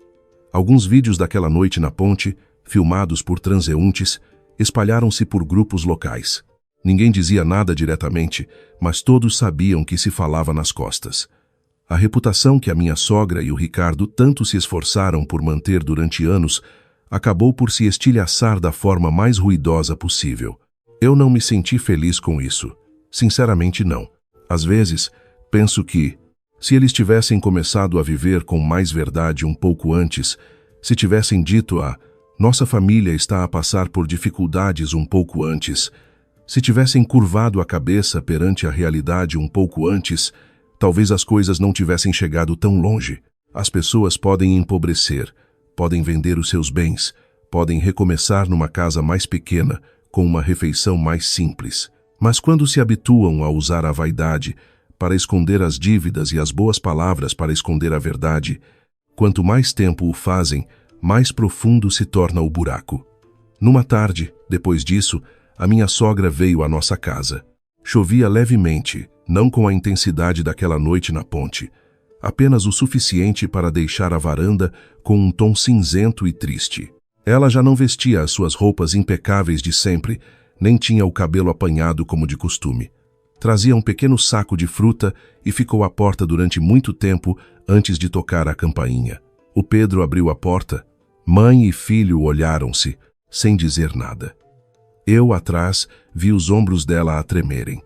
Alguns vídeos daquela noite na ponte, filmados por transeuntes, espalharam-se por grupos locais. Ninguém dizia nada diretamente, mas todos sabiam que se falava nas costas. A reputação que a minha sogra e o Ricardo tanto se esforçaram por manter durante anos acabou por se estilhaçar da forma mais ruidosa possível. Eu não me senti feliz com isso. Sinceramente, não. Às vezes, penso que, se eles tivessem começado a viver com mais verdade um pouco antes, se tivessem dito nossa família está a passar por dificuldades um pouco antes, se tivessem curvado a cabeça perante a realidade um pouco antes, talvez as coisas não tivessem chegado tão longe. As pessoas podem empobrecer, podem vender os seus bens, podem recomeçar numa casa mais pequena, com uma refeição mais simples. Mas quando se habituam a usar a vaidade para esconder as dívidas e as boas palavras para esconder a verdade, quanto mais tempo o fazem, mais profundo se torna o buraco. Numa tarde, depois disso, a minha sogra veio à nossa casa. Chovia levemente, não com a intensidade daquela noite na ponte, apenas o suficiente para deixar a varanda com um tom cinzento e triste. Ela já não vestia as suas roupas impecáveis de sempre, nem tinha o cabelo apanhado como de costume. Trazia um pequeno saco de fruta e ficou à porta durante muito tempo antes de tocar a campainha. O Pedro abriu a porta. Mãe e filho olharam-se, sem dizer nada. Eu, atrás, vi os ombros dela a tremerem.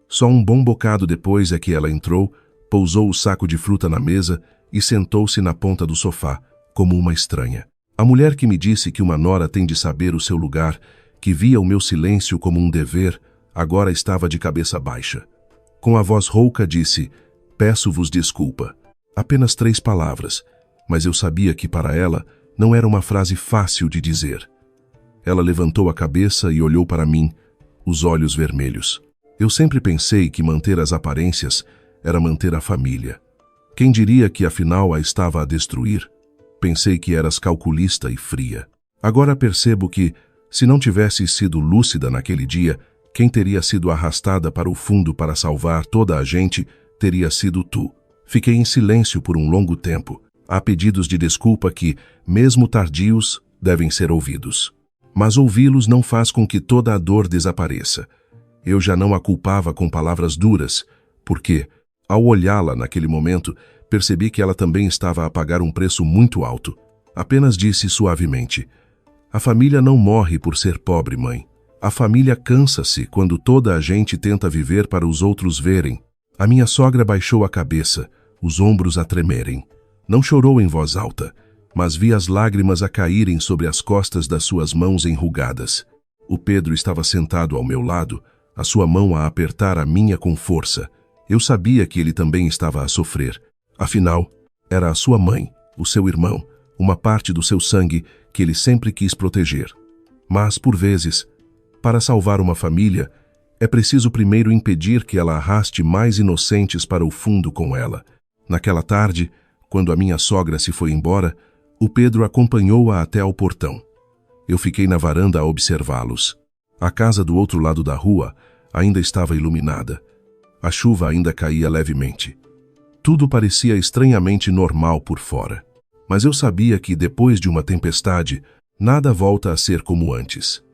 Só um bom bocado depois é que ela entrou, pousou o saco de fruta na mesa e sentou-se na ponta do sofá, como uma estranha. A mulher que me disse que uma nora tem de saber o seu lugar, que via o meu silêncio como um dever, agora estava de cabeça baixa. Com a voz rouca disse, peço-vos desculpa. Apenas 3 palavras, mas eu sabia que para ela não era uma frase fácil de dizer. Ela levantou a cabeça e olhou para mim, os olhos vermelhos. Eu sempre pensei que manter as aparências era manter a família. Quem diria que afinal a estava a destruir? Pensei que eras calculista e fria. Agora percebo que, se não tivesse sido lúcida naquele dia, quem teria sido arrastada para o fundo para salvar toda a gente teria sido tu. Fiquei em silêncio por um longo tempo. Há pedidos de desculpa que, mesmo tardios, devem ser ouvidos. Mas ouvi-los não faz com que toda a dor desapareça. Eu já não a culpava com palavras duras, porque, ao olhá-la naquele momento, percebi que ela também estava a pagar um preço muito alto. Apenas disse suavemente, a família não morre por ser pobre, mãe. A família cansa-se quando toda a gente tenta viver para os outros verem. A minha sogra baixou a cabeça, os ombros a tremerem. Não chorou em voz alta, mas vi as lágrimas a caírem sobre as costas das suas mãos enrugadas. O Pedro estava sentado ao meu lado, a sua mão a apertar a minha com força. Eu sabia que ele também estava a sofrer. Afinal, era a sua mãe, o seu irmão, uma parte do seu sangue que ele sempre quis proteger. Mas, por vezes, Para salvar uma família, é preciso primeiro impedir que ela arraste mais inocentes para o fundo com ela. Naquela tarde, quando a minha sogra se foi embora, o Pedro acompanhou-a até ao portão. Eu fiquei na varanda a observá-los. A casa do outro lado da rua ainda estava iluminada. A chuva ainda caía levemente. Tudo parecia estranhamente normal por fora. Mas eu sabia que, depois de uma tempestade, nada volta a ser como antes.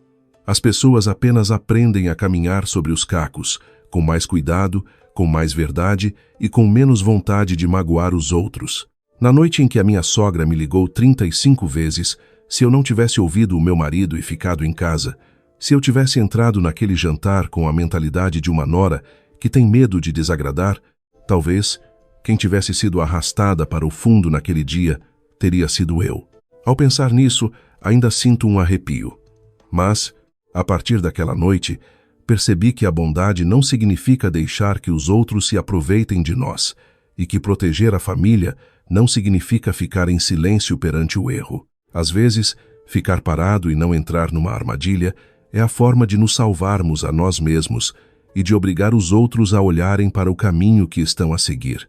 As pessoas apenas aprendem a caminhar sobre os cacos, com mais cuidado, com mais verdade e com menos vontade de magoar os outros. Na noite em que a minha sogra me ligou 35 vezes, se eu não tivesse ouvido o meu marido e ficado em casa, se eu tivesse entrado naquele jantar com a mentalidade de uma nora que tem medo de desagradar, talvez quem tivesse sido arrastada para o fundo naquele dia teria sido eu. Ao pensar nisso, ainda sinto um arrepio. Mas, a partir daquela noite, percebi que a bondade não significa deixar que os outros se aproveitem de nós, e que proteger a família não significa ficar em silêncio perante o erro. Às vezes, ficar parado e não entrar numa armadilha é a forma de nos salvarmos a nós mesmos e de obrigar os outros a olharem para o caminho que estão a seguir.